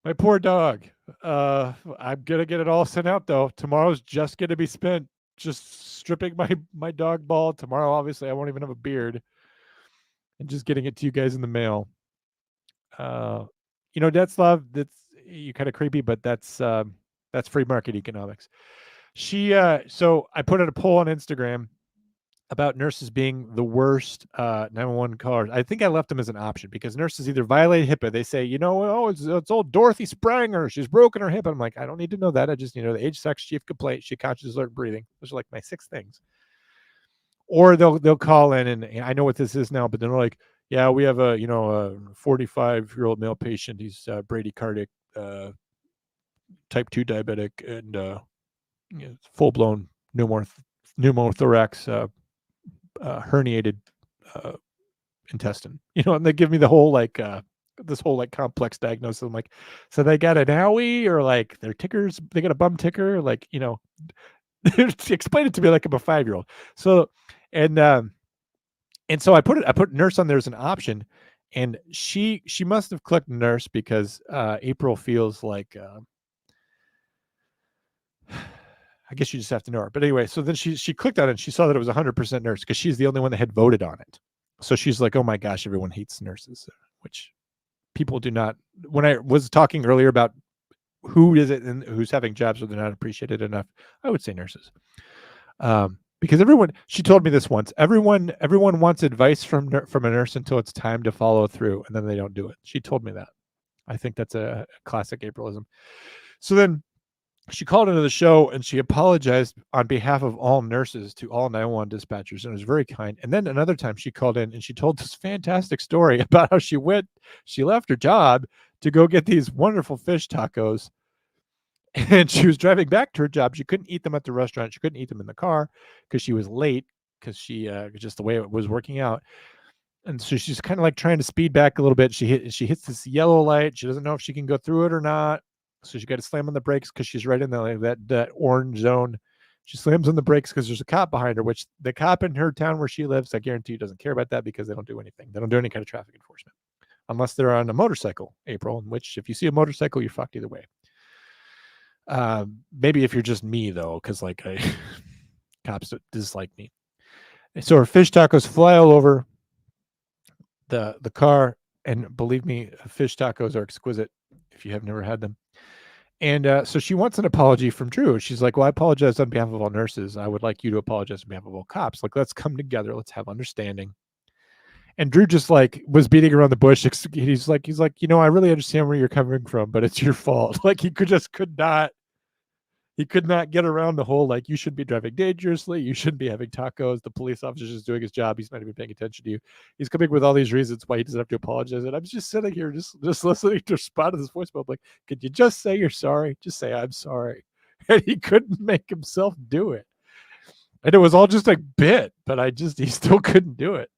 My poor dog. I'm going to get it all sent out, though. Tomorrow's just going to be spent just stripping my dog bald. Tomorrow, obviously, I won't even have a beard. And just getting it to you guys in the mail. Detzlav, that's you kind of creepy, but that's free market economics. So I put out a poll on Instagram about nurses being the worst 911 callers. I think I left them as an option because nurses either violate HIPAA. They say, it's old Dorothy Spranger. She's broken her hip. I'm like, I don't need to know that. I just need to know the age, sex, chief complaint, she conscious, alert, breathing. Those are like my 6 things. Or they'll call in, and I know what this is now, but they're like, yeah, we have a 45-year-old male patient. He's bradycardic, type 2 diabetic, and full-blown pneumothorax, herniated intestine. And they give me the whole this whole complex diagnosis. I'm like, so they got an owie, or like their tickers, they got a bum ticker, explain it to me like I'm a 5-year-old. So and so I put nurse on there as an option, and she must have clicked nurse because April feels like I guess you just have to know her. But anyway, so then she clicked on it and she saw that it was 100% nurse because she's the only one that had voted on it. So she's like, oh my gosh, everyone hates nurses, which people do not. When I was talking earlier about who is it and who's having jobs where they're not appreciated enough, I would say nurses. Because she told me this once, everyone wants advice from a nurse until it's time to follow through, and then they don't do it. She told me that. I think that's a classic Aprilism. So then she called into the show and she apologized on behalf of all nurses to all 911 dispatchers, and it was very kind. And then another time she called in and she told this fantastic story about how she left her job to go get these wonderful fish tacos, and she was driving back to her job. She couldn't eat them at the restaurant. She couldn't eat them in the car because she was late, because she just the way it was working out. And so she's kind of like trying to speed back a little bit. She hits this yellow light. She doesn't know if she can go through it or not. So she got to slam on the brakes because she's right in that orange zone. She slams on the brakes because there's a cop behind her, which the cop in her town where she lives, I guarantee you, doesn't care about that because they don't do anything. They don't do any kind of traffic enforcement unless they're on a motorcycle, April, in which if you see a motorcycle, you're fucked either way. Maybe if you're just me, though, because cops dislike me. So her fish tacos fly all over the car. And believe me, fish tacos are exquisite if you have never had them. And so she wants an apology from Drew. She's like, well, I apologize on behalf of all nurses. I would like you to apologize on behalf of all cops. Like, let's come together. Let's have understanding. And Drew just like was beating around the bush. He's like, I really understand where you're coming from, but it's your fault. Like he could not get around the whole like you shouldn't be driving dangerously, you shouldn't be having tacos, the police officer's just doing his job, he's not even paying attention to you. He's coming with all these reasons why he doesn't have to apologize. And I'm just sitting here just listening to respond to this voicemail. I'm like, could you just say you're sorry? Just say I'm sorry. And he couldn't make himself do it. And it was all just a bit, but he still couldn't do it.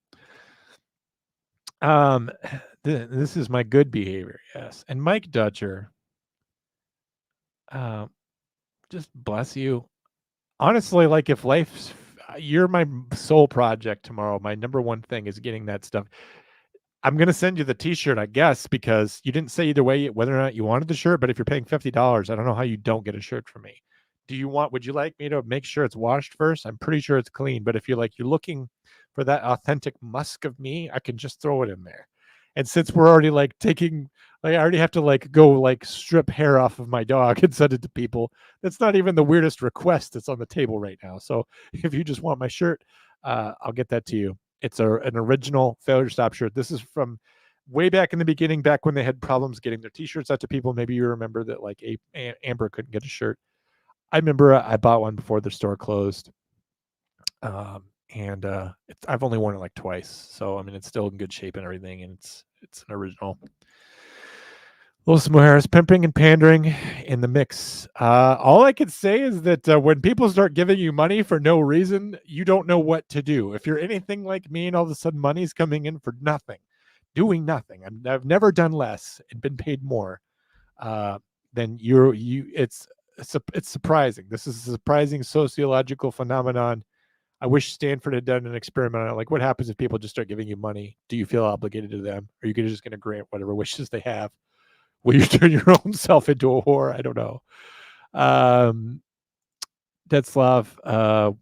This is my good behavior, yes. And Mike Dutcher, just bless you. Honestly, like if you're my sole project tomorrow, my number one thing is getting that stuff. I'm gonna send you the T-shirt, I guess, because you didn't say either way whether or not you wanted the shirt. But if you're paying $50, I don't know how you don't get a shirt from me. Would you like me to make sure it's washed first? I'm pretty sure it's clean. But if you're looking for that authentic musk of me, I can just throw it in there. And since we're already I already have to go strip hair off of my dog and send it to people. That's not even the weirdest request that's on the table right now. So if you just want my shirt, I'll get that to you. It's an original Failure Stop shirt. This is from way back in the beginning, back when they had problems getting their T-shirts out to people. Maybe you remember that Amber couldn't get a shirt. I remember I bought one before the store closed. And I've only worn it like twice. So, I mean, it's still in good shape and everything. And it's an original. Los Mujeres, pimping and pandering in the mix. All I could say is that when people start giving you money for no reason, you don't know what to do. If you're anything like me and all of a sudden money's coming in for nothing, doing nothing, I've never done less and been paid more, then it's surprising. This is a surprising sociological phenomenon. I wish Stanford had done an experiment on it. Like, what happens if people just start giving you money? Do you feel obligated to them? Are you just going to grant whatever wishes they have? Will you turn your own self into a whore? I don't know. Detzlav,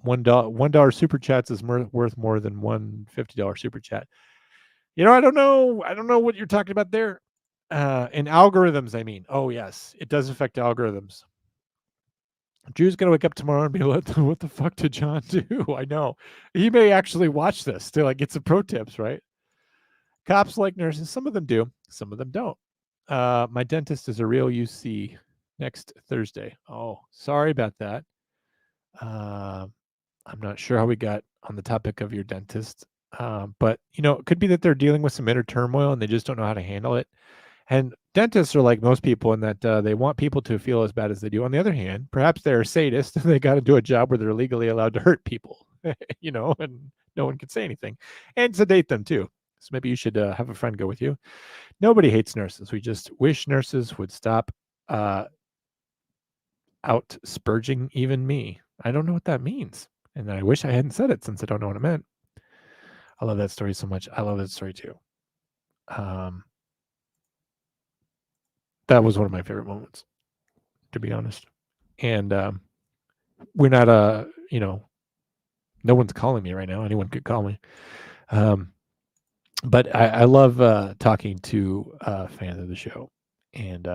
$1 super chats is worth more than one $50 super chat. I don't know. I don't know what you're talking about there. And algorithms, I mean. Oh, yes. It does affect algorithms. Drew's going to wake up tomorrow and be like, what the fuck did John do? I know. He may actually watch this to get some pro tips, right? Cops like nurses. Some of them do. Some of them don't. My dentist is a real UC next Thursday. Oh, sorry about that. I'm not sure how we got on the topic of your dentist. But it could be that they're dealing with some inner turmoil and they just don't know how to handle it. And dentists are like most people in that they want people to feel as bad as they do. On the other hand, perhaps they're a sadist and they got to do a job where they're legally allowed to hurt people, and no one can say anything and sedate them too. So maybe you should have a friend go with you. Nobody hates nurses. We just wish nurses would stop out spurging even me. I don't know what that means. And I wish I hadn't said it since I don't know what it meant. I love that story so much. I love that story too. That was one of my favorite moments, to be honest. And we're not no one's calling me right now. Anyone could call me. But I love talking to fans of the show, and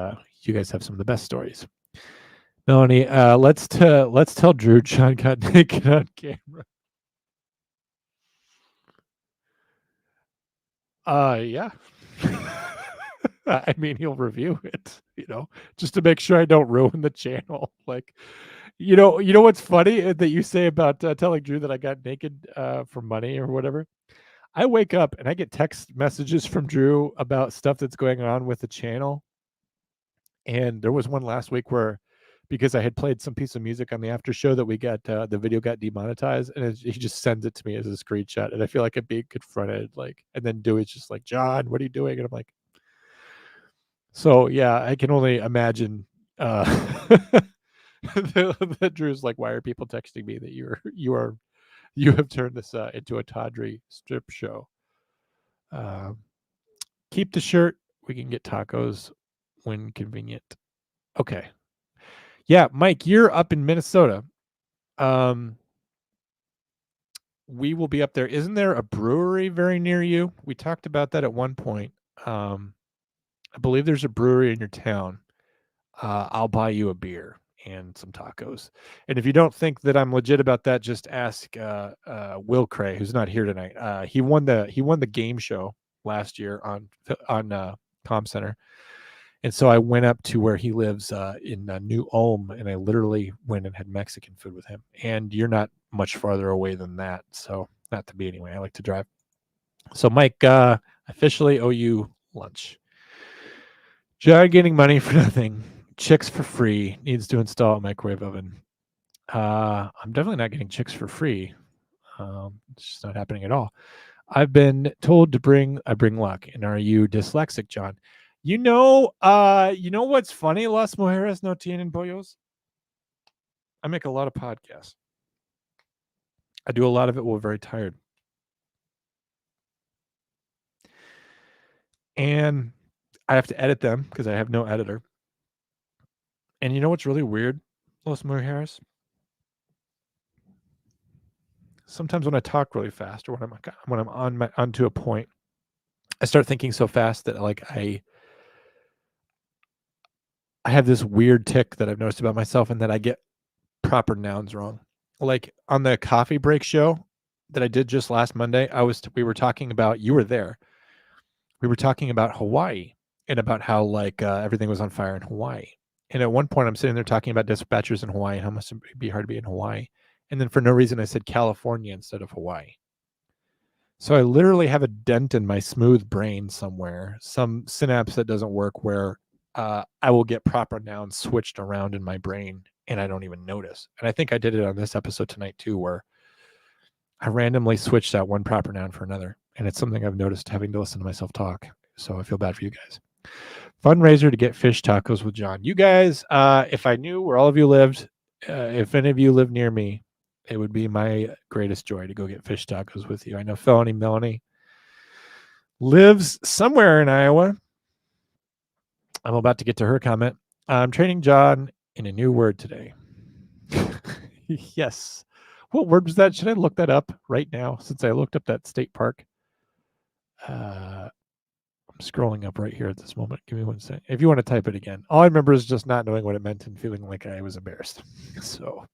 you guys have some of the best stories. Melanie, let's tell Drew John got naked on camera. Yeah. I mean, he'll review it, just to make sure I don't ruin the channel. Like, you know what's funny that you say about telling Drew that I got naked for money or whatever? I wake up and I get text messages from Drew about stuff that's going on with the channel. And there was one last week where, because I had played some piece of music on the after show that we got, the video got demonetized, and he just sends it to me as a screenshot. And I feel like I'm being confronted, and then Dewey's just like, John, what are you doing? And I'm like, so yeah, I can only imagine that Drew's like, why are people texting me that you have turned this into a tawdry strip show? Keep the shirt. We can get tacos when convenient. Okay. Yeah, Mike, you're up in Minnesota. We will be up there. Isn't there a brewery very near you? We talked about that at one point. I believe there's a brewery in your town. I'll buy you a beer and some tacos. And if you don't think that I'm legit about that, just ask Will Cray, who's not here tonight. He won the game show last year on Com Center, and so I went up to where he lives in New Ulm, and I literally went and had Mexican food with him. And you're not much farther away than that, so not to be anyway. I like to drive. So Mike, officially owe you lunch. John getting money for nothing. Chicks for free. Needs to install a microwave oven. I'm definitely not getting chicks for free. It's just not happening at all. I've been told to I bring luck. And are you dyslexic, John? You know what's funny? Las mujeres no tienen pollos. I make a lot of podcasts. I do a lot of it while very tired. And I have to edit them because I have no editor. And you know what's really weird, Los Mujeres? Sometimes when I talk really fast or when I'm onto a point, I start thinking so fast that like I have this weird tick that I've noticed about myself, and that I get proper nouns wrong. Like on the coffee break show that I did just last Monday, we were talking about, you were there. We were talking about Hawaii and about how like everything was on fire in Hawaii. And at one point I'm sitting there talking about dispatchers in Hawaii and how much it'd be hard to be in Hawaii. And then for no reason I said California instead of Hawaii. So I literally have a dent in my smooth brain somewhere, some synapse that doesn't work, where I will get proper nouns switched around in my brain and I don't even notice. And I think I did it on this episode tonight too, where I randomly switched out one proper noun for another. And it's something I've noticed having to listen to myself talk. So I feel bad for you guys. Fundraiser to get fish tacos with John. You guys, if I knew where all of you lived, if any of you live near me, it would be my greatest joy to go get fish tacos with you. I know Felony Melanie lives somewhere in Iowa. I'm about to get to her comment. I'm training John in a new word today. Yes. What word was that? Should I look that up right now since I looked up that state park? I'm scrolling up right here at this moment. Give me 1 second. If you want to type it again. All I remember is just not knowing what it meant and feeling like I was embarrassed. So,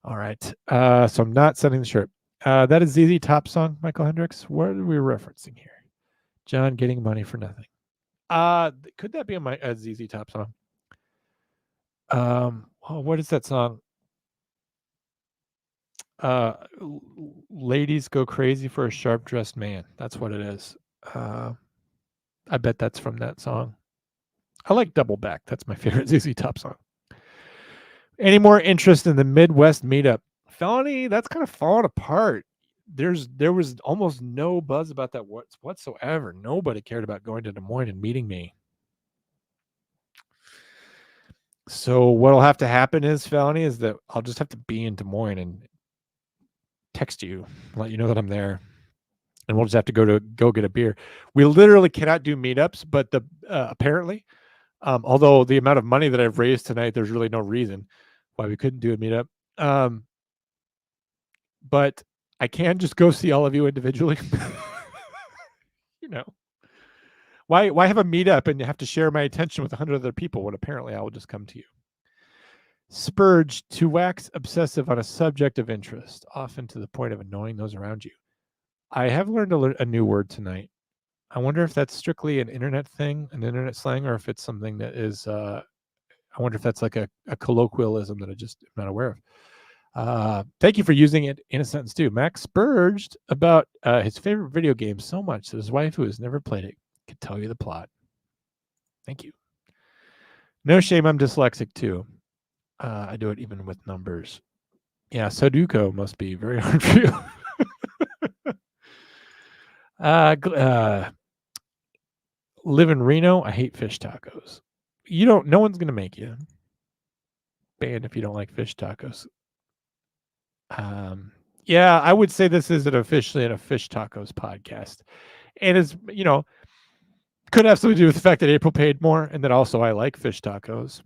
all right. So I'm not sending the shirt. That is ZZ Top song, Michael Hendricks. What are we referencing here? John getting money for nothing. Could that be a ZZ Top song? What is that song? Ladies go crazy for a sharp dressed man. That's what it is. I bet that's from that song. I like Double Back. That's my favorite ZZ Top song. Any more interest in the Midwest meetup? Felony, that's kind of falling apart. There was almost no buzz about that whatsoever. Nobody cared about going to Des Moines and meeting me. So what'll have to happen is, Felony, is that I'll just have to be in Des Moines and text you, let you know that I'm there, and we'll just have to go get a beer. We literally cannot do meetups, but apparently, although the amount of money that I've raised tonight, there's really no reason why we couldn't do a meetup. But I can just go see all of you individually. You know, why have a meetup and have to share my attention with 100 other people when apparently I will just come to you? Spurge, to wax obsessive on a subject of interest, often to the point of annoying those around you. I have learned a new word tonight. I wonder if that's strictly an internet thing, an internet slang, or if it's something that is, I wonder if that's like a colloquialism that I just am not aware of. Thank you for using it in a sentence too. Max spurged about his favorite video game so much that his wife, who has never played it, could tell you the plot. Thank you. No shame, I'm dyslexic too. I do it even with numbers. Yeah, Sudoku must be very hard for you. Live in Reno. I hate fish tacos. No one's going to make you banned if you don't like fish tacos. Yeah, I would say this isn't officially a fish tacos podcast. And it's, could have something to do with the fact that April paid more and that also I like fish tacos.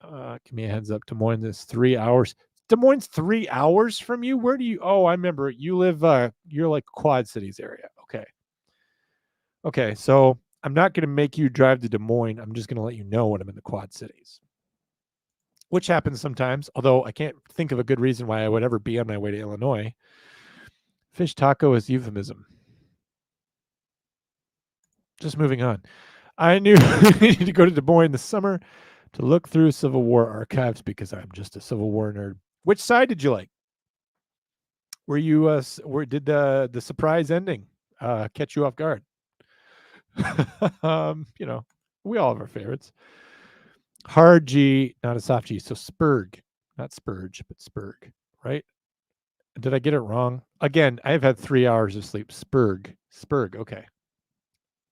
Give me a heads up. Des Moines is 3 hours. Des Moines 3 hours from you? Where do you? Oh, I remember. You live. You're like Quad Cities area. Okay. So I'm not going to make you drive to Des Moines. I'm just going to let you know when I'm in the Quad Cities, which happens sometimes, although I can't think of a good reason why I would ever be on my way to Illinois. Fish taco is euphemism. Just moving on. I knew I needed to go to Des Moines this summer to look through Civil War archives because I'm just a Civil War nerd. Which side did you like? Were you where did the surprise ending catch you off guard? You know, we all have our favorites. Hard G, not a soft G. So Spurg, not Spurge, but Spurg, right? Did I get it wrong? Again, I've had 3 hours of sleep. Spurg. Spurg. Okay.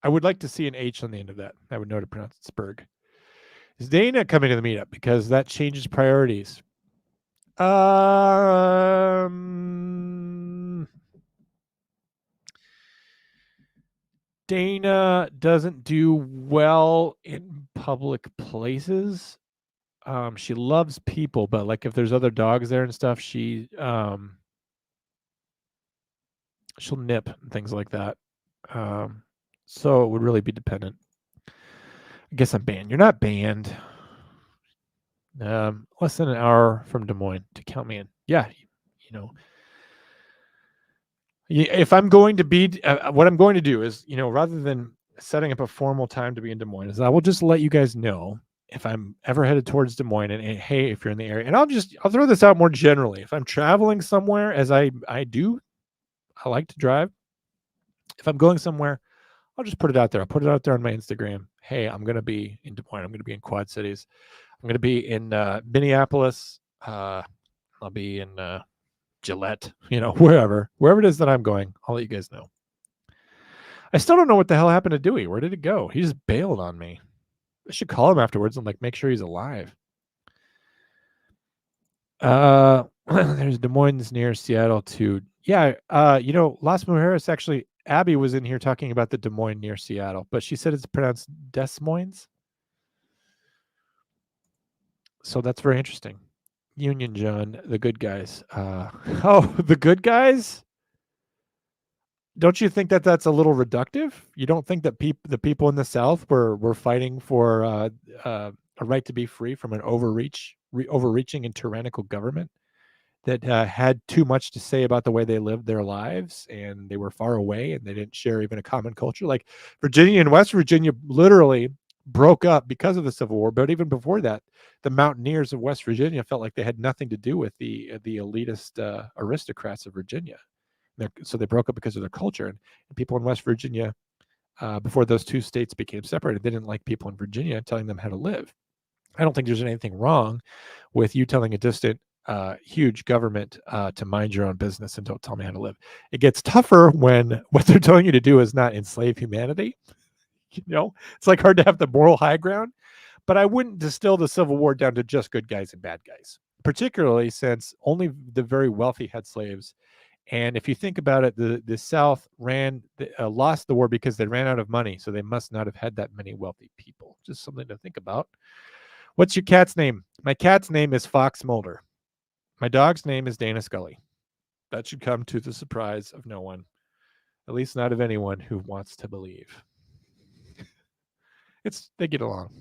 I would like to see an H on the end of that. I would know to pronounce it Spurg. Is Dana coming to the meetup? Because that changes priorities. Dana doesn't do well in public places. She loves people, but like if there's other dogs there and stuff, she'll nip and things like that. So it would really be dependent. I guess I'm banned. You're not banned. Less than an hour from Des Moines to count me in. Yeah, you know, if I'm going to be, what I'm going to do is, rather than setting up a formal time to be in Des Moines, is I will just let you guys know if I'm ever headed towards Des Moines and hey, if you're in the area, and I'll throw this out more generally. If I'm traveling somewhere, as I do, I like to drive. If I'm going somewhere, I'll just put it out there. I'll put it out there on my Instagram. Hey, I'm going to be in Des Moines. I'm going to be in Quad Cities. I'm going to be in Minneapolis. I'll be in Gillette, wherever it is that I'm going. I'll let you guys know. I still don't know what the hell happened to Dewey. Where did it go? He just bailed on me. I should call him afterwards and make sure he's alive. There's Des Moines near Seattle too. Yeah, Las Mujeres, actually, Abby was in here talking about the Des Moines near Seattle, but she said it's pronounced Des Moines. So that's very interesting. Union John, the good guys. The good guys? Don't you think that that's a little reductive? You don't think that the people in the South were fighting for a right to be free from an overreaching and tyrannical government that had too much to say about the way they lived their lives, and they were far away, and they didn't share even a common culture? Like Virginia and West Virginia literally broke up because of the Civil War, but even before that, the mountaineers of West Virginia felt like they had nothing to do with the elitist aristocrats of Virginia. So they broke up because of their culture. And people in West Virginia, before those two states became separated, they didn't like people in Virginia telling them how to live. I don't think there's anything wrong with you telling a distant, huge government to mind your own business and don't tell me how to live. It gets tougher when what they're telling you to do is not enslave humanity. It's like hard to have the moral high ground. But I wouldn't distill the Civil War down to just good guys and bad guys, particularly since only the very wealthy had slaves. And if you think about it, the South lost the war because they ran out of money. So they must not have had that many wealthy people. Just something to think about. What's your cat's name? My cat's name is Fox Mulder. My dog's name is Dana Scully. That should come to the surprise of no one, at least not of anyone who wants to believe. They get along.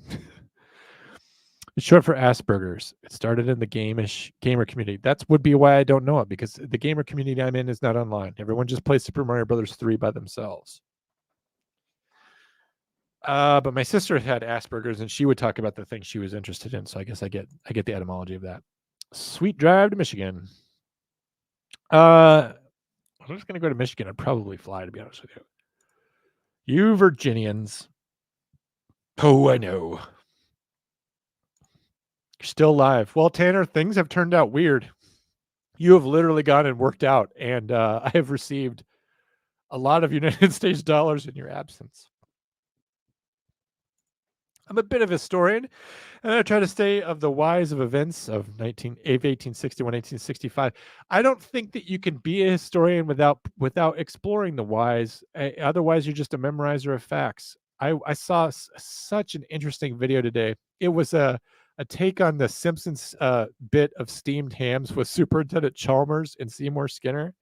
It's short for Asperger's. It started in the gamer community. That would be why I don't know it, because the gamer community I'm in is not online. Everyone just plays Super Mario Brothers 3 by themselves. But my sister had Asperger's, and she would talk about the things she was interested in. So I guess I get the etymology of that. Sweet drive to Michigan. I'm just gonna go to Michigan. I'd probably fly, to be honest with you. You Virginians. Oh, I know. You're still alive. Well, Tanner, things have turned out weird. You have literally gone and worked out, and I have received a lot of United States dollars in your absence. I'm a bit of a historian, and I try to stay of the whys of events of 1861, 1865. I don't think that you can be a historian without exploring the whys. Otherwise, you're just a memorizer of facts. I saw such an interesting video today. It was a take on the Simpsons bit of steamed hams with Superintendent Chalmers and Seymour Skinner,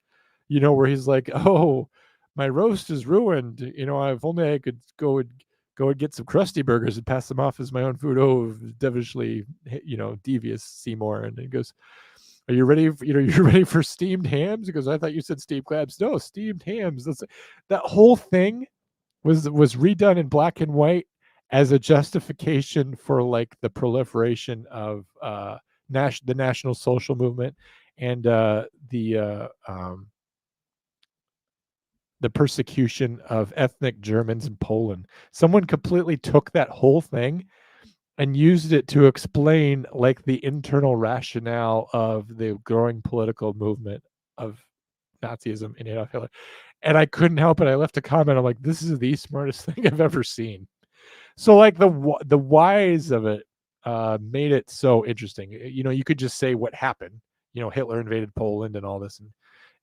where he's like, oh, my roast is ruined. If only I could go and go and get some Krusty Burgers and pass them off as my own food. Oh, devilishly, devious Seymour. And he goes, are you ready? You're ready for steamed hams? He goes, I thought you said steamed crabs. No, steamed hams. That whole thing was redone in black and white as a justification for like the proliferation of the National Social Movement and the persecution of ethnic Germans in Poland. Someone completely took that whole thing and used it to explain like the internal rationale of the growing political movement of Nazism in Adolf Hitler. And I couldn't help it. I left a comment. I'm like, this is the smartest thing I've ever seen. So like the whys of it made it so interesting. You could just say what happened. Hitler invaded Poland and all this, and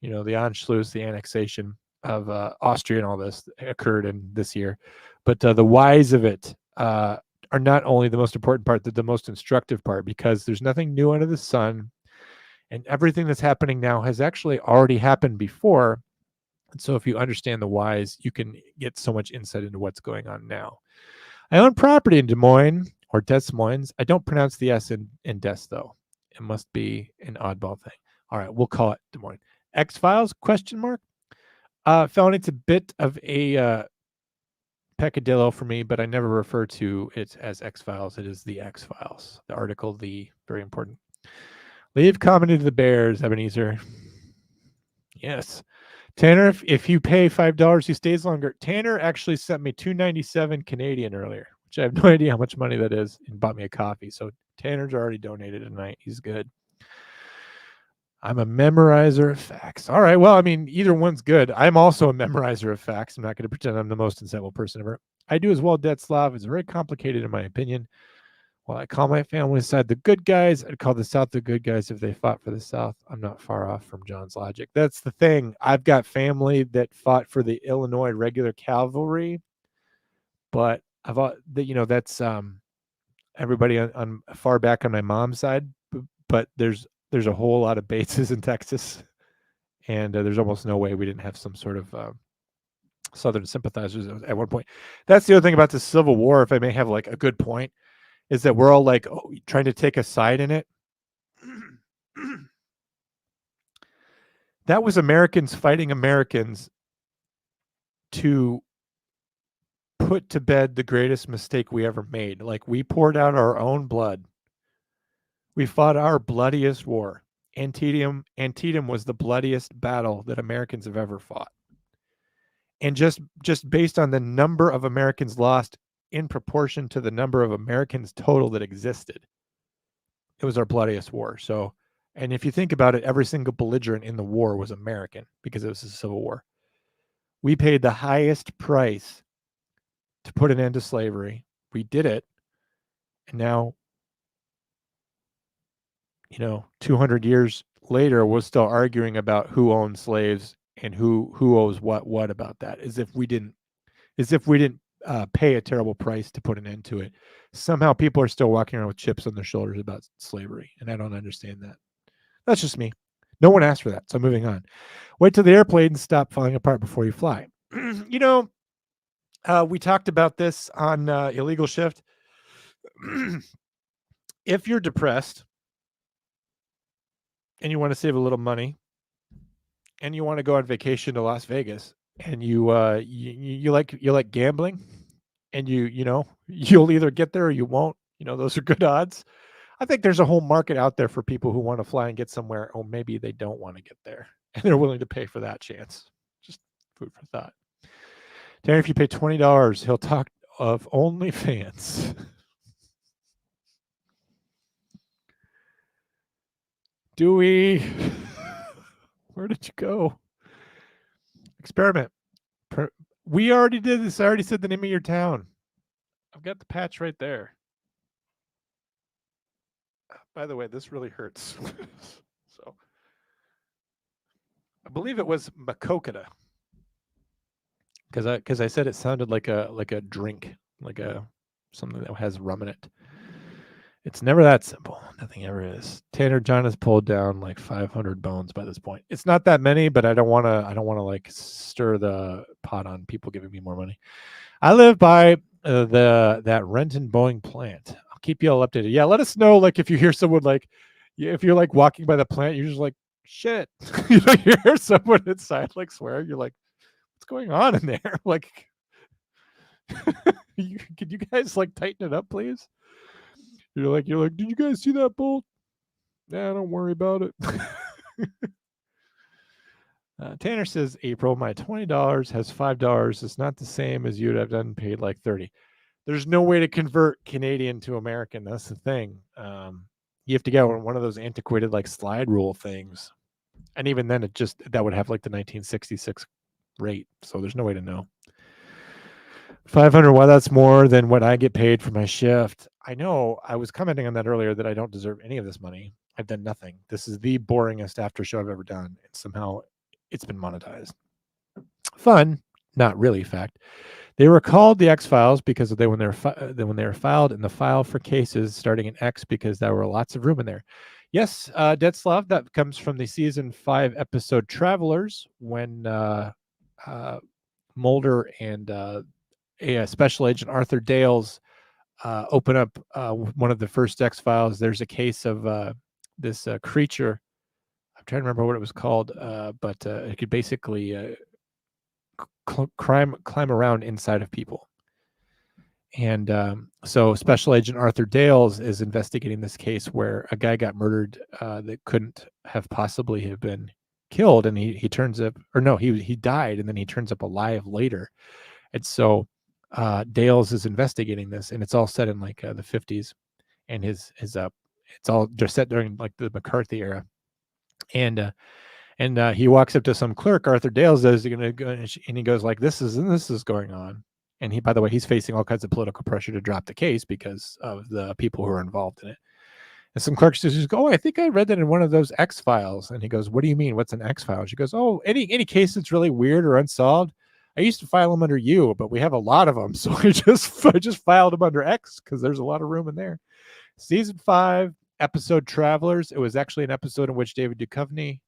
the Anschluss, the annexation of Austria and all this occurred in this year. But the whys of it are not only the most important part, but the most instructive part, because there's nothing new under the sun, and everything that's happening now has actually already happened before. And so if you understand the whys, you can get so much insight into what's going on now. I own property in Des Moines, or Des Moines. I don't pronounce the S in Des, though. It must be an oddball thing. All right, we'll call it Des Moines. X-Files, question mark? Felony, it's a bit of a peccadillo for me, but I never refer to it as X-Files. It is the X-Files. The article, very important. Leave comedy to the bears, Ebenezer. Yes. Tanner, if you pay $5, he stays longer. Tanner actually sent me $2.97 Canadian earlier, which I have no idea how much money that is, and bought me a coffee. So Tanner's already donated tonight. He's good. I'm a memorizer of facts. All right. Well, I mean, either one's good. I'm also a memorizer of facts. I'm not going to pretend I'm the most insightful person ever. I do as well, Detzlav. It's very complicated in my opinion. While I call my family's side the good guys, I'd call the South the good guys if they fought for the South. I'm not far off from John's logic. That's the thing. I've got family that fought for the Illinois regular cavalry, but that's everybody on far back on my mom's side. But there's a whole lot of bases in Texas, and there's almost no way we didn't have some sort of Southern sympathizers at one point. That's the other thing about the Civil War, if I may have like a good point, is that we're all like trying to take a side in it. That was Americans fighting Americans to put to bed the greatest mistake we ever made. Like, we poured out our own blood. We fought our bloodiest war. Antietam was the bloodiest battle that Americans have ever fought. And just based on the number of Americans lost in proportion to the number of Americans total that existed, it was our bloodiest war. So, and if you think about it, every single belligerent in the war was American because it was a civil war. We paid the highest price to put an end to slavery. We did it. And now, 200 years later, we're still arguing about who owns slaves and who owes what about that, as if we didn't pay a terrible price to put an end to it. Somehow people are still walking around with chips on their shoulders about slavery, and I don't understand that. That's just me. No one asked for that, so moving on. Wait till the airplane stop falling apart before you fly. We talked about this on Illegal Shift. If you're depressed and you want to save a little money and you want to go on vacation to Las Vegas, and you like gambling, and you'll either get there or you won't. Those are good odds. I think there's a whole market out there for people who want to fly and get somewhere, or maybe they don't want to get there and they're willing to pay for that chance. Just food for thought. Terry, if you pay $20, he'll talk of OnlyFans. Dewey, where did you go? Experiment. We already did this. I already said the name of your town. I've got the patch right there. By the way, this really hurts. So I believe it was Makokata, because I said it sounded like a drink, like something that has rum in it. It's never that simple. Nothing ever is. Tanner John has pulled down like 500 bones by this point. It's not that many, but I don't want to like stir the pot on people giving me more money. I live by that Renton Boeing plant. I'll keep you all updated. Yeah, let us know. Like if you hear someone like, if you're like walking by the plant, you're just like, shit. You hear someone inside like swearing. You're like, what's going on in there? Like, could you guys like tighten it up, please? You're like, did you guys see that bolt? Nah, don't worry about it. Tanner says, April, my $20 has $5. It's not the same as you'd have done paid like 30. There's no way to convert Canadian to American. That's the thing. You have to get one of those antiquated like slide rule things. And even then that would have like the 1966 rate. So there's no way to know. 500, well, that's more than what I get paid for my shift. I know. I was commenting on that earlier that I don't deserve any of this money. I've done nothing. This is the boringest after show I've ever done. And somehow it's been monetized. Fun, not really. Fact. They were called the X Files because when they were filed in the file for cases starting in X because there were lots of room in there. Yes, Detslav, that comes from the season 5 episode Travelers when Mulder and a special agent Arthur Dales open up one of the first X Files. There's a case of this creature. I'm trying to remember what it was called, but it could basically climb around inside of people. And so Special Agent Arthur Dales is investigating this case where a guy got murdered that couldn't have possibly have been killed, and he turns up, or no, he died, and then he turns up alive later. And so Dales is investigating this, and it's all set in like the 50s, and it's all just set during like the McCarthy era, and he walks up to some clerk, Arthur Dales does, and he goes like, this is going on. And by the way, he's facing all kinds of political pressure to drop the case because of the people who are involved in it. And some clerks just go, oh, I think I read that in one of those X Files. And he goes, what do you mean? What's an X File? She goes, oh, any case that's really weird or unsolved. I used to file them under U, but we have a lot of them, so I just filed them under X because there's a lot of room in there. Season 5, episode Travelers. It was actually an episode in which David Duchovny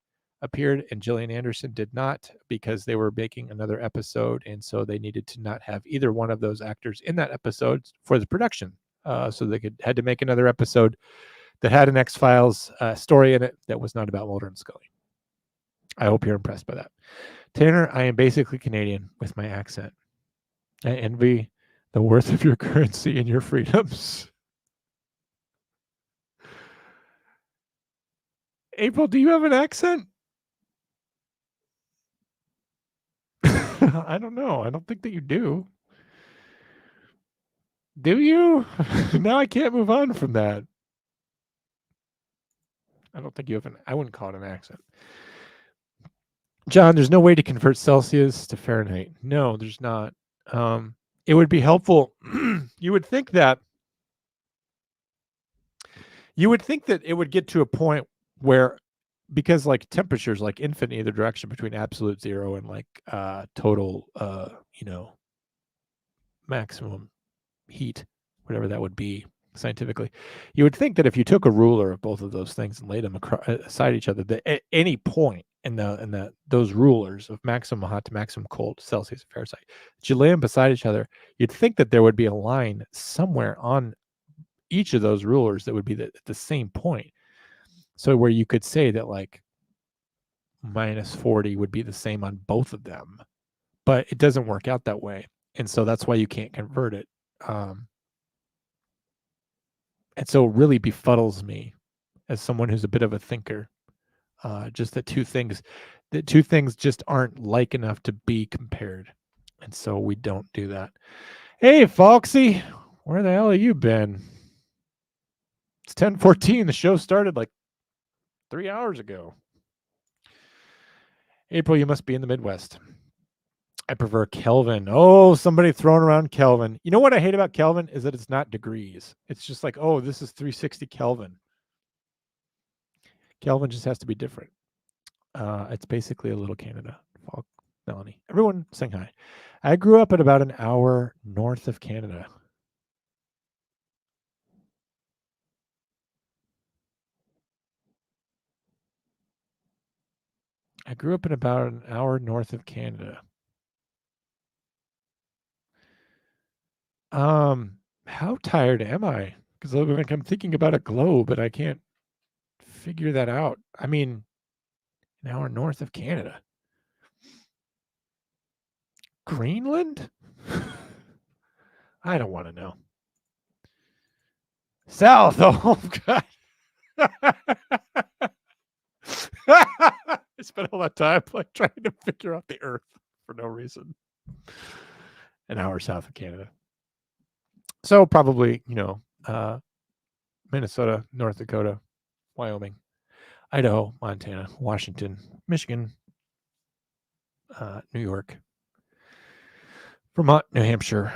appeared and Gillian Anderson did not because they were making another episode, and so they needed to not have either one of those actors in that episode for the production. So they had to make another episode that had an X-Files story in it that was not about Mulder and Scully. I hope you're impressed by that. Tanner, I am basically Canadian with my accent. I envy the worth of your currency and your freedoms. April, do you have an accent? I don't know. I don't think that you do. Do you? Now I can't move on from that. I don't think you have I wouldn't call it an accent. John, there's no way to convert Celsius to Fahrenheit. No, there's not. It would be helpful. You would think that it would get to a point where, because like temperatures like infinite either direction between absolute zero and like total maximum heat, whatever that would be scientifically, you would think that if you took a ruler of both of those things and laid them aside each other, that at any point in those rulers of maximum hot to maximum cold, Celsius and Fahrenheit, that you lay them beside each other, you'd think that there would be a line somewhere on each of those rulers that would be at the same point. So where you could say that like minus 40 would be the same on both of them, but it doesn't work out that way. And so that's why you can't convert it. And so it really befuddles me as someone who's a bit of a thinker. Just the two things just aren't like enough to be compared. And so we don't do that. Hey, Foxy, where the hell have you been? It's 10:14. The show started like 3 hours ago. April, you must be in the Midwest. I prefer Kelvin. Oh, somebody throwing around Kelvin. You know what I hate about Kelvin is that it's not degrees. It's just like, oh, this is 360 Kelvin. Kelvin just has to be different. It's basically a little Canada. Melanie. Everyone saying hi. I grew up at about an hour north of Canada. I grew up in about an hour north of Canada. How tired am I? Because I'm thinking about a globe and I can't figure that out. I mean, an hour north of Canada. Greenland? I don't want to know. South. Oh, God. I spent all that time like trying to figure out the Earth for no reason. An hour south of Canada. So probably, Minnesota, North Dakota, Wyoming, Idaho, Montana, Washington, Michigan, New York, Vermont, New Hampshire,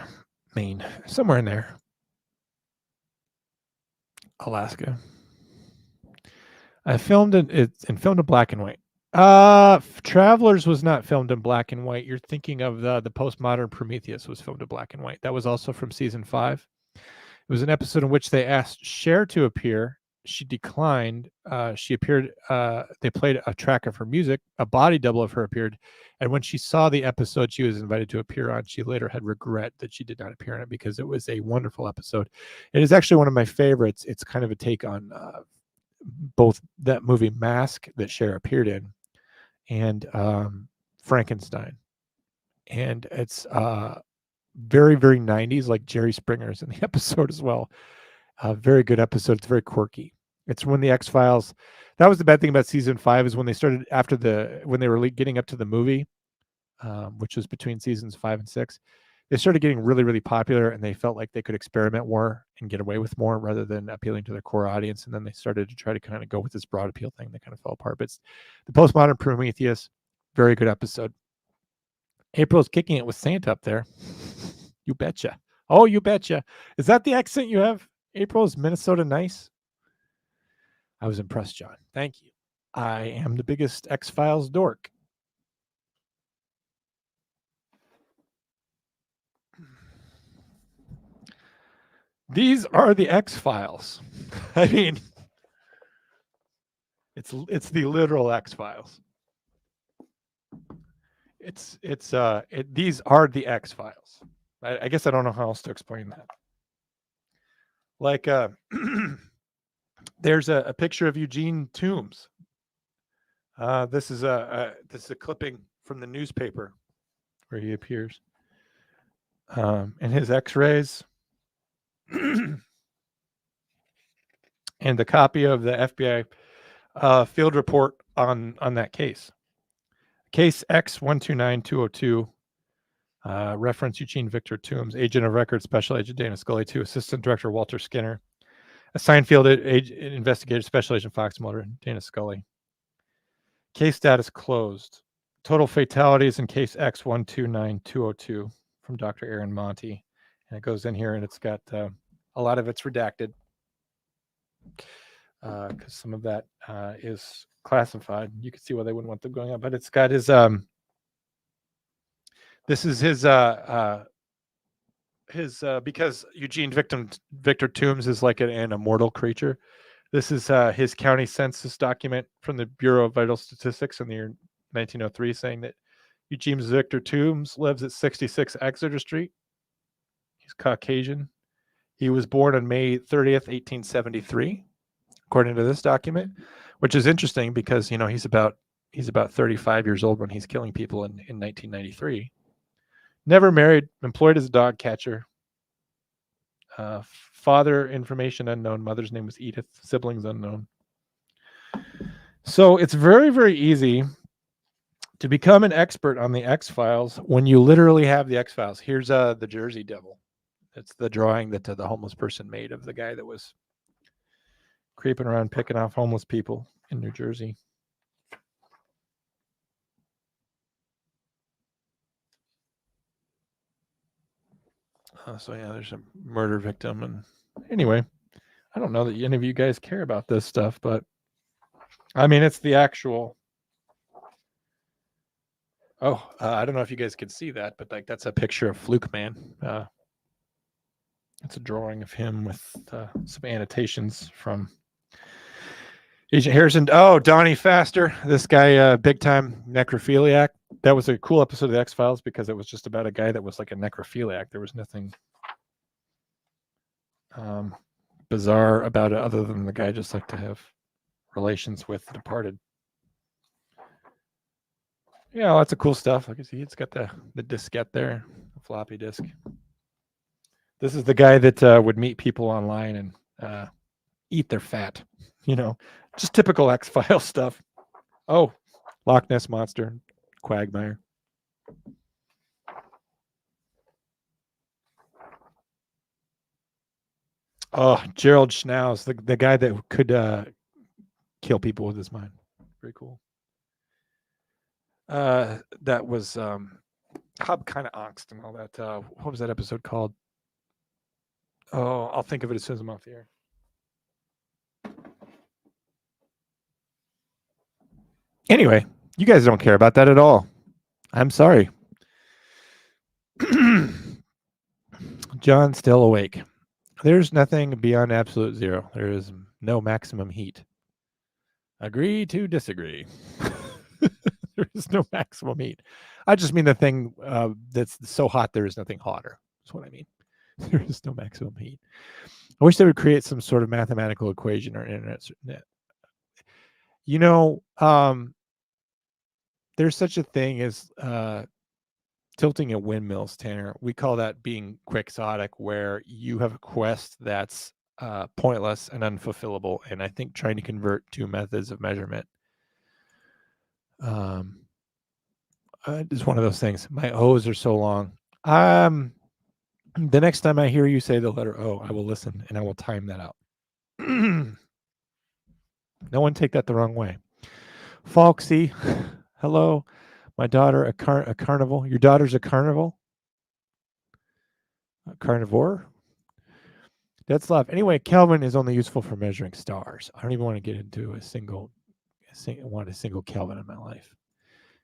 Maine, somewhere in there. Alaska. I filmed it and filmed in black and white. Travelers was not filmed in black and white. You're thinking of the postmodern Prometheus was filmed in black and white. That was also from season 5. It was an episode in which they asked Cher to appear. She declined. She appeared. They played a track of her music. A body double of her appeared. And when she saw the episode she was invited to appear on, she later had regret that she did not appear in it because it was a wonderful episode. It is actually one of my favorites. It's kind of a take on both that movie Mask that Cher appeared in and Frankenstein. And it's very, very 90s, like Jerry Springer's in the episode as well. Very good episode. It's very quirky. It's when the X-Files, that was the bad thing about season 5 is when they started when they were getting up to the movie, which was between seasons 5 and 6, they started getting really, really popular and they felt like they could experiment more and get away with more rather than appealing to their core audience. And then they started to try to kind of go with this broad appeal thing that kind of fell apart. But it's the postmodern Prometheus, very good episode. April's kicking it with Santa up there. You betcha. Oh, you betcha. Is that the accent you have? April, is Minnesota nice? I was impressed, John. Thank you. I am the biggest X-Files dork. These are the X-Files. I mean, it's the literal X-Files. These are the X-Files. I guess I don't know how else to explain that. Like, there's a picture of Eugene Toombs. This is a clipping from the newspaper where he appears. And his X-rays, and the copy of the FBI field report on that case. Case X129202, reference Eugene Victor Toombs, agent of record, Special Agent Dana Scully, to Assistant Director Walter Skinner, assigned field investigator, Special Agent Fox Mulder, Dana Scully. Case status closed. Total fatalities in case X129202 from Dr. Aaron Monty. And it goes in here and it's got a lot of it's redacted because some of that is classified. You can see why they wouldn't want them going up, but it's got his this is his because Eugene Victor Toombs is like an immortal creature. This is his county census document from the Bureau of Vital Statistics in the year 1903 saying that Eugene Victor Toombs lives at 66 Exeter Street. He's Caucasian. He was born on May 30th, 1873, according to this document, which is interesting because, he's about 35 years old when he's killing people in 1993. Never married, employed as a dog catcher. Father information unknown. Mother's name was Edith. Siblings unknown. So it's very, very easy to become an expert on the X-Files when you literally have the X-Files. Here's the Jersey Devil. It's the drawing that the homeless person made of the guy that was creeping around picking off homeless people in New Jersey. So yeah, there's a murder victim. And anyway, I don't know that any of you guys care about this stuff, but I mean, it's the actual. Oh, I don't know if you guys can see that, but like that's a picture of Fluke Man. It's a drawing of him with some annotations from Agent Harrison. Oh, Donnie Faster, this guy, big time necrophiliac. That was a cool episode of the X-Files because it was just about a guy that was like a necrophiliac. There was nothing bizarre about it, other than the guy just like to have relations with the departed. Yeah, lots of cool stuff. Like I see, it's got the diskette there, the floppy disk. This is the guy that would meet people online and eat their fat. Just typical X-File stuff. Oh, Loch Ness Monster, Quagmire. Oh, Gerald Schnauz, the guy that could kill people with his mind. Very cool. That was Hub kind of angst and all that. What was that episode called? Oh, I'll think of it as soon as I'm off the air. Anyway, you guys don't care about that at all. I'm sorry. John still awake. There's nothing beyond absolute zero. There is no maximum heat. Agree to disagree. There is no maximum heat. I just mean the thing that's so hot there is nothing hotter. That's what I mean. There is no maximum heat. I wish they would create some sort of mathematical equation or internet. There's such a thing as tilting at windmills, Tanner. We call that being quixotic, where you have a quest that's pointless and unfulfillable. And I think trying to convert two methods of measurement is one of those things. My O's are so long. The next time I hear you say the letter O, I will listen and I will time that out. No one take that the wrong way. Falksy, hello. My daughter, a carnival. Your daughter's a carnival? A carnivore? That's love. Anyway, Kelvin is only useful for measuring stars. I don't even want to get into a single Kelvin in my life.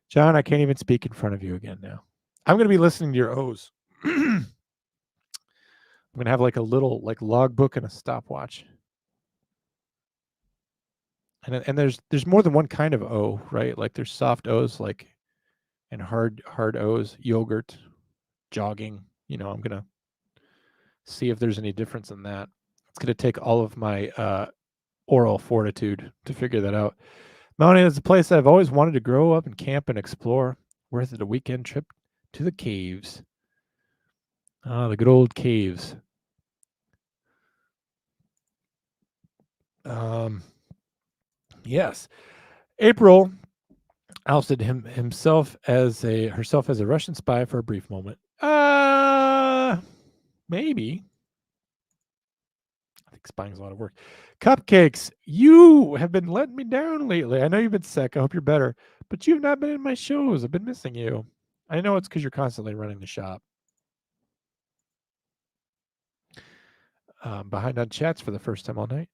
John, I can't even speak in front of you again now. I'm going to be listening to your O's. I'm going to have like a little logbook and a stopwatch. And there's more than one kind of O, right? Like there's soft O's and hard O's, yogurt, jogging. I'm going to see if there's any difference in that. It's going to take all of my oral fortitude to figure that out. Mountain is a place I've always wanted to grow up and camp and explore. Worth it a weekend trip to the caves. The good old caves. Yes. April ousted herself as a Russian spy for a brief moment. Maybe. I think spying's a lot of work. Cupcakes, you have been letting me down lately. I know you've been sick. I hope you're better. But you've not been in my shows. I've been missing you. I know it's because you're constantly running the shop. Behind on chats for the first time all night.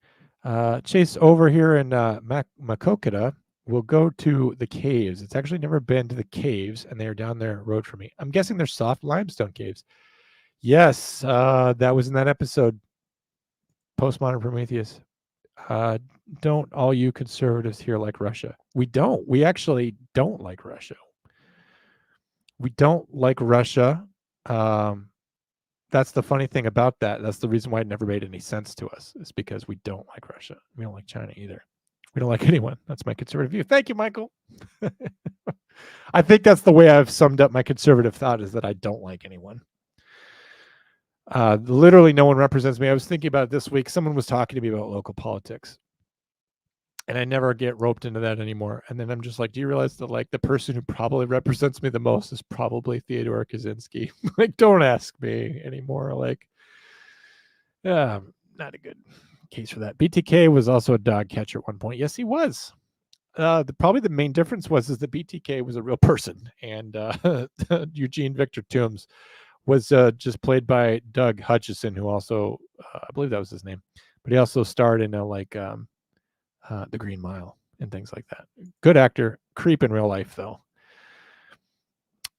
Chase over here in Makokata will go to the caves. It's actually never been to the caves, and they're down their road from me. I'm guessing they're soft limestone caves. Yes, that was in that episode, Postmodern Prometheus. Don't all you conservatives here like Russia? We don't. We actually don't like Russia. We don't like Russia. That's the funny thing about that. That's the reason why it never made any sense to us. It's because we don't like Russia. We don't like China either. We don't like anyone. That's my conservative view. Thank you, Michael. I think that's the way I've summed up my conservative thought, is that I don't like anyone. Literally no one represents me. I was thinking about it this week. Someone was talking to me about local politics, and I never get roped into that anymore. And then I'm just like, do you realize that the person who probably represents me the most is probably Theodore Kaczynski? Don't ask me anymore. Not a good case for that. BTK was also a dog catcher at one point. Yes, he was. Probably the main difference is that BTK was a real person, and Eugene Victor Toombs was just played by Doug Hutchison, who also, I believe that was his name, but he also starred in The Green Mile and things like that. Good actor, creep in real life though.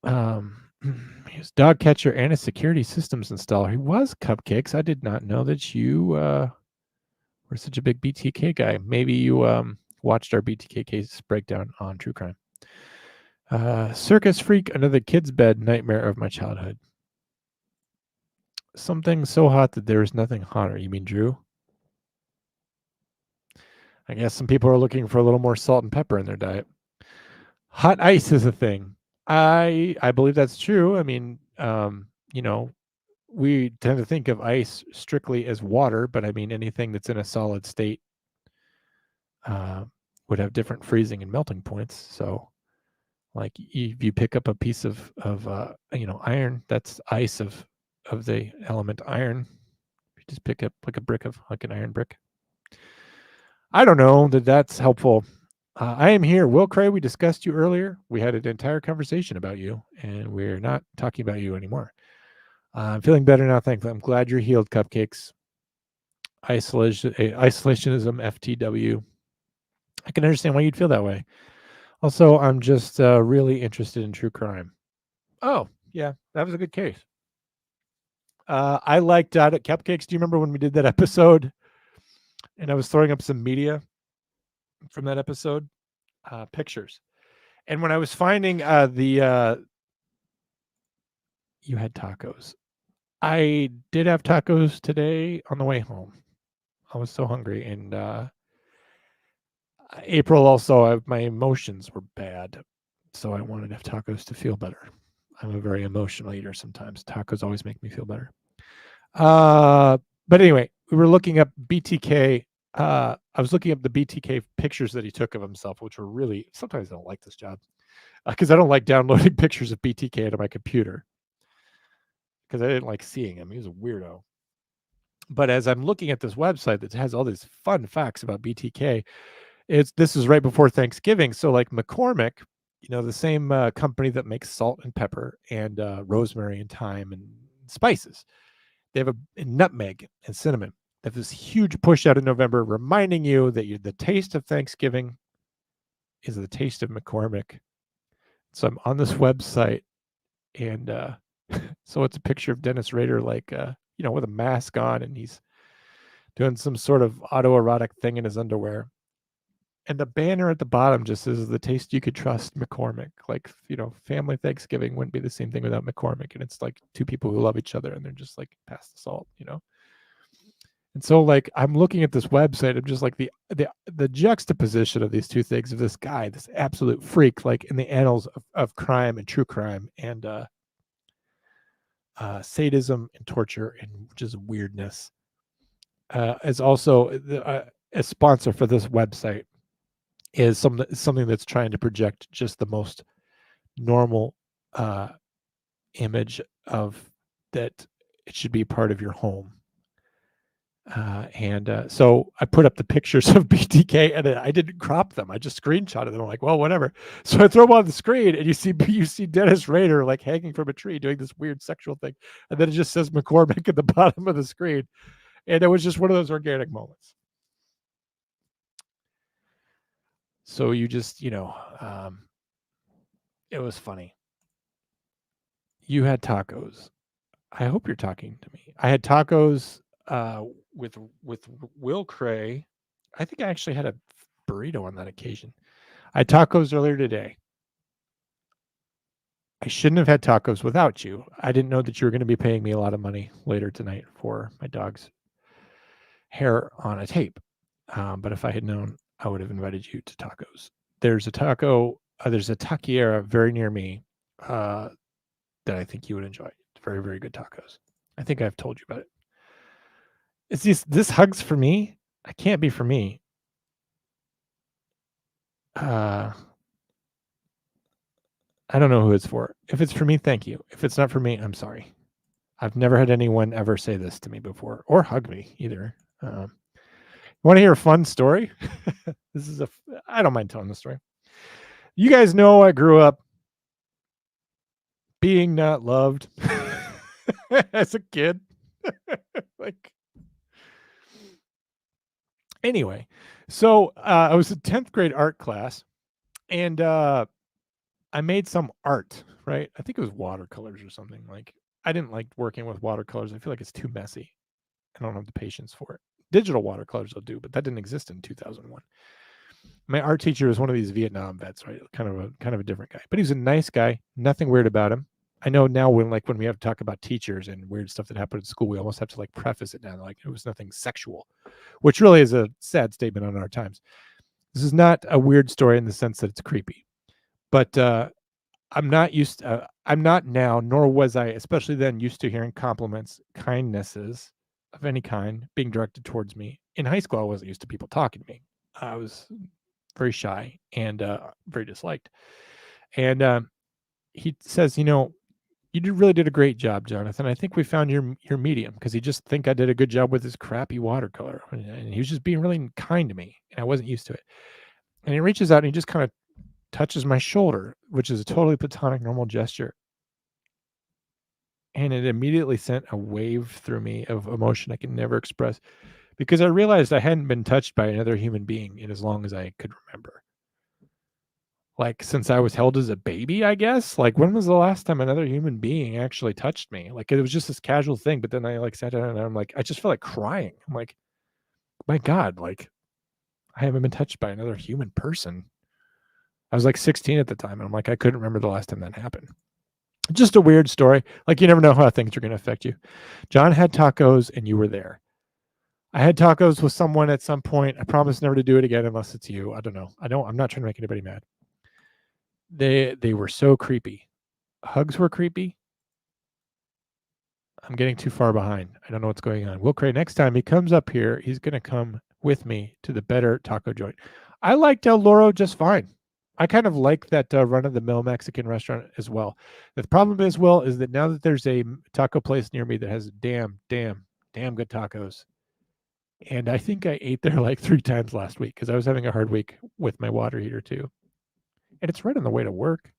He was dog catcher and a security systems installer. He was Cupcakes. I did not know that you were such a big BTK guy. Maybe you watched our BTK case breakdown on True Crime. Circus freak under the kid's bed, nightmare of my childhood. Something so hot that there is nothing hotter. You mean Drew? I guess some people are looking for a little more salt and pepper in their diet. Hot ice is a thing. I believe that's true. I mean, you know, we tend to think of ice strictly as water, but I mean anything that's in a solid state uh, would have different freezing and melting points. So, like if you pick up a piece of iron, that's ice of the element iron. You just pick up like a brick of like an iron brick. I don't know that that's helpful. I am here. Will Cray, we discussed you earlier. We had an entire conversation about you, and we're not talking about you anymore. I'm feeling better now, thankfully. I'm glad you're healed, Cupcakes. Isolationism, FTW. I can understand why you'd feel that way. Also, I'm just really interested in true crime. Oh, yeah, that was a good case. I liked Cupcakes. Do you remember when we did that episode? And I was throwing up some media from that episode, pictures. And when I was finding you had tacos. I did have tacos today on the way home. I was so hungry, and April also, my emotions were bad, so I wanted to have tacos to feel better. I'm a very emotional eater sometimes. Tacos always make me feel better. But anyway, we were looking up BTK. I was looking up the BTK pictures that he took of himself, which were really, sometimes I don't like this job because I don't like downloading pictures of BTK into my computer because I didn't like seeing him. He was a weirdo. But as I'm looking at this website that has all these fun facts about BTK, this is right before Thanksgiving. So like McCormick, the same company that makes salt and pepper and rosemary and thyme and spices. They have a nutmeg and cinnamon. They have this huge push out in November, reminding you that the taste of Thanksgiving is the taste of McCormick. So I'm on this website, and so it's a picture of Dennis Rader, like with a mask on, and he's doing some sort of autoerotic thing in his underwear. And the banner at the bottom just says the taste you could trust, McCormick. Like, family Thanksgiving wouldn't be the same thing without McCormick. And it's like two people who love each other and they're just like pass the salt. And so like I'm looking at this website, I'm just like the juxtaposition of these two things, of this guy, this absolute freak, like in the annals of crime and true crime and sadism and torture and just weirdness, is also a sponsor for this website. Is something that's trying to project just the most normal image of that it should be part of your home. So I put up the pictures of BTK and I didn't crop them. I just screenshotted them. I'm like, well, whatever. So I throw them on the screen and you see Dennis Rader like hanging from a tree doing this weird sexual thing. And then it just says McCormick at the bottom of the screen. And it was just one of those organic moments. So you just, it was funny. You had tacos. I hope you're talking to me. I had tacos with Will Cray. I think I actually had a burrito on that occasion. I had tacos earlier today. I shouldn't have had tacos without you. I didn't know that you were going to be paying me a lot of money later tonight for my dog's hair on a tape. But if I had known, I would have invited you to tacos. There's a taqueria very near me that I think you would enjoy. Very, very good tacos. I think I've told you about it. It's this hugs for me. I can't be for me. I don't know who it's for. If it's for me, thank you. If it's not for me, I'm sorry. I've never had anyone ever say this to me before or hug me either. Want to hear a fun story? I don't mind telling the story. You guys know I grew up being not loved as a kid. Like, anyway, so I was in 10th grade art class and I made some art, right? I think it was watercolors or something. Like, I didn't like working with watercolors. I feel like it's too messy. I don't have the patience for it. Digital watercolors I'll do, but that didn't exist in 2001. My art teacher was one of these Vietnam vets, right? Kind of a different guy, but he was a nice guy. Nothing weird about him. I know now when we have to talk about teachers and weird stuff that happened at school, we almost have to like preface it now, like it was nothing sexual, which really is a sad statement on our times. This is not a weird story in the sense that it's creepy, but I'm not now, nor was I, especially then, used to hearing compliments, kindnesses of any kind being directed towards me. In high school, I wasn't used to people talking to me. I was very shy and very disliked. And he says, you really did a great job, Jonathan. I think we found your medium, because he just think I did a good job with his crappy watercolor, and he was just being really kind to me, and I wasn't used to it. And he reaches out and he just kind of touches my shoulder, which is a totally platonic, normal gesture. And it immediately sent a wave through me of emotion I can never express, because I realized I hadn't been touched by another human being in as long as I could remember. Like, since I was held as a baby, I guess. Like, when was the last time another human being actually touched me? Like, it was just this casual thing, but then I like sat down and I'm like, I just felt like crying. I'm like, my God, like, I haven't been touched by another human person. I was like 16 at the time, and I'm like, I couldn't remember the last time that happened. Just a weird story. Like, you never know how things are going to affect you. John had tacos, and you were there. I had tacos with someone at some point. I promise never to do it again unless it's you. I don't know. I'm not trying to make anybody mad. They were so creepy. Hugs were creepy. I'm getting too far behind. I don't know what's going on. Will Cray, next time he comes up here, he's going to come with me to the better taco joint. I liked El Loro just fine. I kind of like that run-of-the-mill Mexican restaurant as well. The problem is, Will, is that now that there's a taco place near me that has damn good tacos, and I think I ate there like 3 times last week because I was having a hard week with my water heater too. And it's right on the way to work.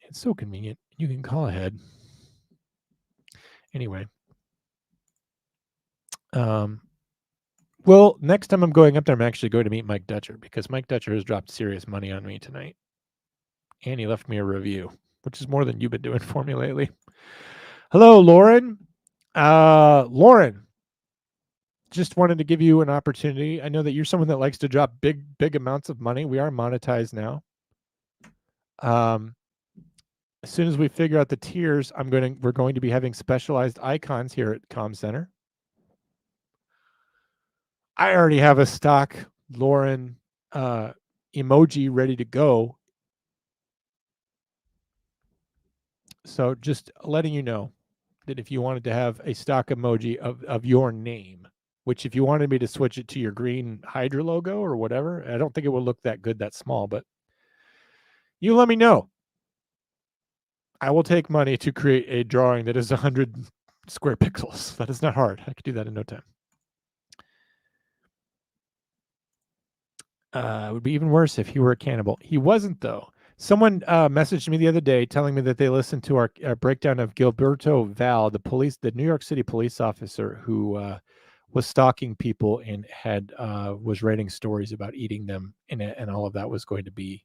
It's so convenient. You can call ahead. Anyway. Well, next time I'm going up there, I'm actually going to meet Mike Dutcher, because Mike Dutcher has dropped serious money on me tonight. And he left me a review, which is more than you've been doing for me lately. Hello, Lauren. Lauren, just wanted to give you an opportunity. I know that you're someone that likes to drop big amounts of money. We are monetized now. As soon as we figure out the tiers, we're going to be having specialized icons here at Com Center. I already have a stock Lauren emoji ready to go. So just letting you know that if you wanted to have a stock emoji of your name, which if you wanted me to switch it to your green Hydra logo or whatever, I don't think it would look that good, that small, but you let me know. I will take money to create a drawing that is 100 square pixels. That is not hard. I could do that in no time. It would be even worse if he were a cannibal. He wasn't, though. Someone messaged me the other day telling me that they listened to our breakdown of Gilberto Val, the New York City police officer who was stalking people and was writing stories about eating them, and all of that was going to be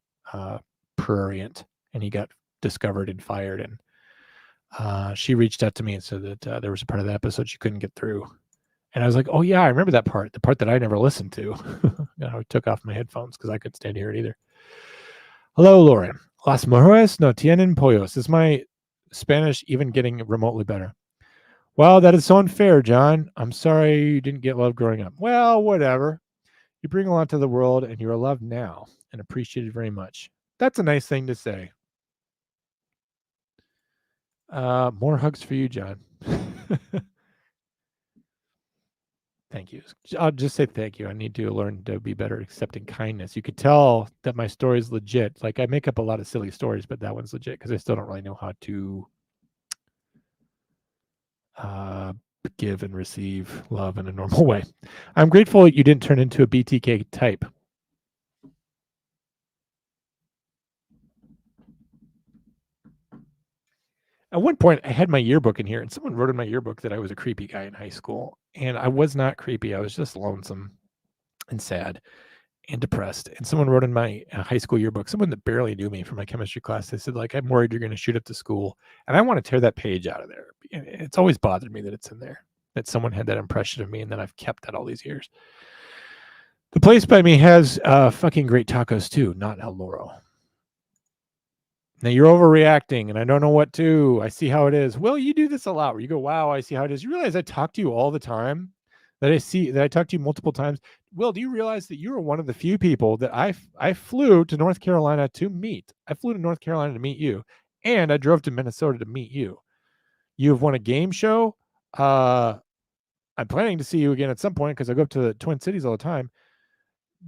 prurient. And he got discovered and fired. And she reached out to me and said that there was a part of the episode she couldn't get through. And I was like, oh, yeah, I remember that part, the part that I never listened to. I took off my headphones because I couldn't stand to hear it either. Hello, Lauren. Las mujeres no tienen pollos. Is my Spanish even getting remotely better? Well, that is so unfair, John. I'm sorry you didn't get love growing up. Well, whatever. You bring a lot to the world, and you are loved now and appreciated very much. That's a nice thing to say. More hugs for you, John. Thank you. I'll just say thank you. I need to learn to be better at accepting kindness. You could tell that my story is legit. Like, I make up a lot of silly stories, but that one's legit because I still don't really know how to give and receive love in a normal way. I'm grateful that you didn't turn into a BTK type. At one point, I had my yearbook in here, and someone wrote in my yearbook that I was a creepy guy in high school. And I was not creepy. I was just lonesome and sad and depressed. And someone wrote in my high school yearbook, someone that barely knew me from my chemistry class, they said, like, I'm worried you're going to shoot up the school. And I want to tear that page out of there. It's always bothered me that it's in there, that someone had that impression of me, and that I've kept that all these years. The place by me has fucking great tacos too, not El Loro. Now you're overreacting and I don't know what to. I see how it is. Will, you do this a lot where you go, wow, I see how it is. You realize I talk to you all the time, that I talk to you multiple times. Will, do you realize that you are one of the few people that I flew to North Carolina to meet? I flew to North Carolina to meet you, and I drove to Minnesota to meet you. You have won a game show. I'm planning to see you again at some point because I go up to the Twin Cities all the time.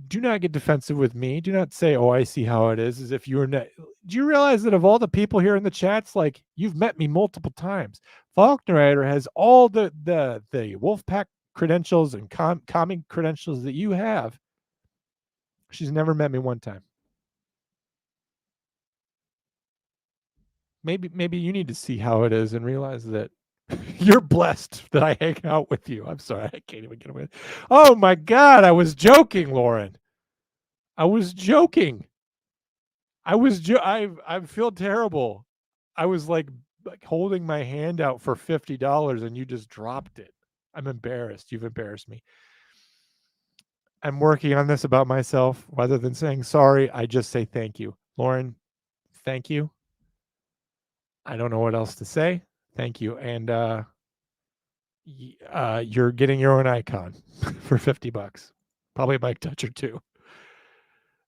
Do not get defensive with me. Do not say, "Oh, I see how it is," as if you were not. Do you realize that of all the people here in the chats, like you've met me multiple times? Faulkner has all the Wolfpack credentials and calming credentials that you have. She's never met me one time. Maybe you need to see how it is and realize that you're blessed that I hang out with you. I'm sorry, I can't even get away. Oh my God, I was joking, Lauren. I was joking. I feel terrible. I was like holding my hand out for $50 and you just dropped it. I'm embarrassed. You've embarrassed me. I'm working on this about myself. Rather than saying sorry, I just say thank you. Lauren, thank you. I don't know what else to say. Thank you. And you're getting your own icon for $50. Probably a mic touch or two.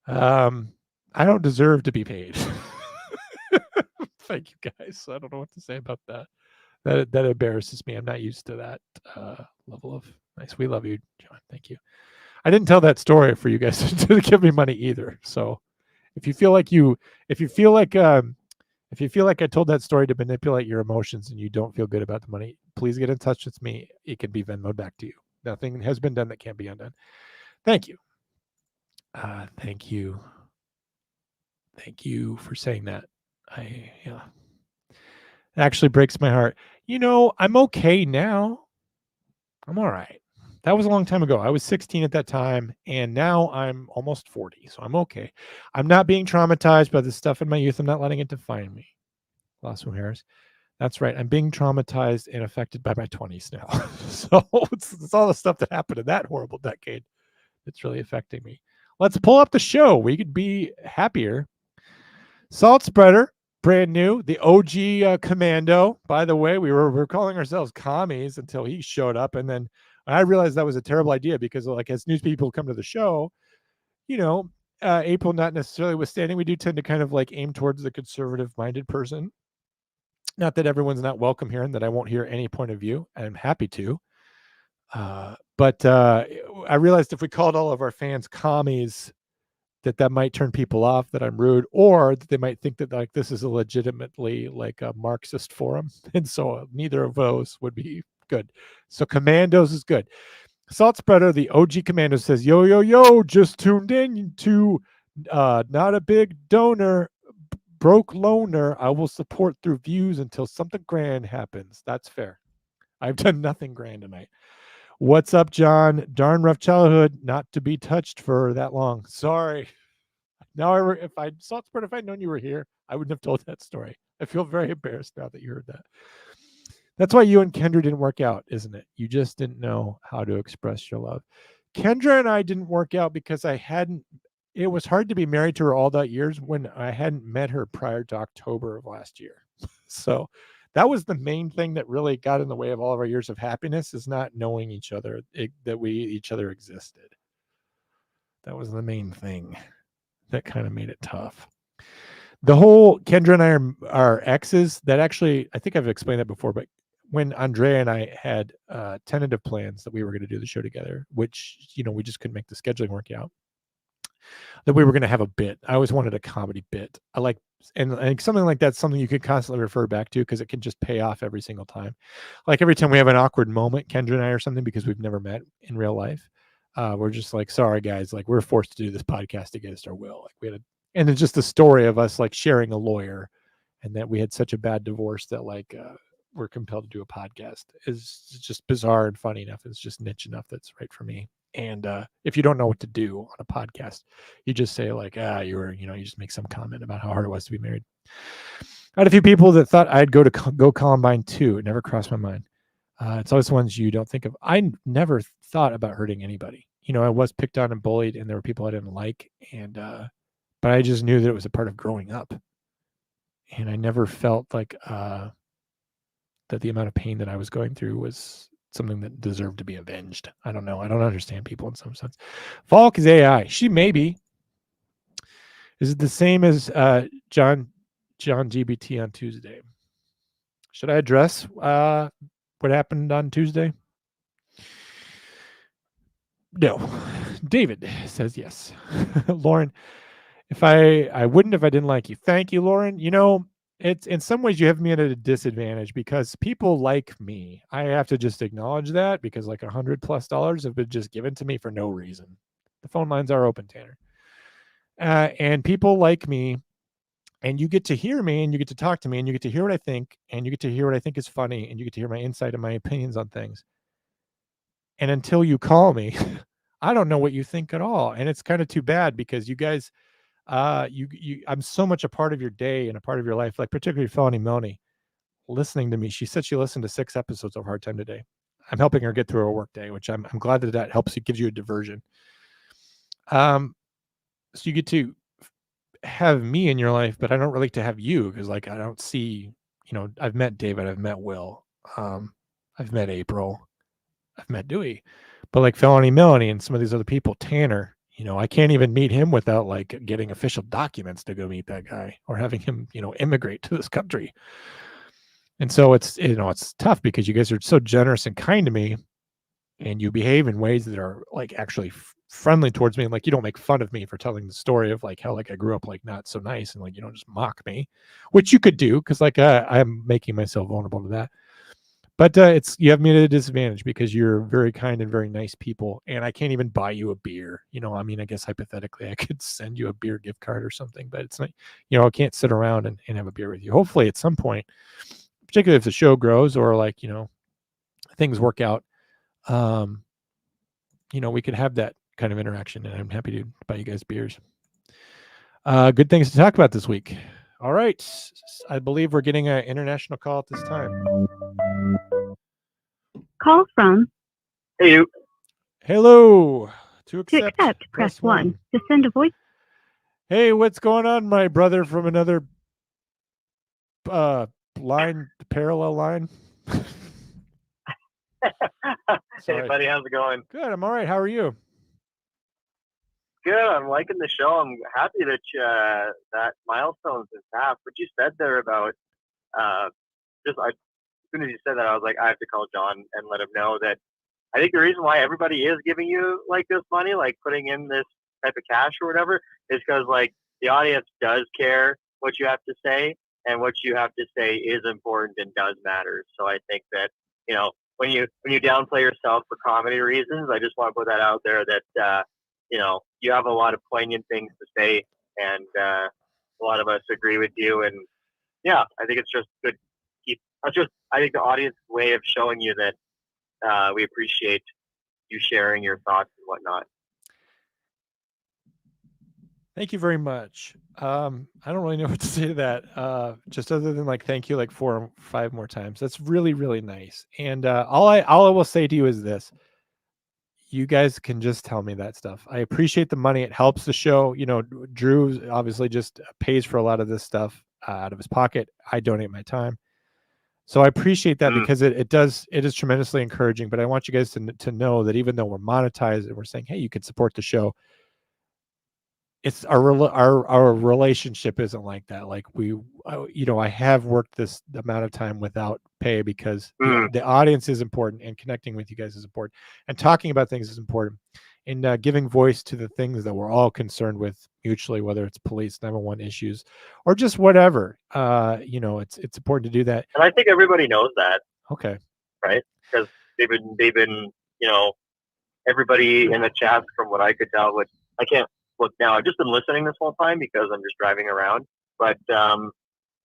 I don't deserve to be paid. Thank you guys. I don't know what to say about that. That embarrasses me. I'm not used to that level of nice. We love you, John. Thank you. I didn't tell that story for you guys to give me money either. So if you feel like if you feel like I told that story to manipulate your emotions and you don't feel good about the money, please get in touch with me. It can be Venmoed back to you. Nothing has been done that can't be undone. Thank you. Thank you. Thank you for saying that. It actually breaks my heart. I'm okay now. I'm all right. That was a long time ago. I was 16 at that time, and now I'm almost 40, so I'm okay. I'm not being traumatized by the stuff in my youth. I'm not letting it define me. Lasso Harris. That's right. I'm being traumatized and affected by my 20s now. So it's all the stuff that happened in that horrible decade that's really affecting me. Let's pull up the show. We could be happier. Salt Spreader, brand new. The OG Commando. By the way, we were calling ourselves commies until he showed up, and then I realized that was a terrible idea because, like, as news people come to the show, April not necessarily withstanding, we do tend to kind of like aim towards the conservative-minded person. Not that everyone's not welcome here and that I won't hear any point of view. I'm happy to. But I realized if we called all of our fans commies, that might turn people off, that I'm rude, or that they might think that like this is a legitimately like a Marxist forum. And so neither of those would be good. So Commandos is good. Salt Spreader, the OG Commando says, yo, yo, yo, just tuned in to not a big donor, broke loner. I will support through views until something grand happens. That's fair. I've done nothing grand tonight. What's up, John? Darn rough childhood, not to be touched for that long. Sorry. Now, if I'd known you were here, I wouldn't have told that story. I feel very embarrassed now that you heard that. That's why you and Kendra didn't work out, isn't it? You just didn't know how to express your love. Kendra and I didn't work out because it was hard to be married to her all that years when I hadn't met her prior to October of last year. So that was the main thing that really got in the way of all of our years of happiness, is not knowing each other, that each other existed. That was the main thing that kind of made it tough. The whole Kendra and I are exes. That actually, I think I've explained that before, but when Andrea and I had tentative plans that we were going to do the show together, which, we just couldn't make the scheduling work out, that we were going to have a bit. I always wanted a comedy bit. I like, and something like that's something you could constantly refer back to because it can just pay off every single time. Like every time we have an awkward moment, Kendra and I, or something, because we've never met in real life, we're just like, sorry guys, like we're forced to do this podcast against our will. Like we had and it's just the story of us like sharing a lawyer, and that we had such a bad divorce that like we're compelled to do a podcast is just bizarre and funny enough. It's just niche enough that's right for me. And if you don't know what to do on a podcast, you just say like, you just make some comment about how hard it was to be married. I had a few people that thought I'd go Columbine too. It never crossed my mind. It's always the ones you don't think of. I never thought about hurting anybody. I was picked on and bullied, and there were people I didn't like, and but I just knew that it was a part of growing up. and I never felt like that the amount of pain that I was going through was something that deserved to be avenged. I don't know. I don't understand people in some sense. Falk is AI. She may be. Is it the same as John GBT on Tuesday? Should I address what happened on Tuesday? No. David says yes. Lauren, if I wouldn't if I didn't like you. Thank you, Lauren. You know, it's in some ways you have me at a disadvantage because people like me. I have to just acknowledge that because like $100+ have been just given to me for no reason. The phone lines are open, Tanner. And people like me, and you get to hear me, and you get to talk to me, and you get to hear what I think, and you get to hear what I think is funny, and you get to hear my insight and my opinions on things. And until you call me, I don't know what you think at all. And it's kind of too bad because you guys, I'm so much a part of your day and a part of your life, like particularly Felony Melanie listening to me. She said she listened to 6 episodes of Hard Time Today. I'm helping her get through her work day, which I'm glad that helps. It gives you a diversion. So you get to have me in your life, but I don't really to have you because like I don't see, I've met David, I've met Will, I've met April, I've met Dewey, but like Felony Melanie and some of these other people, Tanner, I can't even meet him without like getting official documents to go meet that guy or having him, immigrate to this country. And so it's tough because you guys are so generous and kind to me, and you behave in ways that are like actually friendly towards me, and like you don't make fun of me for telling the story of like how like I grew up like not so nice, and like you don't just mock me, which you could do because like I'm making myself vulnerable to that. But it's you have me at a disadvantage because you're very kind and very nice people, and I can't even buy you a beer. I mean, I guess hypothetically I could send you a beer gift card or something, but it's not. I can't sit around and have a beer with you. Hopefully, at some point, particularly if the show grows or like things work out, we could have that kind of interaction, and I'm happy to buy you guys beers. Good things to talk about this week. All right, I believe we're getting an international call at this time. Call from. Hey, you. Hello. To accept, press 1. To send a voice. Hey, what's going on, my brother from another parallel line? Hey, buddy, how's it going? Good. I'm all right. How are you? Good. I'm liking the show. I'm happy that that milestone's been passed. What you said there about as soon as you said that, I was like, I have to call John and let him know that I think the reason why everybody is giving you like this money, like putting in this type of cash or whatever, is because like the audience does care what you have to say, and what you have to say is important and does matter. So I think that when you downplay yourself for comedy reasons, I just want to put that out there that you have a lot of poignant things to say, and a lot of us agree with you. And yeah, I think it's just good. I think the audience way of showing you that we appreciate you sharing your thoughts and whatnot. Thank you very much. I don't really know what to say to that. Just other than like thank you like 4 or 5 more times. That's really, really nice. And all I will say to you is this. You guys can just tell me that stuff. I appreciate the money. It helps the show. Drew obviously just pays for a lot of this stuff out of his pocket. I donate my time. So I appreciate that because it is tremendously encouraging. But I want you guys to know that even though we're monetized and we're saying, hey, you can support the show, it's our relationship isn't like that. Like I have worked this amount of time without pay because the audience is important, and connecting with you guys is important, and talking about things is important, and giving voice to the things that we're all concerned with mutually, whether it's police 911 issues or just whatever. It's important to do that. And I think everybody knows that. Okay. Right? Because they've been everybody in the chat, from what I could tell, which I can't look now. I've just been listening this whole time because I'm just driving around. But from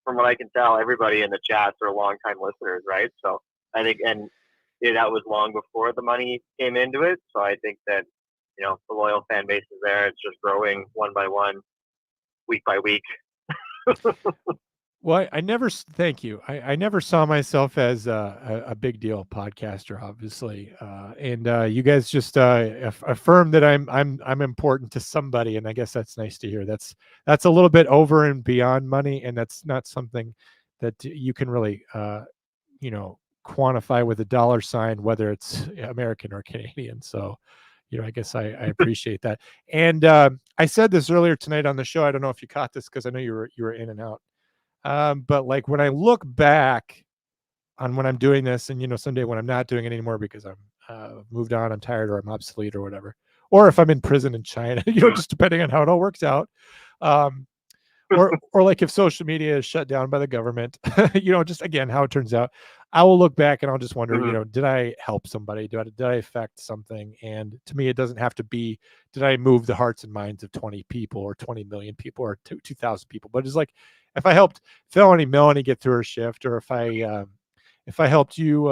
what I can tell, everybody in the chats are longtime listeners, right? So I think, and that was long before the money came into it. So I think that the loyal fan base is there. It's just growing one by one, week by week. Well, I never. Thank you. I never saw myself as a big deal podcaster, obviously, and you guys just affirm that I'm important to somebody, and I guess that's nice to hear. That's a little bit over and beyond money, and that's not something that you can really quantify with a dollar sign, whether it's American or Canadian. So, I guess I appreciate that. And I said this earlier tonight on the show. I don't know if you caught this because I know you were in and out. But like when I look back on when I'm doing this, and someday when I'm not doing it anymore because I'm moved on, I'm tired, or I'm obsolete, or whatever, or if I'm in prison in China, just depending on how it all works out. Um, or like if social media is shut down by the government, just again how it turns out, I will look back and I'll just wonder, did I help somebody? Did I affect something? And to me, it doesn't have to be, did I move the hearts and minds of 20 people or 20 million people or 2,000 people? But it's like if I helped Melanie get through her shift, or if I helped you,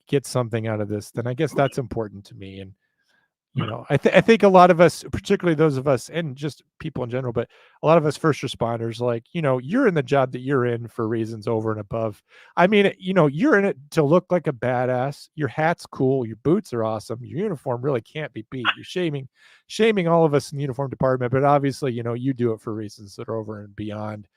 get something out of this, then I guess that's important to me. And I think a lot of us, particularly those of us, and just people in general, but a lot of us first responders, like, you're in the job that you're in for reasons over and above. I mean, you're in it to look like a badass. Your hat's cool. Your boots are awesome. Your uniform really can't be beat. You're shaming all of us in the uniform department, but obviously, you do it for reasons that are over and beyond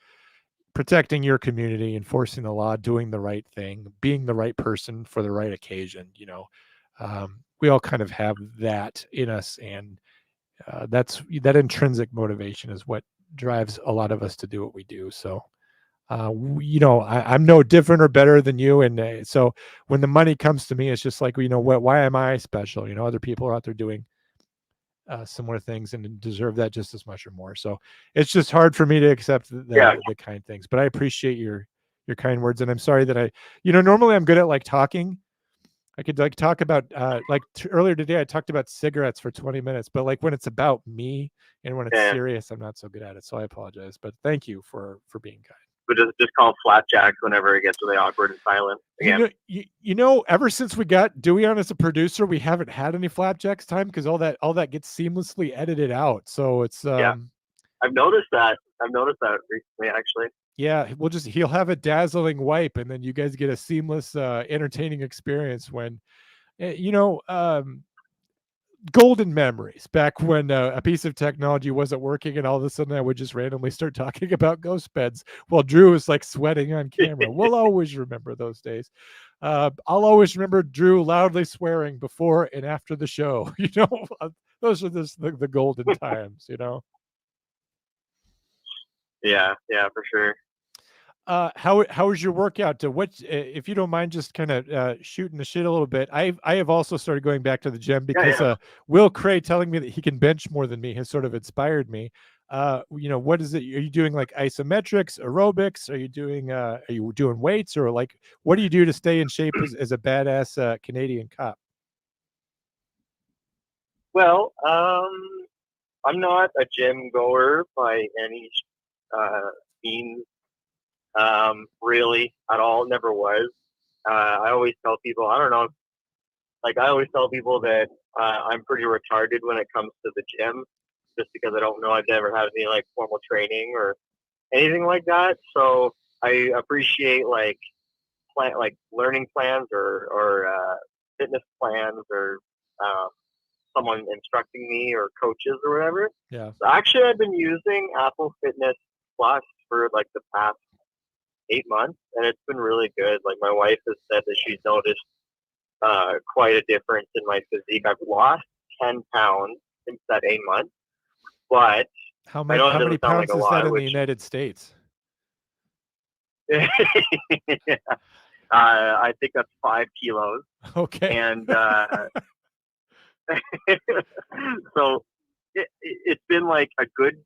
protecting your community, enforcing the law, doing the right thing, being the right person for the right occasion. We all kind of have that in us, and that intrinsic motivation is what drives a lot of us to do what we do. So I'm no different or better than you, and so when the money comes to me, it's just like, why am I special? Other people are out there doing similar things and deserve that just as much or more. So it's just hard for me to accept the kind things, but I appreciate your kind words. And I'm sorry that normally I'm good at like talking. I could like talk about earlier today, I talked about cigarettes for 20 minutes, but like when it's about me and when it's serious, I'm not so good at it. So I apologize, but thank you for being kind. But just call them flapjacks whenever it gets really awkward and silent again. Ever since we got Dewey on as a producer, we haven't had any flapjacks time because all that gets seamlessly edited out. So it's I've noticed that. Recently, actually. Yeah, he'll have a dazzling wipe, and then you guys get a seamless, entertaining experience when, golden memories back when a piece of technology wasn't working, and all of a sudden I would just randomly start talking about ghost beds while Drew was like sweating on camera. We'll always remember those days. I'll always remember Drew loudly swearing before and after the show. Those are the golden times. Yeah, for sure. How was your workout? If you don't mind, just kind of shooting the shit a little bit. I have also started going back to the gym because Will Cray telling me that he can bench more than me has sort of inspired me. What is it? Are you doing like isometrics, aerobics? Are you doing weights, or like what do you do to stay in shape as a badass Canadian cop? Well, I'm not a gym goer by any means. Really at all, never was. I always tell people, I don't know, I always tell people that I'm pretty retarded when it comes to the gym, just because I don't know, I've never had any like formal training or anything like that. So I appreciate learning plans or fitness plans or someone instructing me or coaches or whatever. Yeah. So actually, I've been using Apple Fitness Plus for like the past 8 months, and it's been really good. Like my wife has said that she's noticed quite a difference in my physique. I've lost 10 pounds since that 8 months, but how many pounds is that in the United States? I think that's 5 kilos. Okay. And so it's been like a good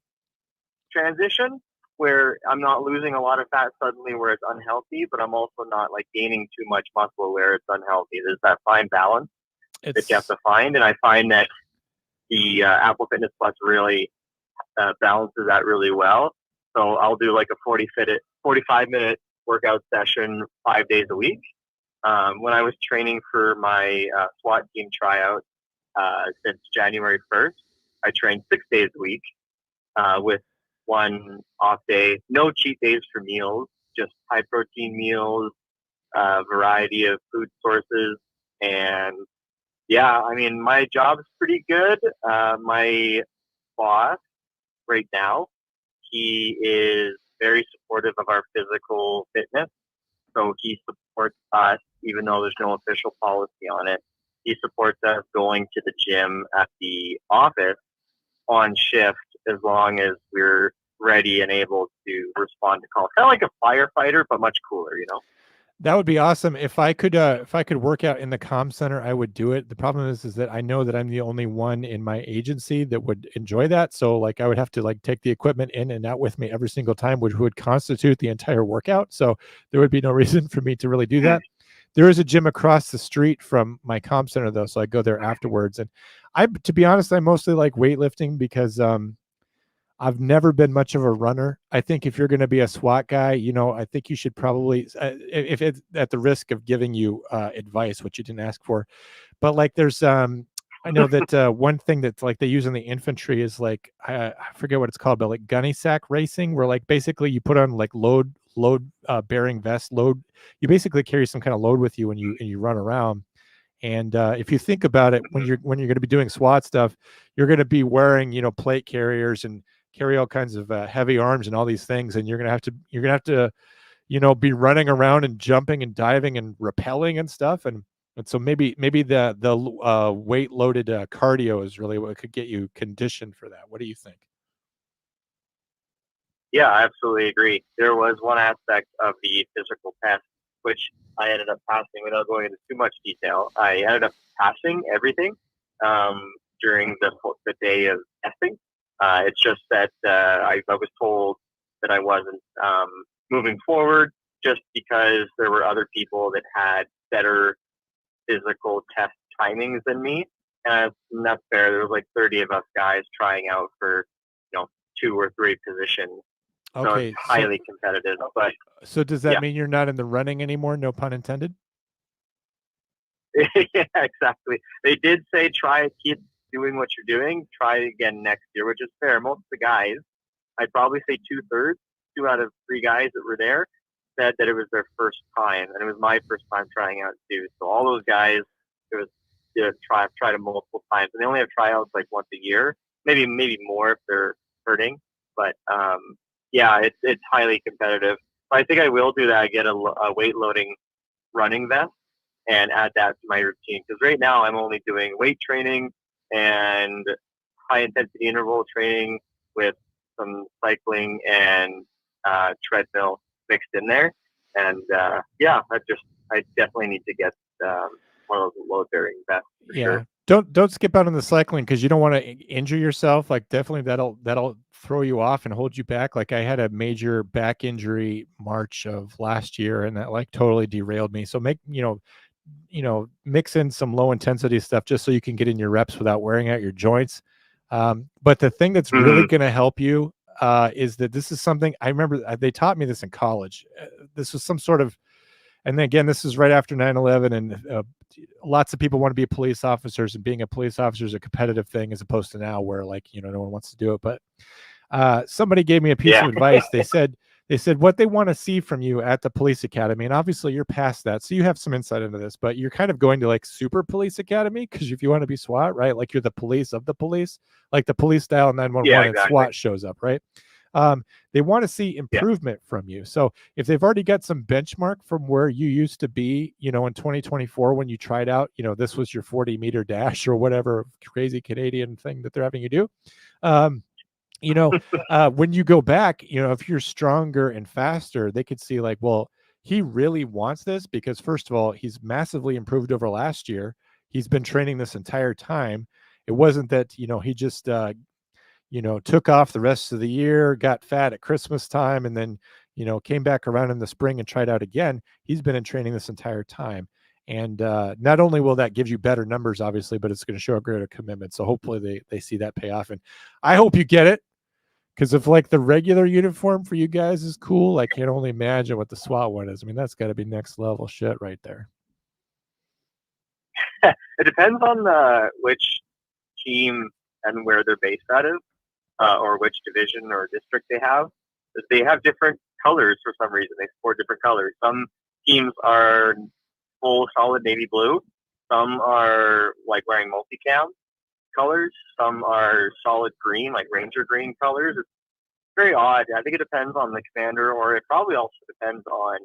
transition where I'm not losing a lot of fat suddenly where it's unhealthy, but I'm also not like gaining too much muscle where it's unhealthy. There's that fine balance that you have to find. And I find that the Apple Fitness Plus really balances that really well. So I'll do like a 45-minute workout session 5 days a week. When I was training for my SWAT team tryout since January 1st, I trained 6 days a week with one off day. No cheat days for meals, just high protein meals, variety of food sources. And yeah, I mean, my job's pretty good. My boss right now, he is very supportive of our physical fitness. So he supports us, even though there's no official policy on it. He supports us going to the gym at the office on shift as long as we're ready and able to respond to calls. Kind of like a firefighter, but much cooler, you know? That would be awesome. If I could work out in the comm center, I would do it. The problem is that I know that I'm the only one in my agency that would enjoy that. So like I would have to like take the equipment in and out with me every single time, which would constitute the entire workout. So there would be no reason for me to really do that. There is a gym across the street from my comm center though, so I go there afterwards. And to be honest, I mostly like weightlifting because I've never been much of a runner. I think if you're going to be a SWAT guy, you know, I think you should probably, if it's at the risk of giving you advice, which you didn't ask for, but like there's, I know that one thing that's like they use in the infantry is like, I forget what it's called, but like gunny sack racing, where like basically you put on like load bearing vest, you basically carry some kind of load with you when you run around. And if you think about it, when you're going to be doing SWAT stuff, you're going to be wearing, you know, plate carriers and carry all kinds of heavy arms and all these things, and you're going to have to, you know, be running around and jumping and diving and rappelling and stuff. And so maybe the weight loaded cardio is really what could get you conditioned for that. What do you think? Yeah, I absolutely agree. There was one aspect of the physical test which I ended up passing without going into too much detail. I ended up passing everything during the day of testing. It's just that I was told that I wasn't moving forward just because there were other people that had better physical test timings than me. And that's fair. There was like 30 of us guys trying out for, 2 or 3 positions. So Okay, it's highly competitive. But so does that mean you're not in the running anymore? No pun intended. yeah, exactly. They did say keep doing what you're doing. Try again next year, which is fair. Most of the guys, I'd probably say 2/3, 2 out of 3 guys that were there said that it was their first time, and it was my first time trying out too. So all those guys, it was tried it multiple times, and they only have tryouts like once a year, maybe more if they're hurting. But yeah, it's highly competitive. But I think I will do that. I get a weight loading running vest and add that to my routine, because right now I'm only doing weight training and high intensity interval training with some cycling and treadmill mixed in there. And yeah, I definitely need to get one of those load bearing vests for sure. Don't skip out on the cycling because you don't want to injure yourself. Like definitely that'll throw you off and hold you back. Like I had a major back injury March of last year, and that like totally derailed me. So mix in some low intensity stuff just so you can get in your reps without wearing out your joints. But the thing that's really going to help you is that this is something I remember they taught me this in college. This was some sort of, and then again, this is right after 9/11, and lots of people want to be police officers, and being a police officer is a competitive thing as opposed to now where like, no one wants to do it. But somebody gave me a piece of advice. They said what they want to see from you at the police academy, and obviously you're past that, so you have some insight into this, but you're kind of going to like super police academy, because if you want to be SWAT, right, like you're the police of the police, like the police dial 911 and SWAT shows up, right? They want to see improvement from you. So if they've already got some benchmark from where you used to be, in 2024 when you tried out, this was your 40-meter dash or whatever crazy Canadian thing that they're having you do. When you go back, if you're stronger and faster, they could see like, well, he really wants this because first of all, he's massively improved over last year. He's been training this entire time. It wasn't that, he just, took off the rest of the year, got fat at Christmas time, and then, came back around in the spring and tried out again. He's been in training this entire time. And not only will that give you better numbers, obviously, but it's going to show a greater commitment. So hopefully they see that pay off. And I hope you get it. Because if like the regular uniform for you guys is cool, I can't only imagine what the SWAT one is. I mean, that's got to be next level shit right there. It depends on which team and where they're based out of. or which division or district they have. They have different colors for some reason. They support different colors. Some teams are full solid navy blue. Some are like wearing multicam colors. Some are solid green, like ranger green colors. It's very odd. I think it depends on the commander, or it probably also depends on,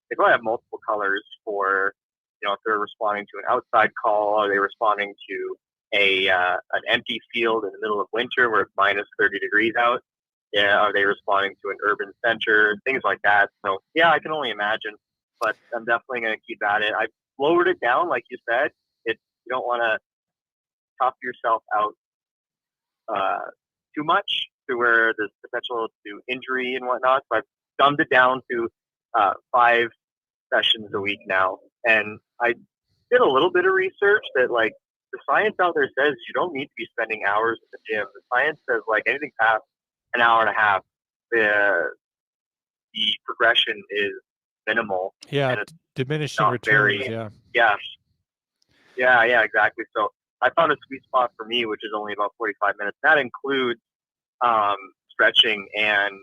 they probably have multiple colors for, if they're responding to an outside call, are they responding to an empty field in the middle of winter where it's minus 30 degrees out? Yeah, are they responding to an urban center? Things like that. So yeah, I can only imagine, but I'm definitely going to keep at it. I lowered it down, like you said. You don't want to tough yourself out too much to where there's potential to injury and whatnot. So I've dumbed it down to 5 sessions a week now. And I did a little bit of research that, like, the science out there says you don't need to be spending hours at the gym. The science says, like, anything past an hour and a half, the progression is minimal. Yeah, diminishing returns. Yeah, exactly. So I found a sweet spot for me, which is only about 45 minutes. That includes stretching and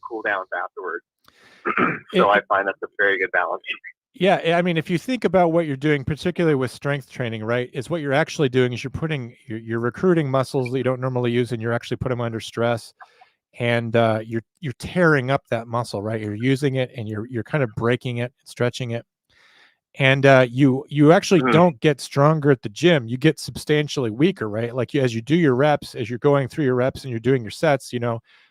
cool downs afterwards. So I find that's a very good balance. Yeah, I mean, if you think about what you're doing, particularly with strength training, right, is what you're actually doing is you're recruiting muscles that you don't normally use, and you're actually putting them under stress, and you're tearing up that muscle, right? You're using it, and you're kind of breaking it, stretching it, and you actually don't get stronger at the gym. You get substantially weaker, right? Like as you do your reps, as you're going through your reps and you're doing your sets,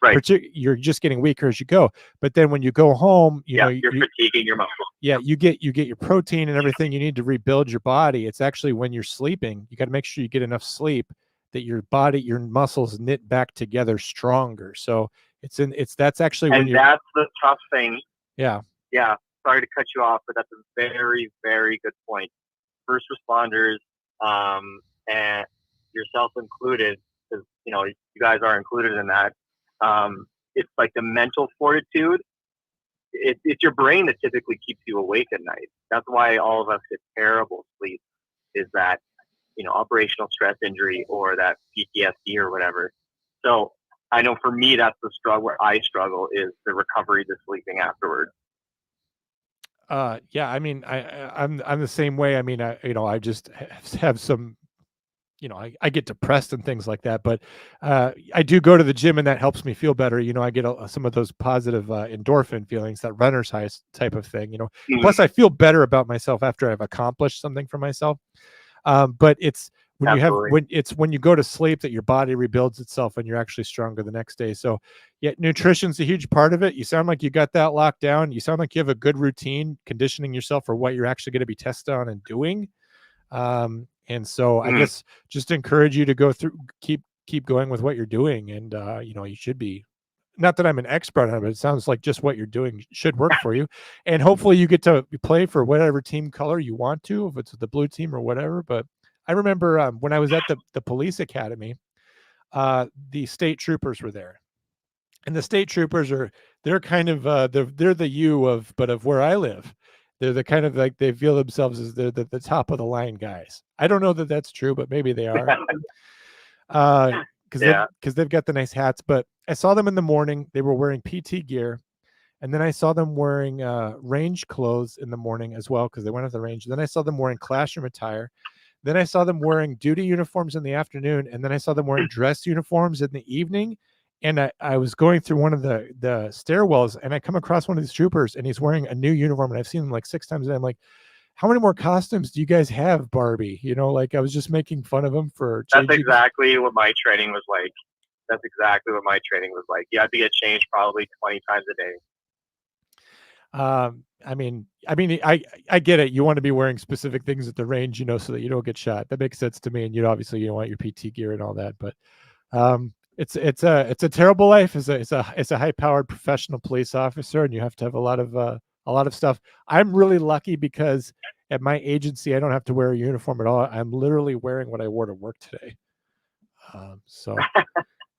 right. You're just getting weaker as you go. But then when you go home, you're fatiguing your muscle. Yeah, you get your protein and everything you need to rebuild your body. It's actually when you're sleeping, you got to make sure you get enough sleep that your muscles knit back together stronger. So that's actually when that's the tough thing. Yeah. Sorry to cut you off, but that's a very, very good point. First responders, and yourself included, because you guys are included in that. It's like the mental fortitude. It's your brain that typically keeps you awake at night. That's why all of us get terrible sleep. Is that operational stress injury or that PTSD or whatever. So I know for me that's the struggle. Where I struggle is the recovery, the sleeping afterwards. Yeah, I mean, I'm the same way. I mean, I just have some, I get depressed and things like that, but I do go to the gym and that helps me feel better. I get some of those positive endorphin feelings, that runner's high type of thing, Plus I feel better about myself after I've accomplished something for myself. But it's when when you go to sleep that your body rebuilds itself and you're actually stronger the next day. So yeah, nutrition's a huge part of it. You sound like you got that locked down. You sound like you have a good routine, conditioning yourself for what you're actually going to be tested on and doing. And so I guess just encourage you to go through, keep going with what you're doing. And, you should be, not that I'm an expert on it, but it sounds like just what you're doing should work for you. And hopefully you get to play for whatever team color you want to, if it's the blue team or whatever. But I remember when I was at the police academy, the state troopers were there. And the state troopers they're kind of, they're the you of where I live. They're the kind of, like, they feel themselves as the top of the line guys. I don't know that that's true, but maybe they are. Because they've got the nice hats. But I saw them in the morning. They were wearing PT gear. And then I saw them wearing range clothes in the morning as well, because they went at the range. Then I saw them wearing classroom attire. Then I saw them wearing duty uniforms in the afternoon. And then I saw them wearing dress uniforms in the evening. And I was going through one of the stairwells, and I come across one of these troopers, and he's wearing a new uniform, and I've seen him like 6 times a day. I'm like, how many more costumes do you guys have, Barbie? Like, I was just making fun of him for changing. That's exactly what my training was like. You had to get changed probably 20 times a day. I mean, I get it. You want to be wearing specific things at the range, so that you don't get shot. That makes sense to me. And obviously you don't want your PT gear and all that, but it's a terrible life as a high powered professional police officer, and you have to have a lot of stuff. I'm really lucky because at my agency I don't have to wear a uniform at all. I'm literally wearing what I wore to work today. So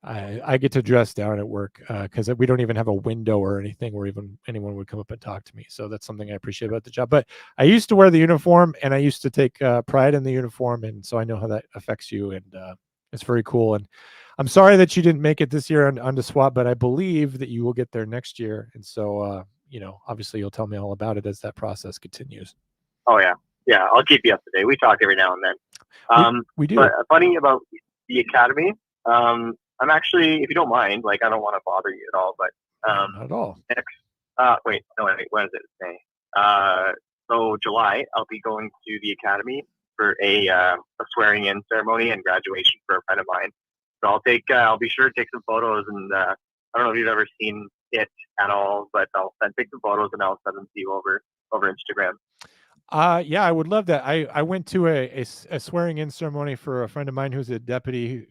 I get to dress down at work because we don't even have a window or anything where even anyone would come up and talk to me. So that's something I appreciate about the job. But I used to wear the uniform, and I used to take pride in the uniform, and so I know how that affects you. And It's very cool. And I'm sorry that you didn't make it this year on the swap, but I believe that you will get there next year. And so, obviously you'll tell me all about it as that process continues. Oh yeah. Yeah. I'll keep you up to date. We talk every now and then. We do. But funny about the academy. I'm actually, if you don't mind, like, I don't want to bother you at all, but, Not at all. wait, when is it? May. So July, I'll be going to the academy for a swearing in ceremony and graduation for a friend of mine. So I'll be sure to take some photos, and I don't know if you've ever seen it at all, but I'll take some photos and I'll send them to you over Instagram. Yeah, I would love that. I went to a swearing in ceremony for a friend of mine who's a deputy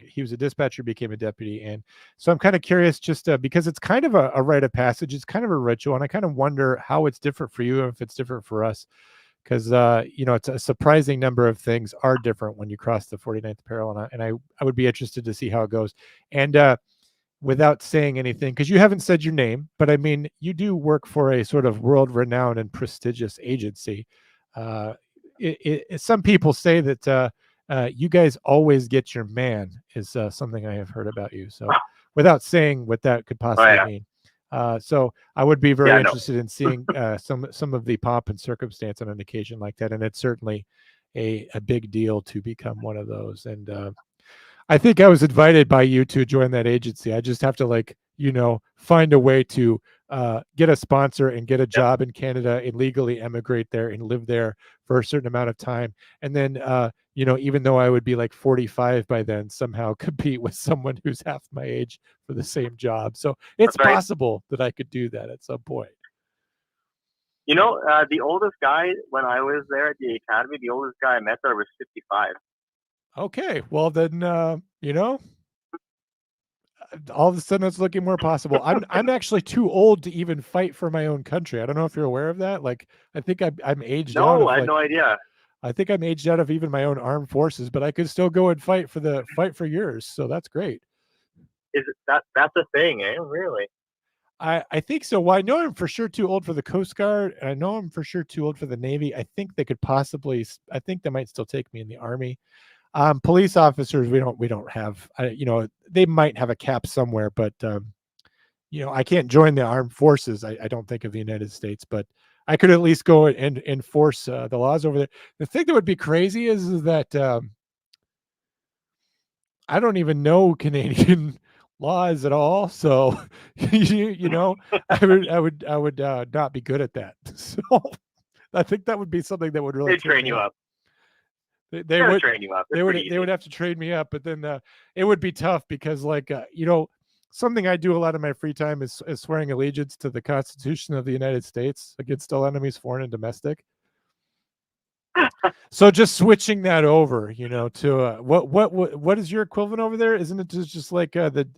he was a dispatcher, became a deputy. And so I'm kind of curious just because it's kind of a rite of passage. It's kind of a ritual. And I kind of wonder how it's different for you, if it's different for us, because, it's a surprising number of things are different when you cross the 49th parallel. And I would be interested to see how it goes. And, without saying anything, because you haven't said your name, but I mean, you do work for a sort of world-renowned and prestigious agency. Some people say that you guys always get your man, is something I have heard about you. So, without saying what that could possibly mean. So I would be very interested in seeing some of the pomp and circumstance on an occasion like that, and it's certainly a big deal to become one of those. And I think I was invited by you to join that agency. I just have to find a way to get a sponsor and get a job in Canada and legally emigrate there and live there for a certain amount of time. And then, even though I would be like 45 by then, somehow compete with someone who's half my age for the same job. So it's possible that I could do that at some point. The oldest guy when I was there at the academy, the oldest guy I met there was 55. Okay, well then, all of a sudden it's looking more possible. I'm actually too old to even fight for my own country. I don't know if you're aware of that. Like, I think I'm aged out. No, I had no idea. I think I'm aged out of even my own armed forces, but I could still go and fight for yours. So that's great. Is it that's a thing, eh? Really? I think so. Well, I know I'm for sure too old for the Coast Guard, and I know I'm for sure too old for the Navy. I think they might still take me in the Army. Police officers, we don't have, they might have a cap somewhere, but, I can't join the armed forces. I don't think, of the United States, but I could at least go and enforce the laws over there. The thing that would be crazy is that I don't even know Canadian laws at all. So, I would not be good at that. So I think that would be something that would really They'd train you up. They would train you up. They would have to train me up, but then it would be tough because, something I do a lot of my free time is swearing allegiance to the Constitution of the United States against all enemies, foreign and domestic. So just switching that over, to what is your equivalent over there? Isn't it just like the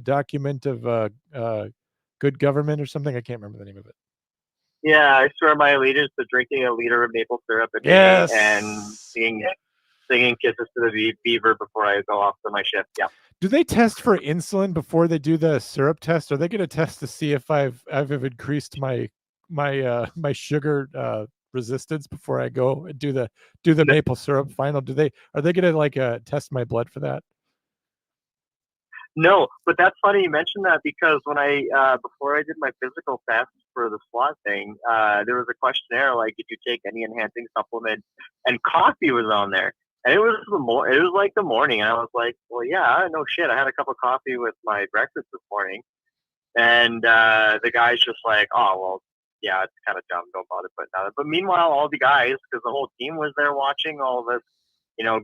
document of good government or something? I can't remember the name of it. Yeah, I swear my allegiance to drinking a liter of maple syrup a day and singing kisses to the beaver before I go off to my shift. Yeah. Do they test for insulin before they do the syrup test? Are they going to test to see if I've increased my sugar resistance before I go and do the maple syrup final? Are they going to test my blood for that? No, but that's funny you mentioned that, because when before I did my physical test for the SWAT thing, there was a questionnaire like, did you take any enhancing supplement, and coffee was on there, and it was like the morning, and I was like, well, yeah, no shit, I had a cup of coffee with my breakfast this morning, and the guy's just like, oh, well, yeah, it's kind of dumb, don't bother putting that. But meanwhile, all the guys, because the whole team was there watching all this,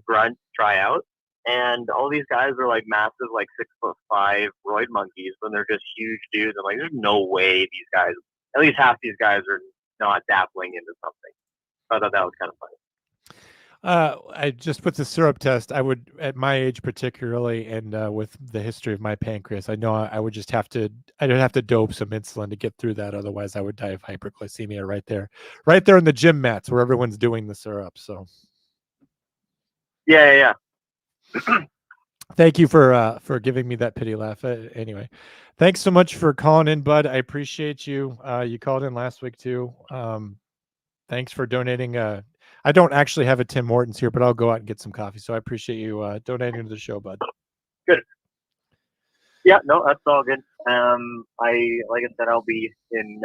grunt try out. And all these guys are like massive, like 6'5" roid monkeys, and they're just huge dudes. I'm like, there's no way these guys, at least half these guys, are not dabbling into something. So I thought that was kind of funny. I just with the syrup test, I would, at my age particularly, and with the history of my pancreas, I know I would just have to dope some insulin to get through that. Otherwise, I would die of hyperglycemia right there in the gym mats where everyone's doing the syrup. So. Yeah. Thank you for giving me that pity laugh. Anyway, thanks so much for calling in, bud. I appreciate you. You called in last week too. Thanks for donating. I don't actually have a Tim Hortons here, but I'll go out and get some coffee. So I appreciate you donating to the show, bud. Yeah, no, that's all good. Like I said, I'll be in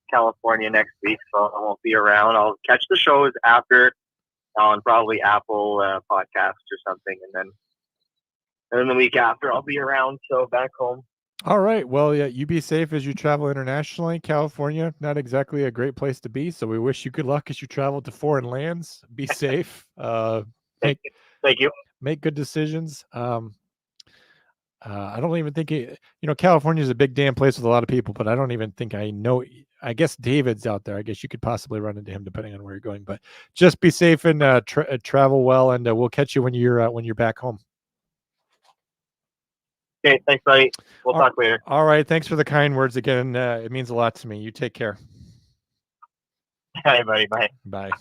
California next week, so I won't be around. I'll catch the shows after on probably Apple Podcasts or something, and then the week after I'll be around. So back home. All right. Well, yeah, you be safe as you travel internationally. California, not exactly a great place to be. So we wish you good luck as you travel to foreign lands. Be safe. Thank you. Make good decisions. I don't even think California is a big damn place with a lot of people, but I don't even think I know. I guess David's out there. I guess you could possibly run into him depending on where you're going. But just be safe and travel well, and we'll catch you when you're back home. Okay, thanks, buddy. We'll talk later. All right. Thanks for the kind words again. It means a lot to me. You take care. Hi, buddy. Bye. Bye. You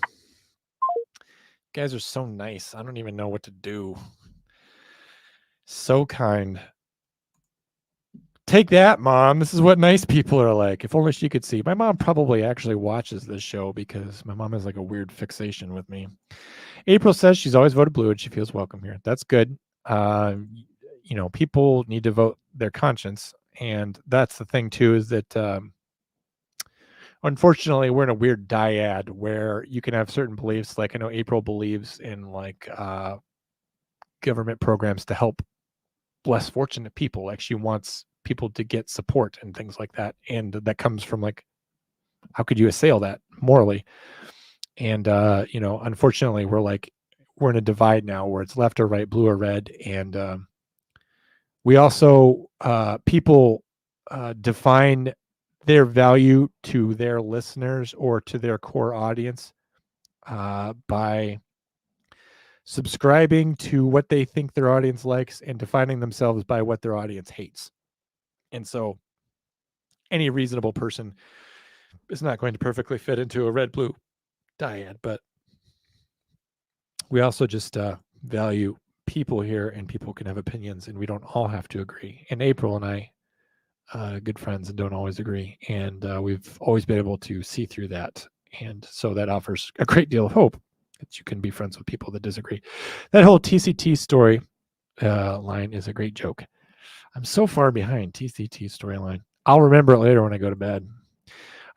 guys are so nice. I don't even know what to do. So kind. Take that, Mom. This is what nice people are like. If only she could see. My mom probably actually watches this show because my mom has like a weird fixation with me. April says she's always voted blue and she feels welcome here. That's good. People need to vote their conscience. And that's the thing, too, is that unfortunately, we're in a weird dyad where you can have certain beliefs. Like I know April believes in like government programs to help less fortunate people. Like she wants people to get support and things like that. And that comes from like, how could you assail that morally? And, unfortunately, we're in a divide now where it's left or right, blue or red. And we also, people define their value to their listeners or to their core audience by subscribing to what they think their audience likes and defining themselves by what their audience hates. And so any reasonable person is not going to perfectly fit into a red-blue dyad, but we also just value people here, and people can have opinions, and we don't all have to agree. And April and I, good friends, and don't always agree. And we've always been able to see through that. And so that offers a great deal of hope that you can be friends with people that disagree. That whole TCT story line is a great joke. I'm so far behind TCT storyline. I'll remember it later when I go to bed.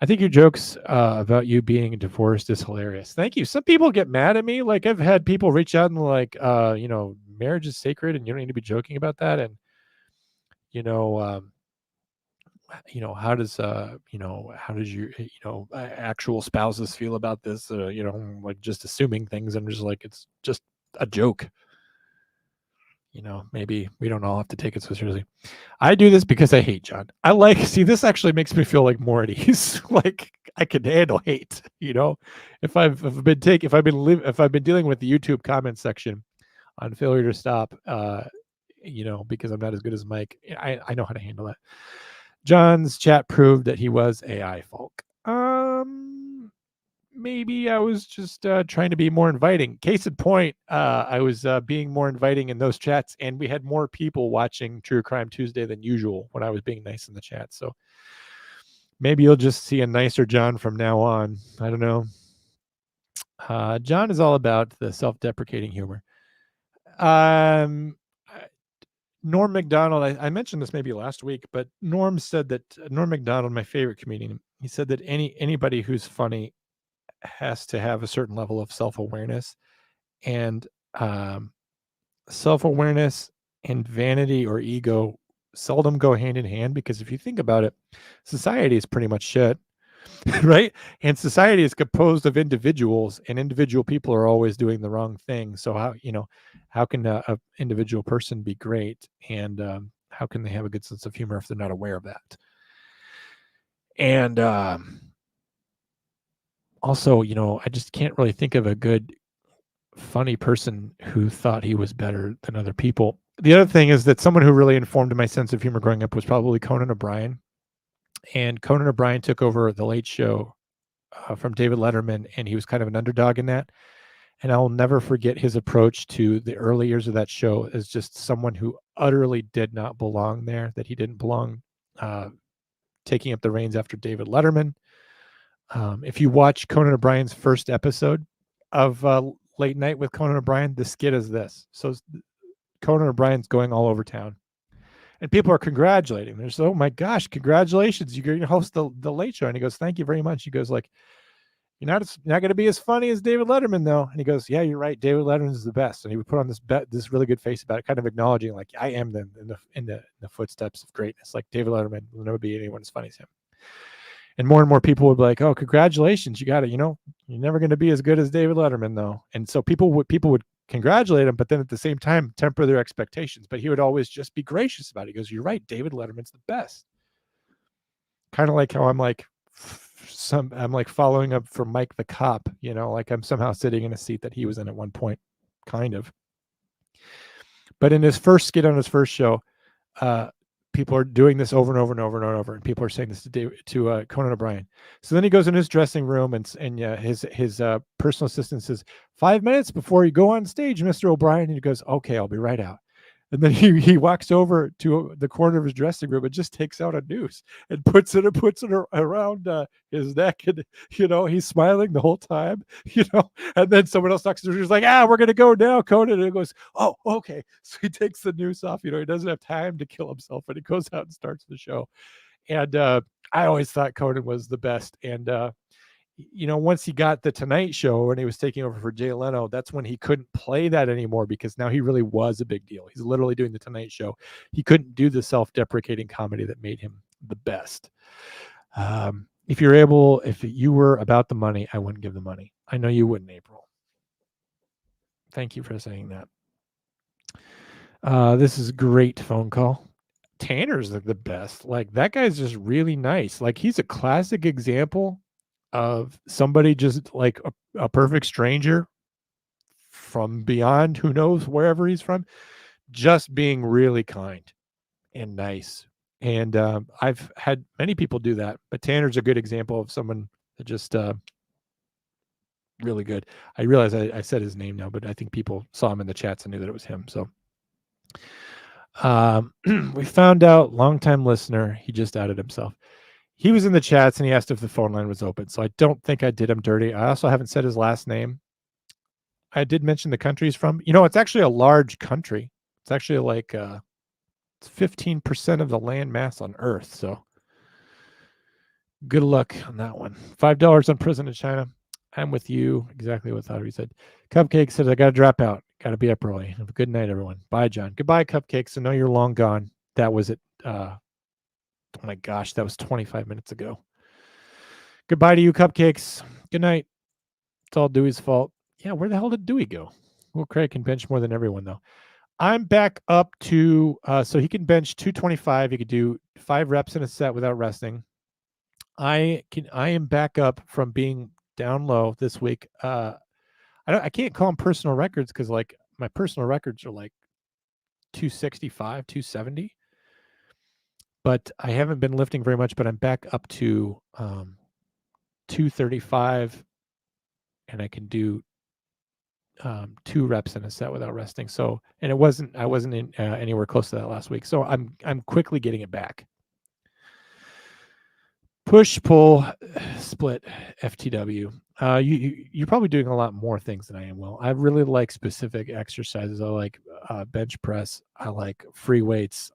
I think your jokes about you being divorced is hilarious. Thank you. Some people get mad at me. Like I've had people reach out and like, marriage is sacred and you don't need to be joking about that. And, how does your actual spouses feel about this? Like just assuming things. I'm just like, it's just a joke. Maybe we don't all have to take it so seriously. I do this because I hate John. This actually makes me feel like more at ease. Like I can handle hate, if I've been dealing with the YouTube comment section on failure to stop, because I'm not as good as Mike. I know how to handle that. John's chat proved that he was AI folk. Maybe I was just trying to be more inviting. Case in point, I was being more inviting in those chats, and we had more people watching True Crime Tuesday than usual when I was being nice in the chat. So maybe you'll just see a nicer John from now on. I don't know. John is all about the self-deprecating humor. Norm Macdonald, I mentioned this maybe last week, but Norm said that Norm Macdonald, my favorite comedian, he said that anybody who's funny has to have a certain level of self-awareness, and self-awareness and vanity or ego seldom go hand in hand, because if you think about it, society is pretty much shit, right? And society is composed of individuals, and individual people are always doing the wrong thing. So how can a individual person be great, and how can they have a good sense of humor if they're not aware of that? And also, I just can't really think of a good, funny person who thought he was better than other people. The other thing is that someone who really informed my sense of humor growing up was probably Conan O'Brien. And Conan O'Brien took over The Late Show from David Letterman, and he was kind of an underdog in that. And I'll never forget his approach to the early years of that show as just someone who utterly did not belong there, that he didn't belong taking up the reins after David Letterman. If you watch Conan O'Brien's first episode, of Late Night with Conan O'Brien, the skit is this. So Conan O'Brien's going all over town, and people are congratulating him. They're just, oh my gosh, congratulations, you're going to host the Late Show. And he goes, thank you very much. He goes like, you're not going to be as funny as David Letterman though. And he goes, yeah, you're right, David Letterman is the best. And he would put on this really good face about it, kind of acknowledging like, I am in the footsteps of greatness. Like David Letterman will never be anyone as funny as him. And more people would be like, oh, congratulations, you got it. You're never going to be as good as David Letterman though. And so people would congratulate him, but then at the same time temper their expectations. But he would always just be gracious about it. He goes, you're right, David Letterman's the best. Kind of like how I'm like following up for Mike the Cop, like I'm somehow sitting in a seat that he was in at one point, kind of. But in his first skit on his first show, people are doing this over and over and over and over, and people are saying this to Conan O'Brien. So then he goes in his dressing room, and his personal assistant says, 5 minutes before you go on stage, Mr. O'Brien. And he goes, okay, I'll be right out. And then he walks over to the corner of his dressing room and just takes out a noose and puts it around his neck, and he's smiling the whole time, And then someone else talks to him. He's like, we're gonna go now, Conan. And he goes, oh, okay. So he takes the noose off. He doesn't have time to kill himself, and he goes out and starts the show. And I always thought Conan was the best. And once he got the Tonight Show and he was taking over for Jay Leno, that's when he couldn't play that anymore, because now he really was a big deal. He's literally doing the Tonight Show. He couldn't do the self-deprecating comedy that made him the best. If you were about the money, I wouldn't give the money. I know you wouldn't, April. Thank you for saying that. This is a great phone call. Tanner's like the best. Like, that guy's just really nice. Like, he's a classic example of somebody just like a perfect stranger from beyond, who knows wherever he's from, just being really kind and nice. And I've had many people do that, but Tanner's a good example of someone that just really good. I realize I said his name now, but I think people saw him in the chats and knew that it was him. So we found out, longtime listener, he just outed himself. He was in the chats and he asked if the phone line was open. So I don't think I did him dirty. I also haven't said his last name. I did mention the country he's from. It's actually a large country. It's actually like it's 15% of the land mass on Earth. So good luck on that one. $5 on prison in China. I'm with you. Exactly what Audrey said. Cupcake said, I got to drop out. Got to be up early. Have a good night, everyone. Bye, John. Goodbye, Cupcakes. I know you're long gone. That was it. Oh my gosh, that was 25 minutes ago. Goodbye to you, Cupcakes. Good night. It's all Dewey's fault. Yeah, where the hell did Dewey go? Well, Craig can bench more than everyone, though. I'm back up to, so he can bench 225. He could do 5 reps in a set without resting. I am back up from being down low this week. I can't call them personal records, because like my personal records are like 265, 270. But I haven't been lifting very much, but I'm back up to 235, and I can do 2 reps in a set without resting. So, and I wasn't in, anywhere close to that last week. So I'm quickly getting it back. Push, pull, split, FTW. You're probably doing a lot more things than I am. Well, I really like specific exercises. I like bench press. I like free weights.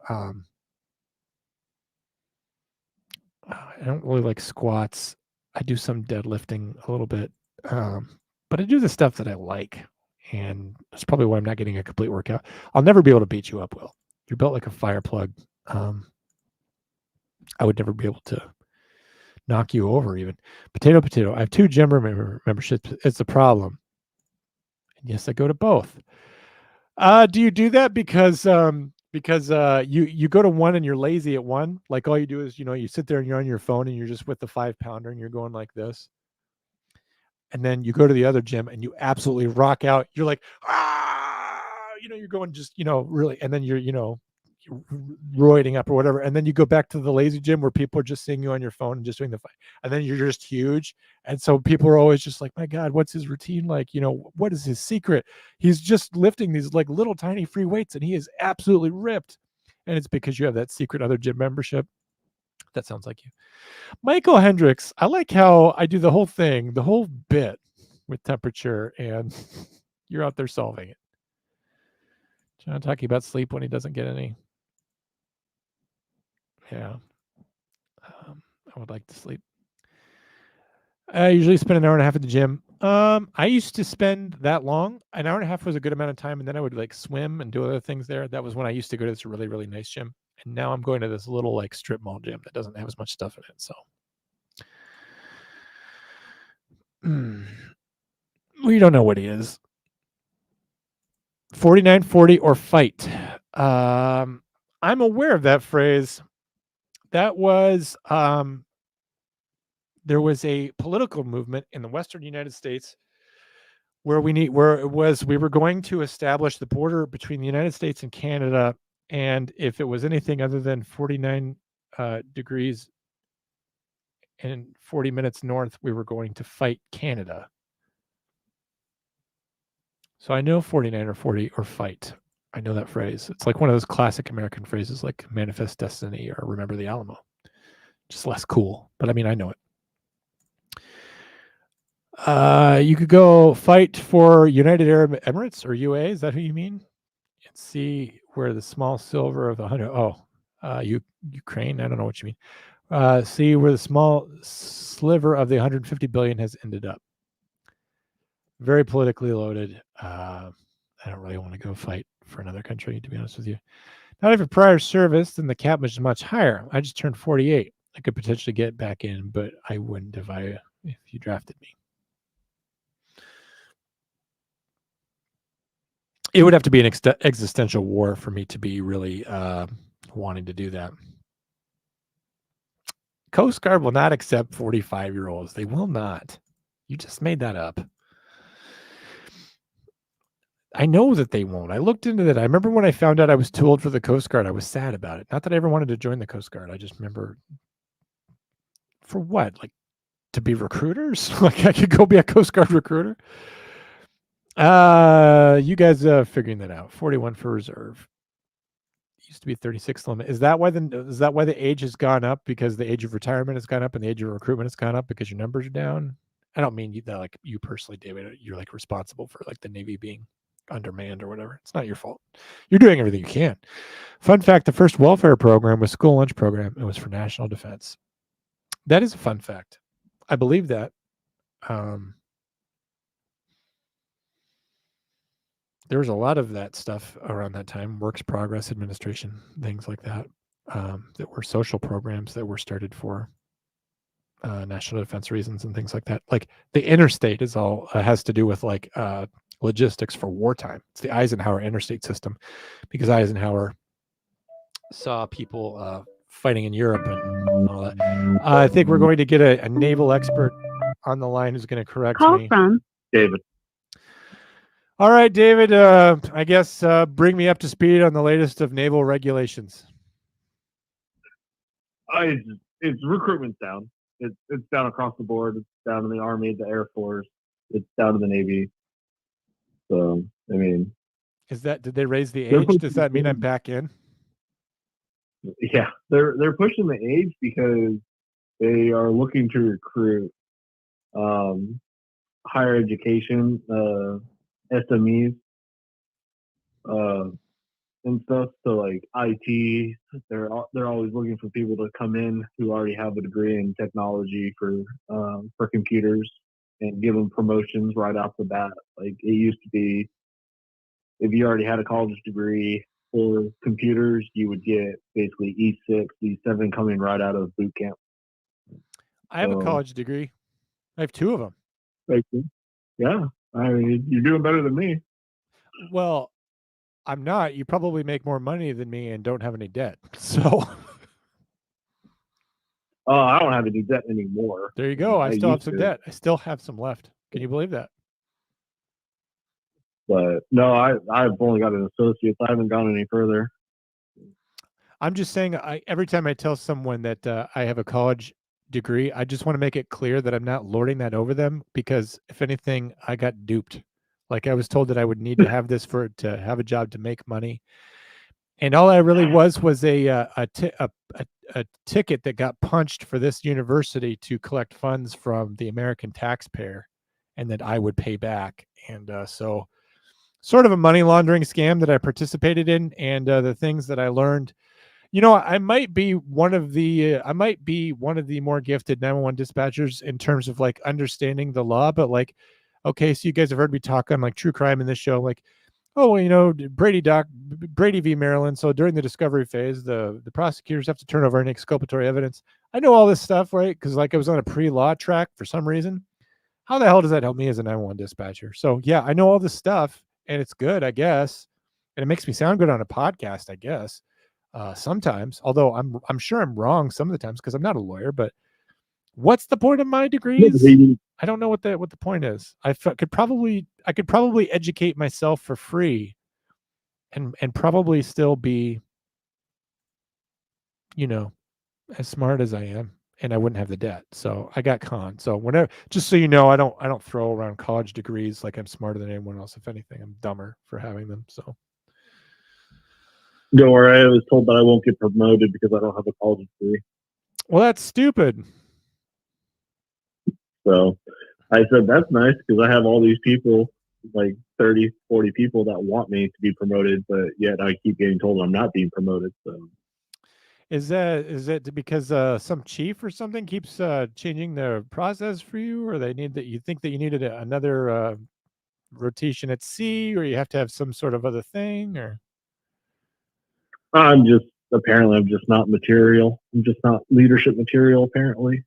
I don't really like squats. I do some deadlifting a little bit, but I do the stuff that I like, and that's probably why I'm not getting a complete workout. I'll never be able to beat you up, Will. You're built like a fire plug. I would never be able to knock you over even. Potato. I have 2 gym memberships. It's a problem. And yes, I go to both. Do you do that because you go to one and you're lazy at one? Like, all you do is, you sit there and you're on your phone and you're just with the 5-pounder and you're going like this. And then you go to the other gym and you absolutely rock out. You're like, you're going just, really, and then you're roiding up or whatever. And then you go back to the lazy gym where people are just seeing you on your phone and just doing the fight. And then you're just huge. And so people are always just like, my God, what's his routine like? What is his secret? He's just lifting these like little tiny free weights and he is absolutely ripped. And it's because you have that secret other gym membership. That sounds like you. Michael Hendricks, I like how I do the whole thing, the whole bit with temperature, and you're out there solving it. John talking about sleep when he doesn't get any. Yeah. I would like to sleep. I usually spend an hour and a half at the gym. I used to spend that long. An hour and a half was a good amount of time, and then I would like swim and do other things there. That was when I used to go to this really, really nice gym. And now I'm going to this little like strip mall gym that doesn't have as much stuff in it. So we don't know what he is. 49-40 or fight. I'm aware of that phrase. That was there was a political movement in the Western United States where we were going to establish the border between the United States and Canada, and if it was anything other than 49 degrees and 40 minutes north, we were going to fight Canada. So I know 49 or 40 or fight. I know that phrase. It's like one of those classic American phrases like manifest destiny or remember the Alamo. Just less cool, but I mean, I know it. You could go fight for United Arab Emirates or UA. Is that who you mean? And see where the small silver of the 100. Ukraine. I don't know what you mean. See where the small sliver of the 150 billion has ended up. Very politically loaded. I don't really want to go fight for another country, to be honest with you. Not if a prior service, then the cap was much higher. I just turned 48. I could potentially get back in, but I wouldn't if you drafted me. It would have to be an existential war for me to be really wanting to do that. Coast Guard will not accept 45-year-olds. They will not. You just made that up. I know that they won't. I looked into that. I remember when I found out I was too old for the Coast Guard, I was sad about it. Not that I ever wanted to join the Coast Guard. I just remember for what? Like to be recruiters? Like I could go be a Coast Guard recruiter? You guys figuring that out. 41 for reserve. Used to be 36 limit. Is that why the age has gone up? Because the age of retirement has gone up and the age of recruitment has gone up because your numbers are down? I don't mean that like you personally, David. You're like responsible for like the Navy being undermanned or whatever. It's not your fault. You're doing everything you can. Fun fact, the first welfare program was school lunch program. It was for national defense. That is a fun fact. I believe that. There was a lot of that stuff around that time, Works Progress Administration, things like that, that were social programs that were started for national defense reasons and things like that. Like the interstate is all has to do with like logistics for wartime. It's the Eisenhower interstate system because Eisenhower saw people fighting in Europe and all that. I think we're going to get a naval expert on the line who's going to correct Call me. from David. All right, David, I guess bring me up to speed on the latest of naval regulations. It's recruitment's down. It's down across the board. It's down in the Army, the Air Force. It's down in the Navy. So, I mean, Did they raise the age? Does that mean I'm back in? yeah, they're pushing the age because they are looking to recruit higher education SMEs and stuff. So like IT, they're always looking for people to come in who already have a degree in technology for computers and give them promotions right off the bat. Like it used to be, if you already had a college degree for computers, you would get basically E6, E7 coming right out of boot camp. I have a college degree. I have 2 of them. Yeah, I mean, you're doing better than me. Well, I'm not. You probably make more money than me and don't have any debt. So I don't have any debt anymore. there you go. I still have used some to. debt. I still have some left. Can you believe that? But no, I've only got an associate's. I haven't gone any further. I'm just saying, every time I tell someone that I have a college degree, I just want to make it clear that I'm not lording that over them because if anything, I got duped. Like I was told that I would need to have this to have a job to make money. And all I really was a ticket that got punched for this university to collect funds from the American taxpayer and that I would pay back. And so sort of a money laundering scam that I participated in. And the things that I learned, I might be one of the more gifted 911 dispatchers in terms of like understanding the law. But like, okay, so you guys have heard me talk on like true crime in this show, like, oh, well, Brady v. Maryland. So during the discovery phase, the prosecutors have to turn over any exculpatory evidence. I know all this stuff, right? Because like I was on a pre-law track for some reason. How the hell does that help me as a 911 dispatcher? So yeah, I know all this stuff, and it's good, I guess, and it makes me sound good on a podcast, I guess. Sometimes, although I'm sure I'm wrong some of the times because I'm not a lawyer. But what's the point of my degrees? I don't know what the point is. I could probably educate myself for free, and probably still be, as smart as I am, and I wouldn't have the debt. So I got conned. So whenever, just so you know, I don't throw around college degrees like I'm smarter than anyone else. If anything, I'm dumber for having them. So Don't worry, I was told that I won't get promoted because I don't have a college degree. well, that's stupid. So I said, that's nice because I have all these people, like 30, 40 people that want me to be promoted, but yet I keep getting told I'm not being promoted. So Is it because some chief or something keeps changing the process for you, or you think that you needed another rotation at sea, or you have to have some sort of other thing, or I'm just not material. I'm just not leadership material, apparently.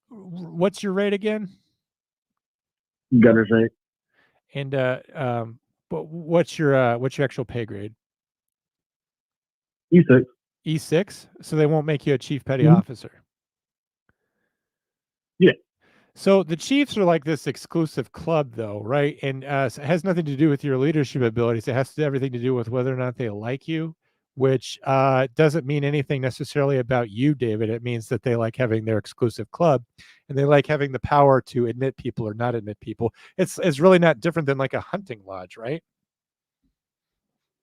what's your rate again? Gutter say. And but what's your actual pay grade? E6. E6. So they won't make you a chief petty Mhm. officer. Yeah. So the Chiefs are like this exclusive club, though, right? And it has nothing to do with your leadership abilities. It has everything to do with whether or not they like you, which doesn't mean anything necessarily about you, David. It means that they like having their exclusive club, and they like having the power to admit people or not admit people. It's really not different than like a hunting lodge, right?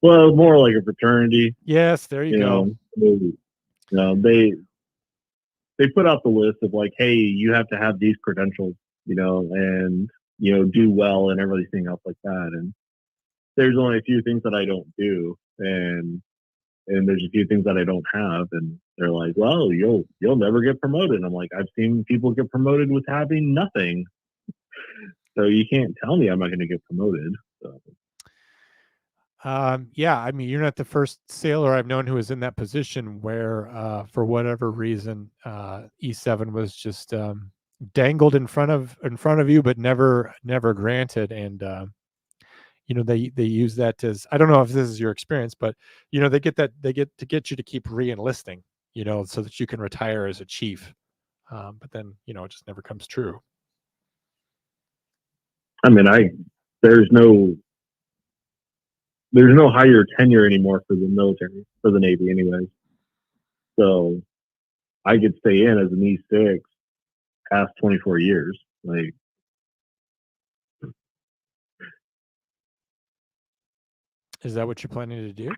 Well, it's more like a fraternity. Yes, there you go. They put out the list of like, hey, you have to have these credentials, and do well and everything else like that. And there's only a few things that I don't do, and there's a few things that I don't have, and they're like, well, you'll never get promoted. And I'm like, I've seen people get promoted with having nothing, so you can't tell me I'm not going to get promoted. So. Yeah, I mean, you're not the first sailor I've known who is in that position where, for whatever reason, E7 was just dangled in front of you, but never granted. And they use that as, I don't know if this is your experience, but they get you to keep re-enlisting, so that you can retire as a chief. But then it just never comes true. I mean, there's no higher tenure anymore for the military, for the Navy anyways. So I could stay in as an E6 past 24 years. Like, is that what you're planning to do?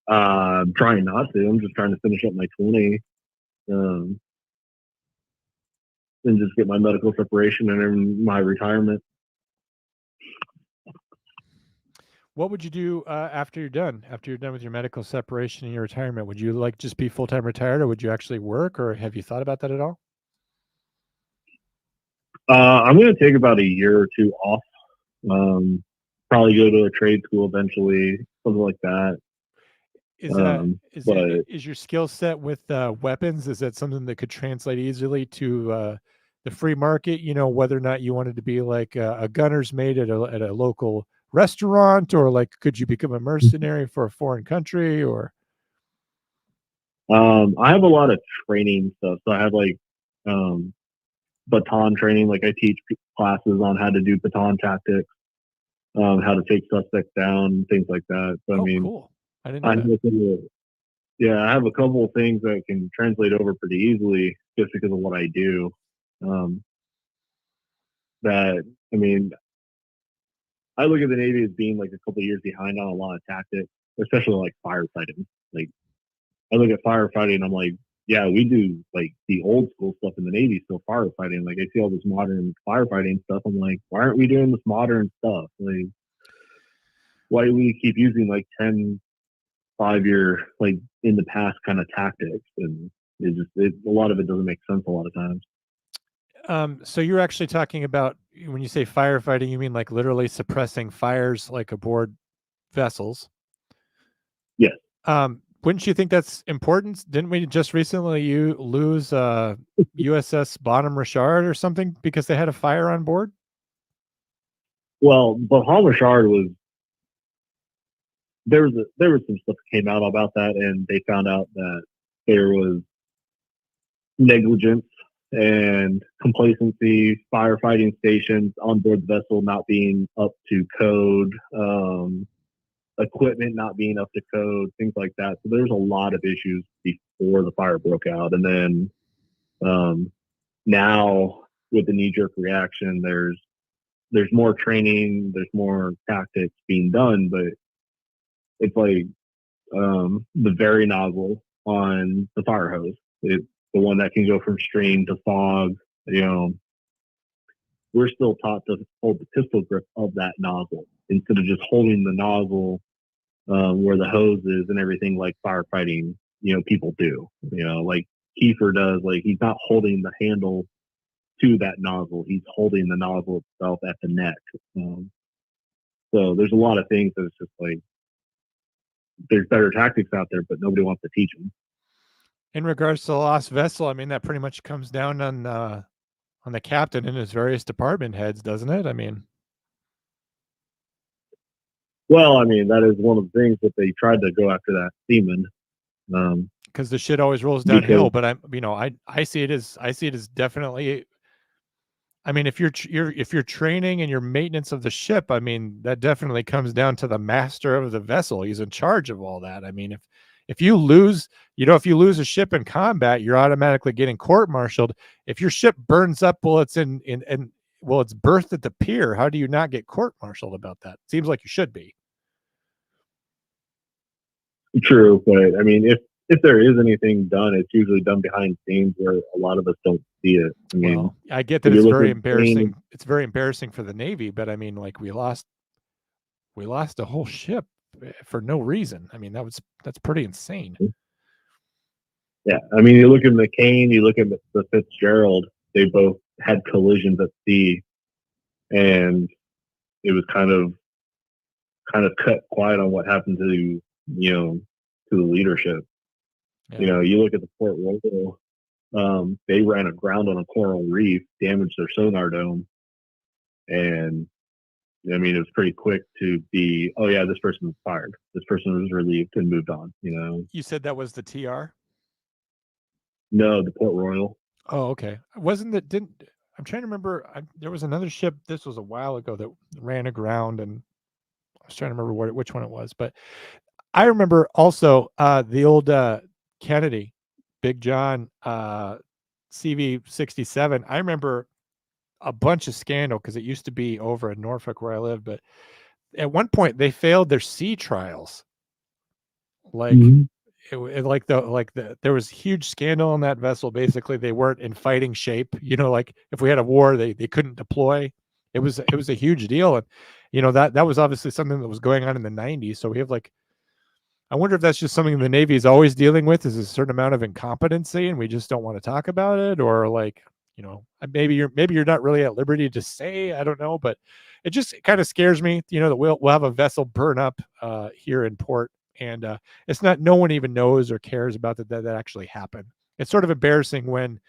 I'm trying not to. I'm just trying to finish up my 20, and just get my medical separation and then my retirement. What would you do after you're done? After you're done with your medical separation and your retirement, would you like just be full-time retired, or would you actually work, or have you thought about that at all? I'm going to take about a year or two off. Probably go to a trade school eventually, something like that. Is your skill set with weapons? Is that something that could translate easily to the free market? Whether or not you wanted to be like a gunner's mate at a local restaurant, or like, could you become a mercenary for a foreign country, or? I have a lot of training stuff. So I have like baton training. Like I teach classes on how to do baton tactics, how to take suspects down, things like that. So, cool. I didn't know that. I have a couple of things that can translate over pretty easily just because of what I do. I look at the Navy as being like a couple of years behind on a lot of tactics, especially like firefighting. Like I look at firefighting, I'm like, yeah, we do like the old school stuff in the Navy, still firefighting. Like I see all this modern firefighting stuff. I'm like, why aren't we doing this modern stuff? Like, why do we keep using like 10, 5-year, like in the past kind of tactics? And a lot of it doesn't make sense a lot of times. So you're actually talking about, when you say firefighting, you mean like literally suppressing fires like aboard vessels? Yes. Wouldn't you think that's important? Didn't we just recently lose USS Bonham Richard or something because they had a fire on board? Well, Bonham Richard was there was some stuff that came out about that, and they found out that there was negligence and complacency, firefighting stations on board the vessel not being up to code, equipment not being up to code, things like that. So there's a lot of issues before the fire broke out, and then now with the knee-jerk reaction, there's more training, there's more tactics being done, but it's like the very nozzle on the fire hose. It's the one that can go from stream to fog. You know, we're still taught to hold the pistol grip of that nozzle instead of just holding the nozzle where the hose is and everything like firefighting, people do. Like Kiefer does. Like he's not holding the handle to that nozzle. He's holding the nozzle itself at the neck. So there's a lot of things that it's just like there's better tactics out there, but nobody wants to teach them. In regards to the lost vessel, I mean, that pretty much comes down on the captain and his various department heads, doesn't it? I mean, well, I mean, that is one of the things that they tried to go after that seaman. Because the shit always rolls downhill. But I see it as definitely. I mean, if you're training and your maintenance of the ship, I mean, that definitely comes down to the master of the vessel. He's in charge of all that. I mean, if you lose, if you lose a ship in combat, you're automatically getting court-martialed. If your ship burns up while it's it's berthed at the pier, how do you not get court-martialed about that? Seems like you should be. True, but I mean, if there is anything done, it's usually done behind the scenes where a lot of us don't see it. I mean, well, I get that it's very embarrassing. It's very embarrassing for the Navy, but I mean, like we lost a whole ship for no reason. I mean, that's pretty insane. Yeah, I mean, you look at McCain, you look at the Fitzgerald. They both had collisions at sea, and it was kind of cut quiet on what happened to the leadership. Yeah. You look at the Port Royal, they ran aground on a coral reef, damaged their sonar dome, and I mean it was pretty quick to be, oh yeah, this person was fired, this person was relieved and moved on. You said that was the TR? No, the Port Royal. Oh, okay. Wasn't that I'm trying to remember. There was another ship. This was a while ago that ran aground, and I was trying to remember which one it was. But I remember also the old Kennedy, Big John, CV-67. I remember a bunch of scandal because it used to be over in Norfolk where I live. But at one point they failed their sea trials. Like there was huge scandal on that vessel. Basically, they weren't in fighting shape. Like if we had a war, they couldn't deploy. It was a huge deal, and that was obviously something that was going on in the 90s. So we have I wonder if that's just something the Navy is always dealing with, is a certain amount of incompetency, and we just don't want to talk about it, or maybe you're not really at liberty to say. I don't know, but it just kind of scares me. That we'll have a vessel burn up here in port. And it's not, no one even knows or cares about that actually happened. It's sort of embarrassing when,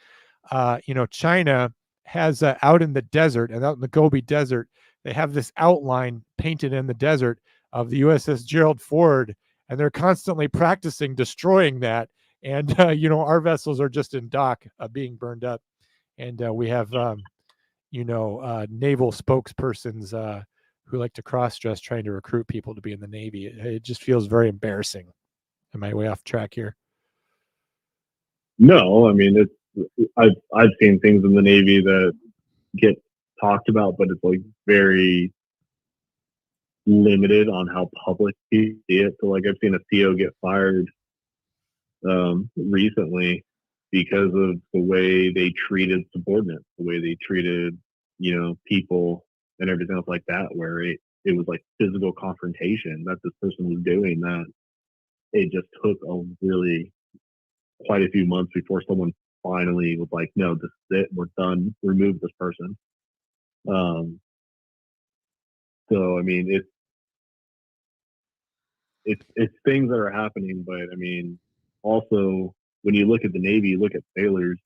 China has out in the desert and out in the Gobi Desert, they have this outline painted in the desert of the USS Gerald Ford, and they're constantly practicing destroying that. And, our vessels are just in dock being burned up. And we have, naval spokespersons who like to cross-dress trying to recruit people to be in the Navy. It just feels very embarrassing. Am I way off track here? No, I mean, I've seen things in the Navy that get talked about, but it's like very limited on how public you see it. So like I've seen a CO get fired recently because of the way they treated subordinates, the way they treated, people and everything else like that, where it was like physical confrontation that this person was doing, that it just took quite a few months before someone finally was like, no, this is it, we're done, remove this person. So I mean, it's things that are happening, but I mean, also when you look at the Navy, you look at sailors,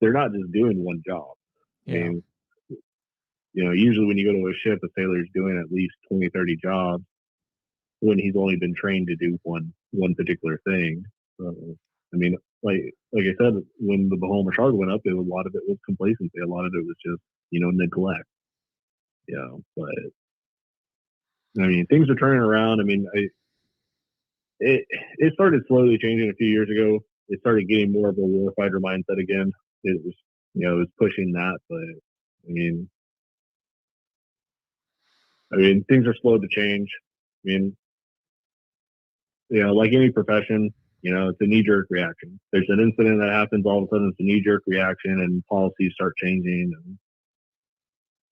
they're not just doing one job. I Yeah. mean, usually when you go to a ship, a sailor's doing at least 20, 30 jobs when he's only been trained to do one particular thing. I mean, like I said, when the Bahama Shark went up, a lot of it was complacency. A lot of it was just neglect. But I mean, things are turning around. I mean, it started slowly changing a few years ago. It started getting more of a warfighter mindset again. It was it was pushing that, but I mean things are slow to change. I mean, like any profession, it's a knee-jerk reaction. There's an incident that happens, all of a sudden it's a knee-jerk reaction, and policies start changing.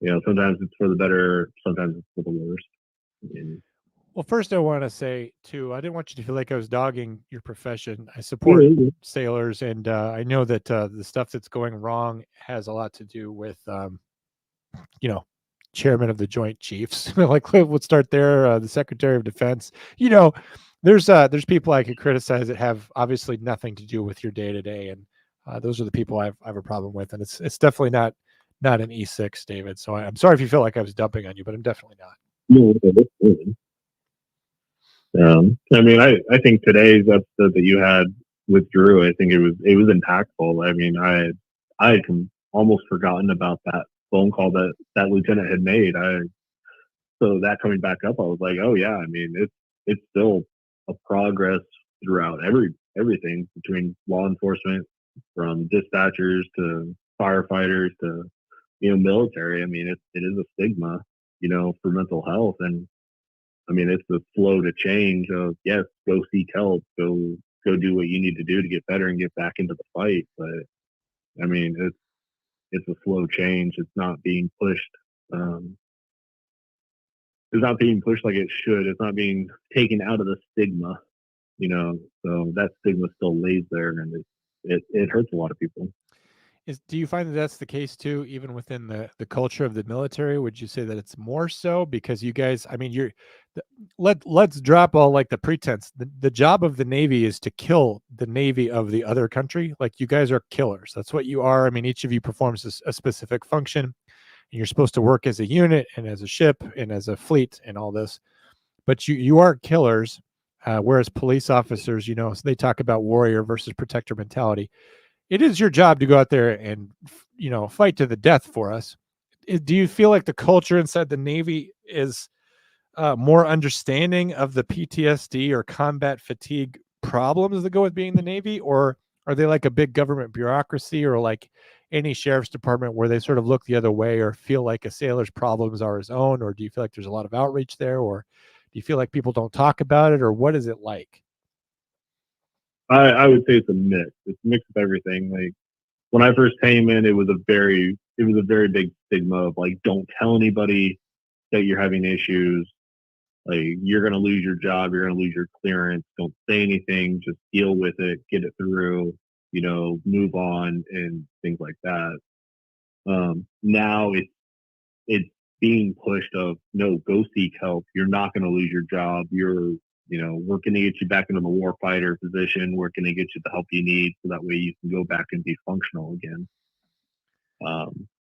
And sometimes it's for the better, sometimes it's for the worse. Well, first I want to say too, I didn't want you to feel like I was dogging your profession. I support sailors, and I know that the stuff that's going wrong has a lot to do with, chairman of the Joint Chiefs. Like, let's start there. The Secretary of Defense. There's people I could criticize that have obviously nothing to do with your day to day, and those are the people I have a problem with, and it's definitely not an E6, David. So I'm sorry if you feel like I was dumping on you, but I'm definitely not. No, I mean, I think today's episode that you had with Drew, I think it was impactful. I mean, I had almost forgotten about that phone call that lieutenant had made. So that coming back up, I was like, oh yeah, I mean, it's still a progress throughout everything between law enforcement, from dispatchers to firefighters to military. I mean, it is a stigma, for mental health, and I mean, it's the slow to change of, yes, go seek help, go do what you need to do to get better and get back into the fight. But I mean, it's a slow change. It's not being pushed. It's not being pushed like it should. It's not being taken out of the stigma, So that stigma still lays there, and it hurts a lot of people. Do you find that that's the case too, even within the culture of the military? Would you say that it's more so because you guys? I mean, let's drop all like the pretense. The job of the Navy is to kill the Navy of the other country. Like, you guys are killers. That's what you are. I mean, each of you performs a specific function, and you're supposed to work as a unit and as a ship and as a fleet and all this. But you are killers, whereas police officers, so they talk about warrior versus protector mentality. It is your job to go out there and, fight to the death for us. Do you feel like the culture inside the Navy is more understanding of the PTSD or combat fatigue problems that go with being in the Navy? Or are they like a big government bureaucracy, or like any sheriff's department where they sort of look the other way or feel like a sailor's problems are his own? Or do you feel like there's a lot of outreach there? Or do you feel like people don't talk about it? Or what is it like? I would say it's a mix. It's a mix of everything. Like, when I first came in, it was a very big stigma of like, don't tell anybody that you're having issues. Like, you're gonna lose your job, you're gonna lose your clearance. Don't say anything. Just deal with it, get it through. Move on and things like that. Now it's being pushed of, no, go seek help. You're not gonna lose your job. We're going to get you back into the warfighter position. We're going to get you the help you need, so that way you can go back and be functional again.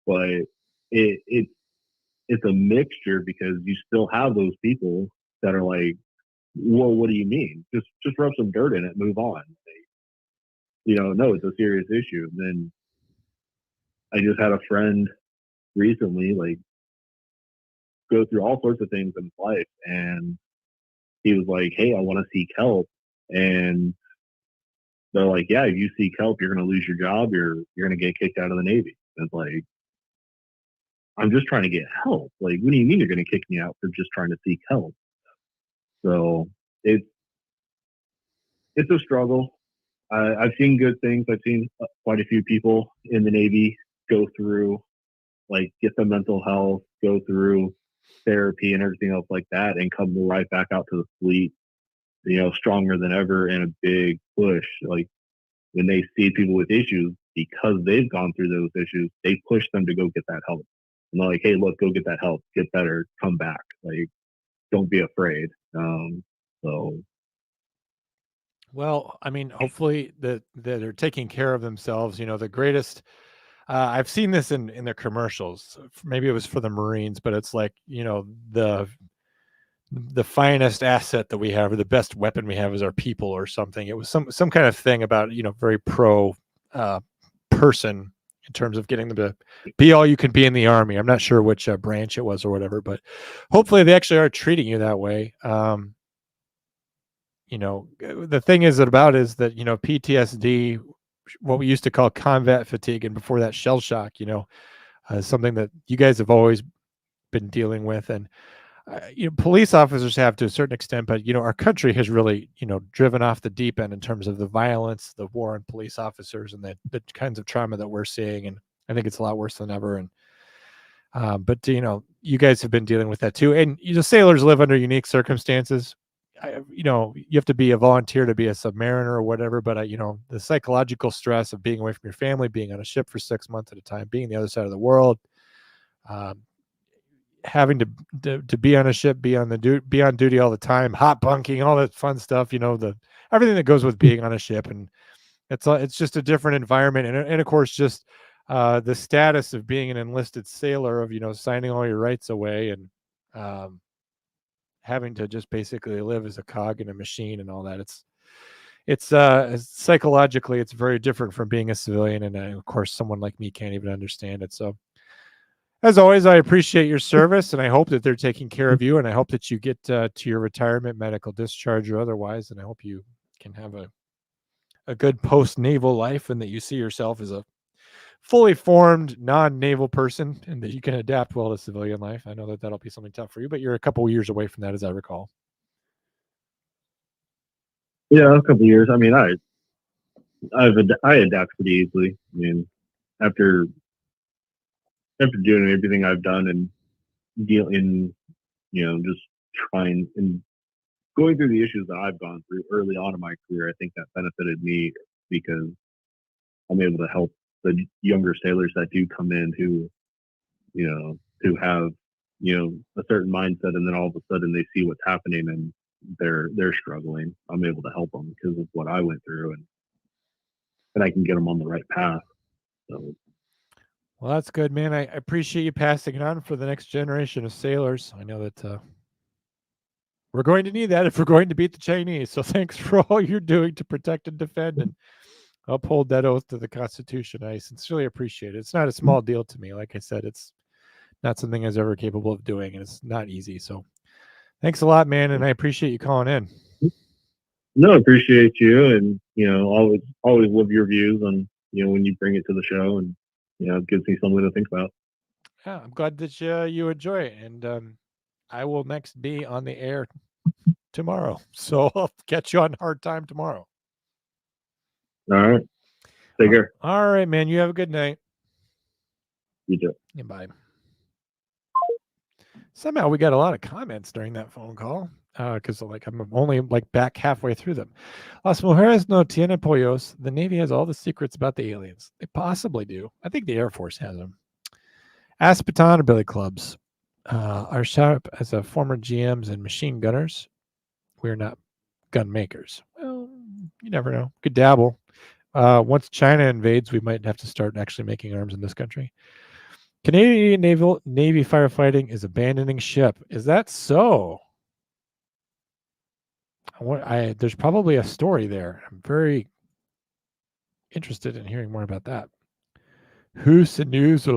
But it's a mixture, because you still have those people that are like, well, what do you mean? Just rub some dirt in it, move on. No, it's a serious issue. And then I just had a friend recently, like, go through all sorts of things in his life, and he was like, hey, I want to seek help. And they're like, yeah, if you seek help, you're going to lose your job. You're going to get kicked out of the Navy. And it's like, I'm just trying to get help. Like, what do you mean you're going to kick me out for just trying to seek help? So it's a struggle. I've seen good things. I've seen quite a few people in the Navy go through, like, get the mental health, go through therapy and everything else like that, and come right back out to the fleet, stronger than ever in a big push. Like, when they see people with issues, because they've gone through those issues, they push them to go get that help. And they're like, hey, look, go get that help, get better, come back. Like, don't be afraid. So Well, I mean, hopefully that they're taking care of themselves. The greatest. I've seen this in their commercials. Maybe it was for the Marines, but it's like the finest asset that we have, or the best weapon we have, is our people, or something. It was some kind of thing about very pro person in terms of getting them to be all you can be in the Army. I'm not sure which branch it was or whatever, but hopefully they actually are treating you that way. The thing is that PTSD, what we used to call combat fatigue, and before that shell shock, something that you guys have always been dealing with. And police officers have to a certain extent, but our country has really driven off the deep end in terms of the violence, the war on police officers, and the kinds of trauma that we're seeing. And I think it's a lot worse than ever. And but you guys have been dealing with that too. And sailors live under unique circumstances. You have to be a volunteer to be a submariner or whatever, but the psychological stress of being away from your family, being on a ship for 6 months at a time, being on the other side of the world, having to be on a ship, be on duty all the time, hot bunking, all that fun stuff, everything that goes with being on a ship. And it's just a different environment. And of course, just the status of being an enlisted sailor, of signing all your rights away, and having to just basically live as a cog in a machine and all that. It's psychologically, it's very different from being a civilian. And of course, someone like me can't even understand it. So as always, I appreciate your service, and I hope that they're taking care of you, and I hope that you get to your retirement, medical discharge or otherwise. And I hope you can have a good post-naval life, and that you see yourself as a fully formed non-naval person, and that you can adapt well to civilian life. I know that that'll be something tough for you, but you're a couple of years away from that, as I recall. Yeah, a couple of years. I mean, I adapt pretty easily. I mean, after doing everything I've done and dealing, just trying and going through the issues that I've gone through early on in my career, I think that benefited me, because I'm able to help the younger sailors that do come in who have, a certain mindset, and then all of a sudden they see what's happening and they're struggling. I'm able to help them because of what I went through, and I can get them on the right path. So, well, that's good, man. I appreciate you passing it on for the next generation of sailors. I know that we're going to need that if we're going to beat the Chinese. So thanks for all you're doing to protect and defend and uphold that oath to the Constitution. I sincerely appreciate it. It's not a small deal to me. Like I said, it's not something I was ever capable of doing, and it's not easy. So thanks a lot, man, and I appreciate you calling in. No, I appreciate you, and always love your views on when you bring it to the show, and it gives me something to think about. Yeah, I'm glad that you enjoy it, and I will next be on the air tomorrow, so I'll catch you on Hard Time tomorrow. All right, take care. All right, man. You have a good night. You too. Yeah, bye. Somehow we got a lot of comments during that phone call, because I'm only back halfway through them. Las mujeres no tienen pollos. The Navy has all the secrets about the aliens. They possibly do. I think the Air Force has them. Aspeton or Billy Clubs are sharp as a former GMs and machine gunners. We're not gun makers. Well, you never know. Could dabble. Once China invades, we might have to start actually making arms in this country. Canadian Navy firefighting is abandoning ship. Is that so? There's probably a story there. I'm very interested in hearing more about that. Who's the news?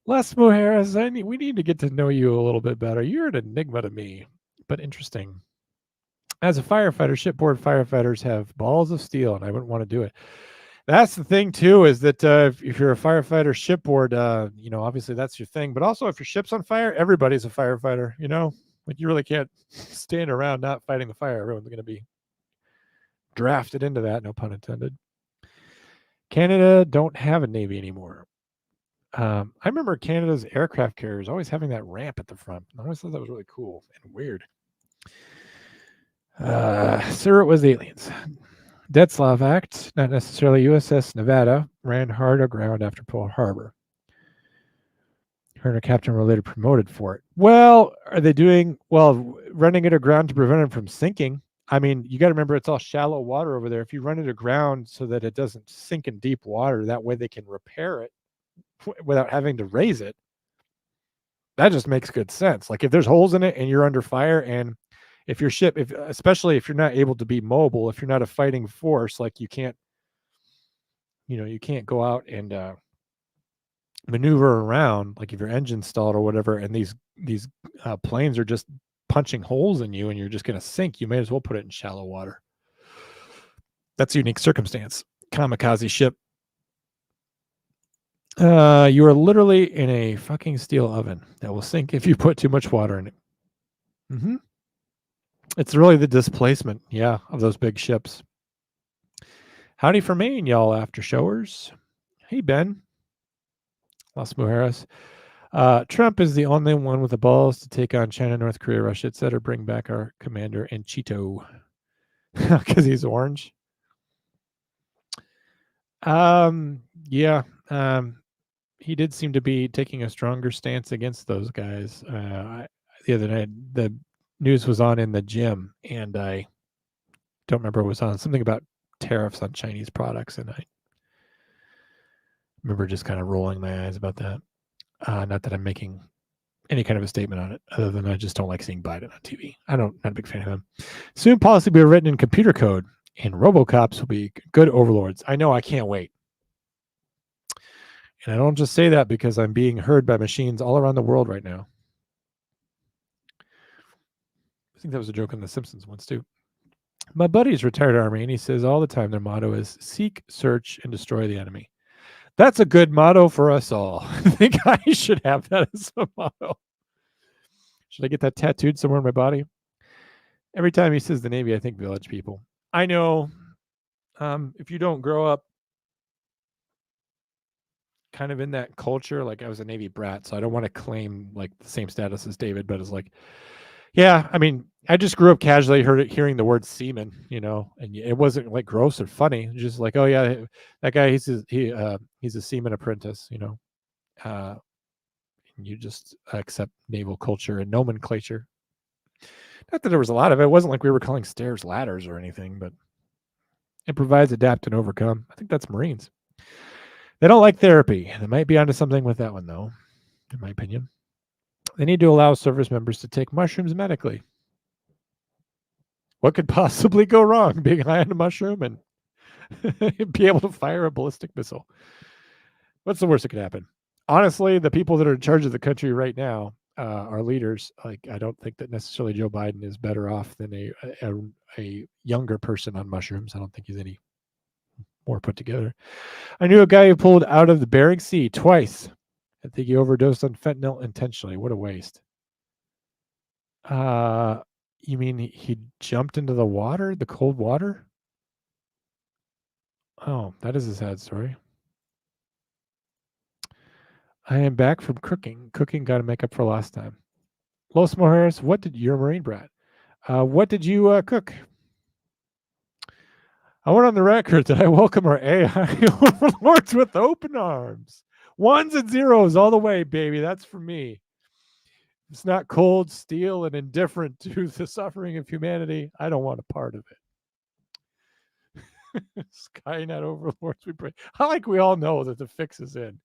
Les Mujeres, we need to get to know you a little bit better. You're an enigma to me, but interesting. As a firefighter, shipboard firefighters have balls of steel, and I wouldn't want to do it. That's the thing too, is that if you're a firefighter shipboard, obviously that's your thing. But also, if your ship's on fire, everybody's a firefighter. You really can't stand around not fighting the fire. Everyone's going to be drafted into that, no pun intended. Canada don't have a Navy anymore. I remember Canada's aircraft carriers always having that ramp at the front. I always thought that was really cool and weird. Sir, it was aliens. Detzlav Act, not necessarily USS Nevada, ran hard aground after Pearl Harbor. Her and her captain were later promoted for it. Well, are they doing running it aground to prevent it from sinking? I mean, you got to remember it's all shallow water over there. If you run it aground so that it doesn't sink in deep water, that way they can repair it without having to raise it. That just makes good sense. Like if there's holes in it and you're under fire, and if your ship, especially if you're not able to be mobile, if you're not a fighting force, like you can't go out and maneuver around, like if your engine's stalled or whatever, and these planes are just punching holes in you and you're just going to sink, you may as well put it in shallow water. That's a unique circumstance. Kamikaze ship. You are literally in a fucking steel oven that will sink if you put too much water in it. Mm-hmm. It's really the displacement, of those big ships. Howdy for Maine, y'all aftershowers. Hey, Ben. Las Mujeres. Trump is the only one with the balls to take on China, North Korea, Russia, etc. Bring back our commander in Cheeto. Because he's orange. He did seem to be taking a stronger stance against those guys. The other night, the news was on in the gym, and I don't remember what was on. Something about tariffs on Chinese products, and I remember just kind of rolling my eyes about that. Not that I'm making any kind of a statement on it, other than I just don't like seeing Biden on TV. Not a big fan of him. Soon policy will be written in computer code, and RoboCops will be good overlords. I know, I can't wait. And I don't just say that because I'm being heard by machines all around the world right now. I think that was a joke on The Simpsons once too. My buddy's retired Army, and he says all the time their motto is seek, search, and destroy the enemy. That's a good motto for us all. I think I should have that as a motto. Should I get that tattooed somewhere on my body? Every time he says the Navy, I think Village People. I know. If you don't grow up kind of in that culture, like I was a Navy brat, so I don't want to claim like the same status as David, but it's like, yeah, I mean, I just grew up casually hearing the word seaman, and it wasn't like gross or funny. Just like, oh yeah, that guy, he's a seaman apprentice, and you just accept naval culture and nomenclature. Not that there was a lot of it. It wasn't like we were calling stairs ladders or anything, but it provides, adapt, and overcome. I think that's Marines. They don't like therapy. They might be onto something with that one, though, in my opinion. They need to allow service members to take mushrooms medically. What could possibly go wrong? Being high on a mushroom and be able to fire a ballistic missile. What's the worst that could happen? Honestly, the people that are in charge of the country right now, our leaders, like I don't think that necessarily Joe Biden is better off than a younger person on mushrooms. I don't think he's any more put together. I knew a guy who pulled out of the Bering Sea twice. I think he overdosed on fentanyl intentionally. What a waste. You mean he jumped into the water, the cold water? Oh, that is a sad story. I am back from cooking. Cooking got to make up for last time. Los Mujeres, you're a Marine brat. What did you cook? I went on the record that I welcome our AI overlords with open arms. Ones and zeros all the way, baby. That's for me. It's not cold, steel, and indifferent to the suffering of humanity. I don't want a part of it. Skynet overlords, we pray. I like we all know that the fix is in.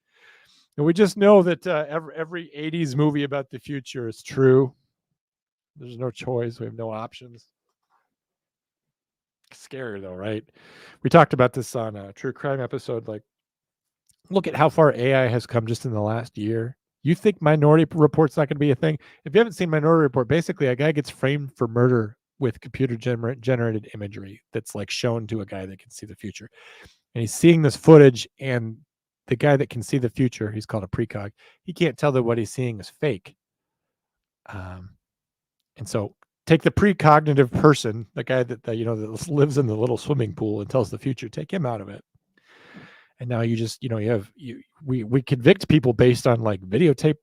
And we just know that every 80s movie about the future is true. There's no choice. We have no options. Scary, though, right? We talked about this on a true crime episode. Like, look at how far AI has come just in the last year. You think Minority Report's not going to be a thing? If you haven't seen Minority Report, basically a guy gets framed for murder with computer generated imagery that's like shown to a guy that can see the future. And he's seeing this footage, and the guy that can see the future, he's called a precog, he can't tell that what he's seeing is fake. And so Take the precognitive person, the guy that that lives in the little swimming pool and tells the future. Take him out of it. And now you just, we convict people based on like videotape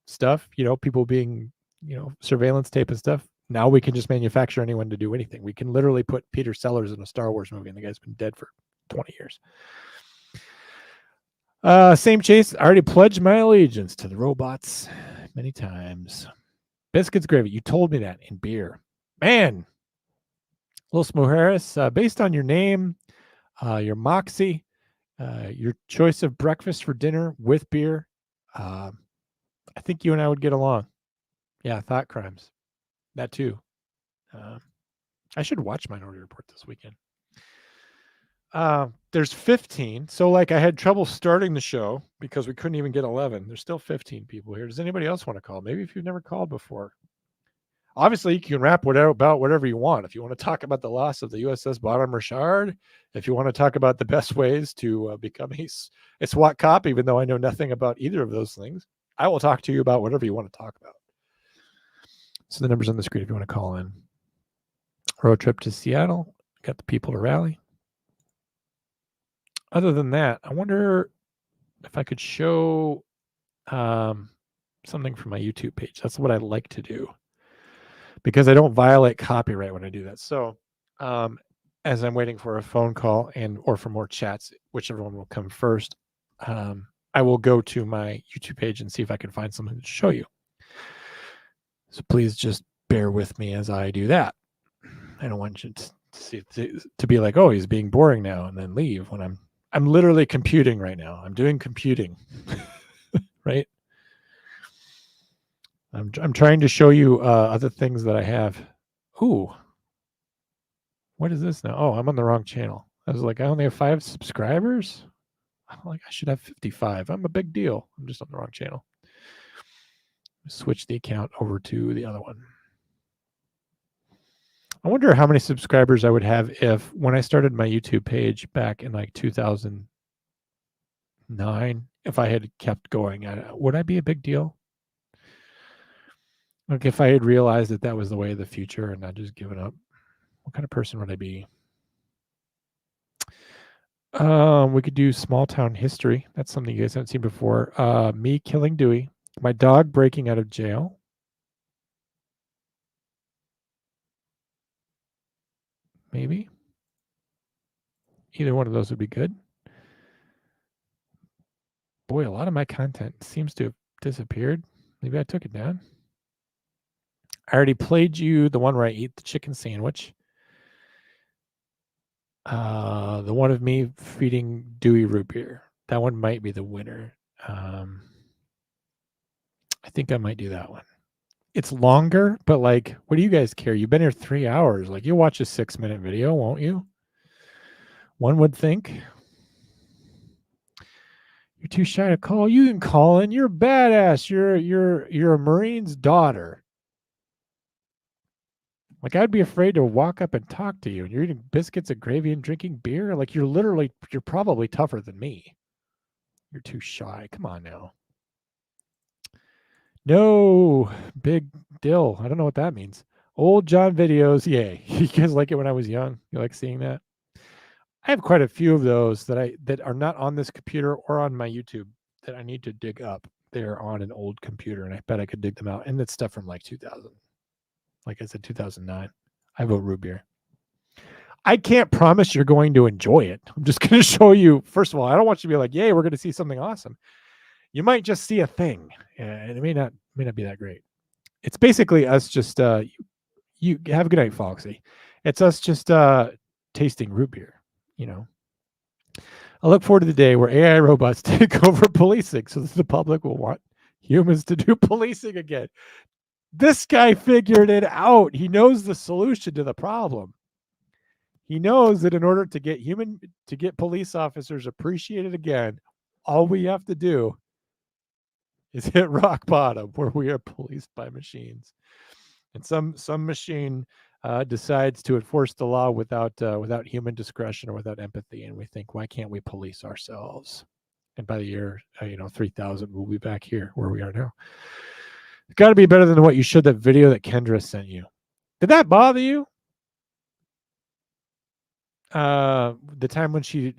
stuff, people being, surveillance tape and stuff. Now we can just manufacture anyone to do anything. We can literally put Peter Sellers in a Star Wars movie and the guy's been dead for 20 years. Same Chase. I already pledged my allegiance to the robots many times. Biscuits gravy. You told me that in beer. Man. Los Mujeres, based on your name, your moxie, your choice of breakfast for dinner with beer, I think you and I would get along. Yeah, thought crimes. That too. I should watch Minority Report this weekend. There's 15. So like I had trouble starting the show because we couldn't even get 11. There's still 15 people here. Does anybody else want to call? Maybe if you've never called before. Obviously, you can rap about whatever you want. If you want to talk about the loss of the USS Bottom Richard, if you want to talk about the best ways to become a SWAT cop, even though I know nothing about either of those things, I will talk to you about whatever you want to talk about. So the number's on the screen if you want to call in. Road trip to Seattle. Got the people to rally. Other than that, I wonder if I could show something from my YouTube page. That's what I like to do, because I don't violate copyright when I do that. So as I'm waiting for a phone call or for more chats, whichever one will come first, I will go to my YouTube page and see if I can find something to show you. So please just bear with me as I do that. I don't want you to be like, oh, he's being boring now, and then leave when I'm literally computing right now. I'm doing computing, right? I'm trying to show you other things that I have. Ooh, what is this now? Oh, I'm on the wrong channel. I was like, I only have 5 subscribers. I'm like, I should have 55. I'm a big deal. I'm just on the wrong channel. Switch the account over to the other one. I wonder how many subscribers I would have if, when I started my YouTube page back in like 2009, if I had kept going, would I be a big deal? Like if I had realized that was the way of the future and not just given up, what kind of person would I be? We could do small town history. That's something you guys haven't seen before. Me killing Dewey, my dog breaking out of jail. Maybe. Either one of those would be good. Boy, a lot of my content seems to have disappeared. Maybe I took it down. I already played you the one where I eat the chicken sandwich. The one of me feeding Dewey root beer. That one might be the winner. I think I might do that one. It's longer, but like, what do you guys care? You've been here 3 hours. Like, you'll watch a 6-minute video, won't you? One would think. You're too shy to call. You can call in. You're a badass. You're a Marine's daughter. Like, I'd be afraid to walk up and talk to you, and you're eating biscuits and gravy and drinking beer. Like, you're probably tougher than me. You're too shy. Come on now. No, big dill. I don't know what that means. Old John videos. Yay. You guys like it when I was young? You like seeing that? I have quite a few of those that are not on this computer or on my YouTube that I need to dig up. They're on an old computer, and I bet I could dig them out. And it's stuff from like 2000. Like I said, 2009. I vote root beer. I can't promise you're going to enjoy it. I'm just going to show you. First of all, I don't want you to be like, yay, we're going to see something awesome. You might just see a thing, and it may not be that great. It's basically us just you have a good night, Foxy. It's us just tasting root beer. I look forward to the day where AI robots take over policing so that the public will want humans to do policing again. This guy figured it out. He knows the solution to the problem. He knows that in order to get police officers appreciated again, all we have to do is hit rock bottom where we are policed by machines. And some machine decides to enforce the law without human discretion or without empathy, and we think, why can't we police ourselves? And by the year 3000, we'll be back here where we are now. It's got to be better than what you showed that video that Kendra sent you. Did that bother you? The time when she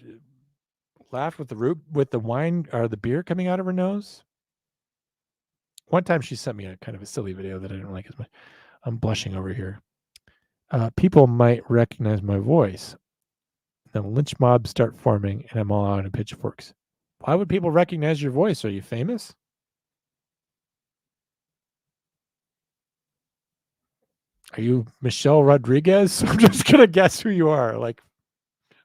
laughed with the wine or the beer coming out of her nose. One time she sent me a kind of a silly video that I didn't like as much. I'm blushing over here. People might recognize my voice. Then lynch mobs start forming, and I'm all out of pitchforks. Why would people recognize your voice? Are you famous? Are you Michelle Rodriguez? I'm just gonna guess who you are. Like,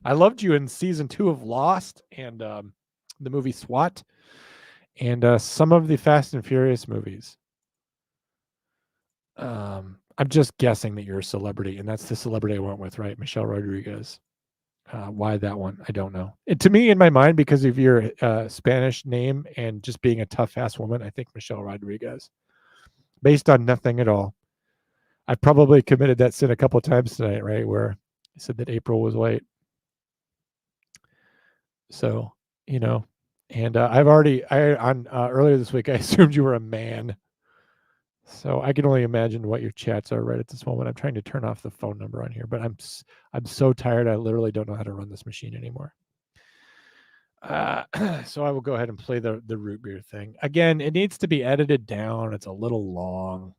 I loved you in season 2 of Lost and the movie SWAT and some of the Fast and Furious movies. I'm just guessing that you're a celebrity, and that's the celebrity I went with, right? Michelle Rodriguez. Why that one? I don't know. To me, in my mind, because of your Spanish name and just being a tough ass woman, I think Michelle Rodriguez. Based on nothing at all. I probably committed that sin a couple of times tonight, right? Where I said that April was white. So, and earlier this week, I assumed you were a man. So I can only imagine what your chats are right at this moment. I'm trying to turn off the phone number on here, but I'm so tired. I literally don't know how to run this machine anymore. So I will go ahead and play the root beer thing. Again, it needs to be edited down. It's a little long.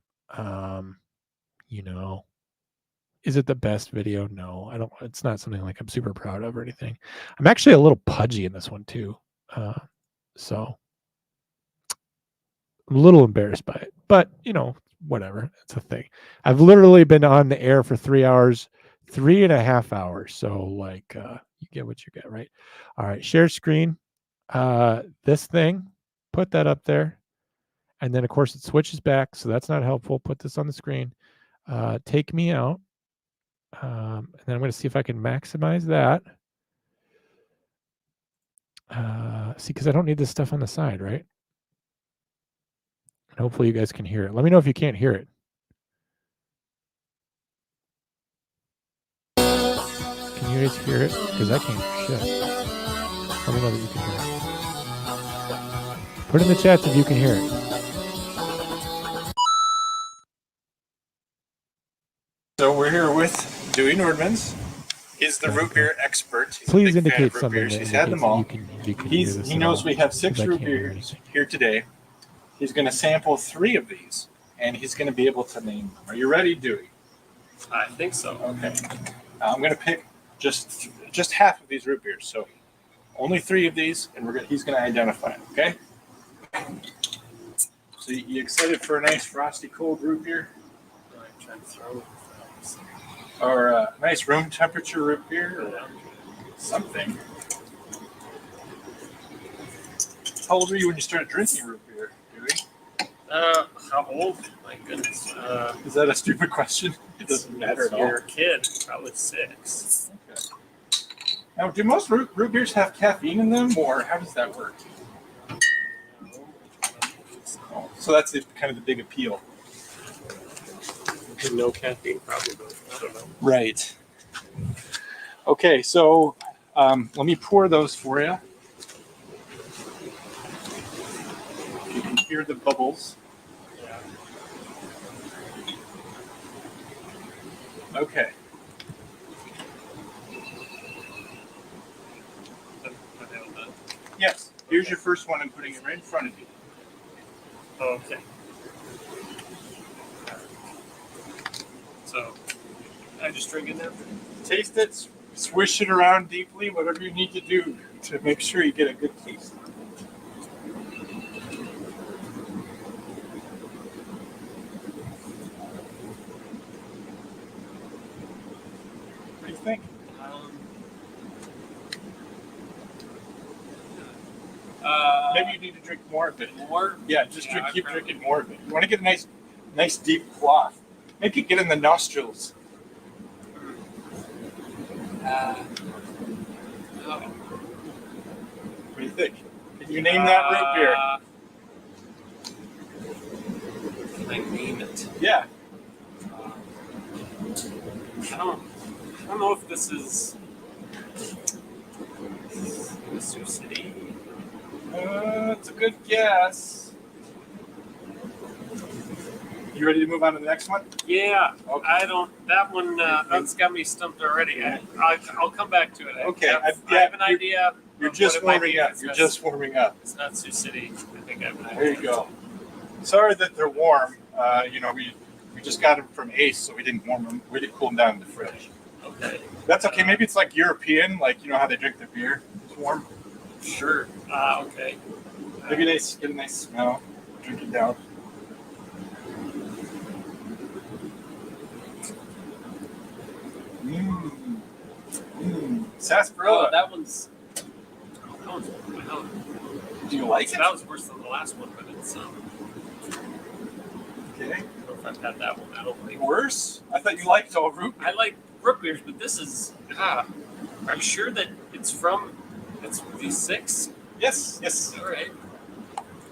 Is it the best video? No, I don't. It's not something like I'm super proud of or anything. I'm actually a little pudgy in this one too. So I'm a little embarrassed by it, but whatever. It's a thing. I've literally been on the air for 3 hours, 3.5 hours. So you get what you get, right? All right. Share screen. This thing, put that up there. And then of course it switches back. So that's not helpful. Put this on the screen. Take me out. And then I'm going to see if I can maximize that. See, because I don't need this stuff on the side, right? And hopefully you guys can hear it. Let me know if you can't hear it. Can you guys hear it? Because I can't hear shit. Let me know that you can hear it. Put in the chats if you can hear it. So we're here with Dewey Nordmans. He's the root beer expert. He's Please a big indicate fan of root something. beers. That He's had them all. you can hear this He knows all, we have 6 because I root can't hear beers anything. here today. He's going to sample 3 of these, and he's going to be able to name them. Are you ready, Dewey? I think so. Okay. I'm going to pick just half of these root beers. So only 3 of these, and he's going to identify them. Okay. So you excited for a nice frosty cold root beer? I'm trying to throw it. Or a nice room temperature root beer? Or something. How old were you when you started drinking root beer, Dewey? How old? My goodness. Is that a stupid question? It doesn't matter at all. You're a kid, probably 6. Okay. Now, do most root beers have caffeine in them, or how does that work? Oh, so that's kind of the big appeal. No caffeine, probably. I don't know. Right. Okay, so let me pour those for you. You can hear the bubbles. Yeah. Okay. Yes. Here's your first one. I'm putting it right in front of you. Okay. So, I just drink it now? Taste it, swish it around deeply, whatever you need to do to make sure you get a good taste. What do you think? Maybe you need to drink more of it. More? Yeah, just keep drinking more of it. You want to get a nice deep quaff. Make it get in the nostrils. What do you think? Can you name that root beer? Can I name it? Yeah. I don't know if this is Sioux City. It's a good guess. You ready to move on to the next one? Yeah, Okay. I don't. That one that's got me stumped already. I'll come back to it. Okay, I have an idea. You're of just what it might warming be. up. It's You're not- just warming up. It's not Sioux City. I think I have an idea. There you go. Sorry that they're warm. We just got them from Ace, so we didn't warm them. We didn't cool them down in the fridge. Okay. That's okay. Maybe it's like European, like you know how they drink their beer. It's warm. Sure. Okay. Maybe get a nice smell. Drink it down. Sarsaparilla. Oh, that one's. Wow. Do you like it? That was worse than the last one, but it's. Okay. I don't know if I've had that one. I don't think. Worse? I thought you liked all root beer. I like root beers, but this is. I'm sure that it's from. It's V6. Yes. Yes. All right.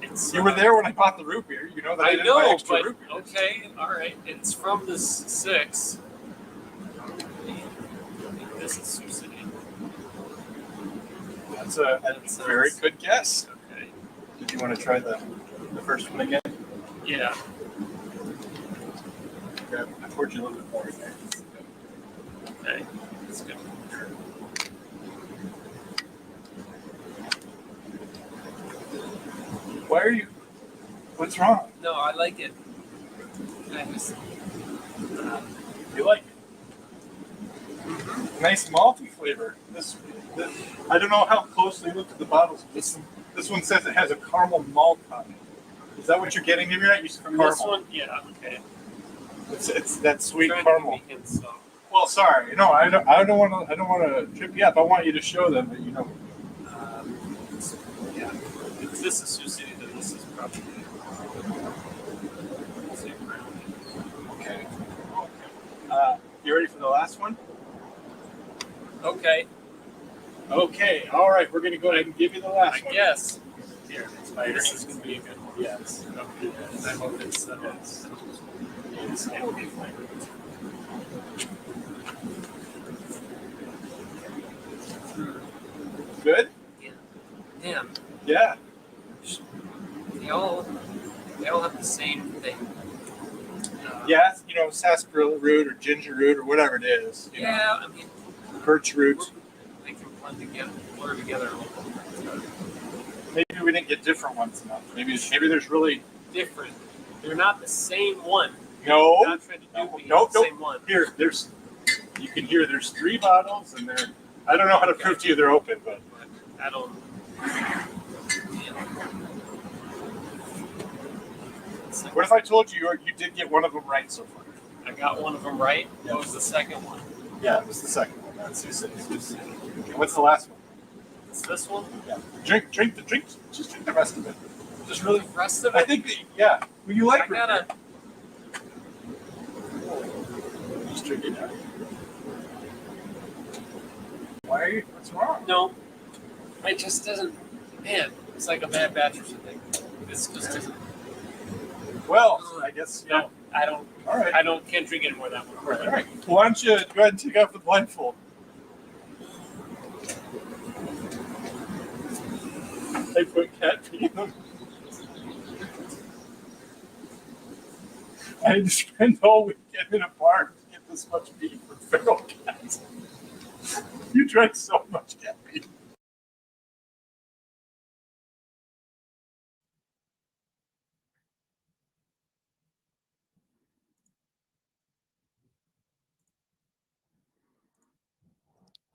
It's, You were there when I bought the root beer. You know that I, I didn't buy know, extra but root beer. okay, all right. It's from this 6. This is Sioux City. That's a very good guess. Okay. Did you want to try the first one again? Yeah. Yeah, I poured you a little bit more in there. Okay. That's good. Why are you? What's wrong? No, I like it. I just. You like it? Nice malty flavor. This I don't know how closely you looked at the bottles. This one says it has a caramel malt on it. Is that what you're getting? Maybe you're not used to caramel. This one, yeah, okay. It's that sweet Trying to caramel. be vegan, so. Well, sorry. No, I don't want to trip you up. I want you to show them that you know. Yeah. If this is Sioux City, then this is probably. Okay. You ready for the last one? Okay. Okay. All right. We're gonna go ahead and give you the last I one. guess. Here, this is going to be a good one. Yes. Okay. I hope it's. It's healthy flavor. Good. Damn. Yeah. They all have the same thing. Yeah. You know, sarsaparilla root or ginger root or whatever it is. You Yeah, I mean, know, birch root. they can blur together a little bit. Maybe we didn't get different ones enough. Maybe there's really Different. They're not the same one. no. Not trying to duplicate the same one. Here, you can hear there's 3 bottles and they're. I don't know how to prove to you they're open, but I don't. what if I told you you did get one of them right so far? I got one of them right. What was the second one? Yeah, it was the second one. That's Sioux City. Okay, what's the last one? It's this one. Yeah. Drink. Just drink the rest of it. Just really. The rest of I it. think yeah. Well, you like I gotta. just drink it now. Why are you? What's wrong? No. It just doesn't. Man, it's like a bad batch or something. This just doesn't. Well, I guess No, I don't. All right. I don't. Can't drink anymore of that one. All right. Well, why don't you go ahead and take off the blindfold? I put cat pee in them. I had to spend all weekend in a bar to get this much pee from feral cats. You drank so much cat pee.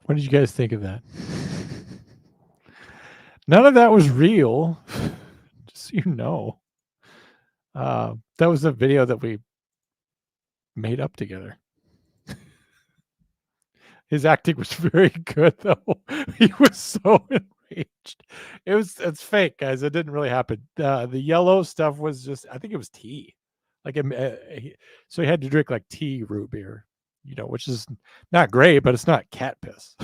What did you guys think of that? None of that was real. Just so you know. That was a video that we made up together. His acting was very good, though. He was so enraged. It's fake, guys. It didn't really happen. The yellow stuff was just, I think it was tea. So he had to drink like tea root beer, which is not great, but it's not cat piss.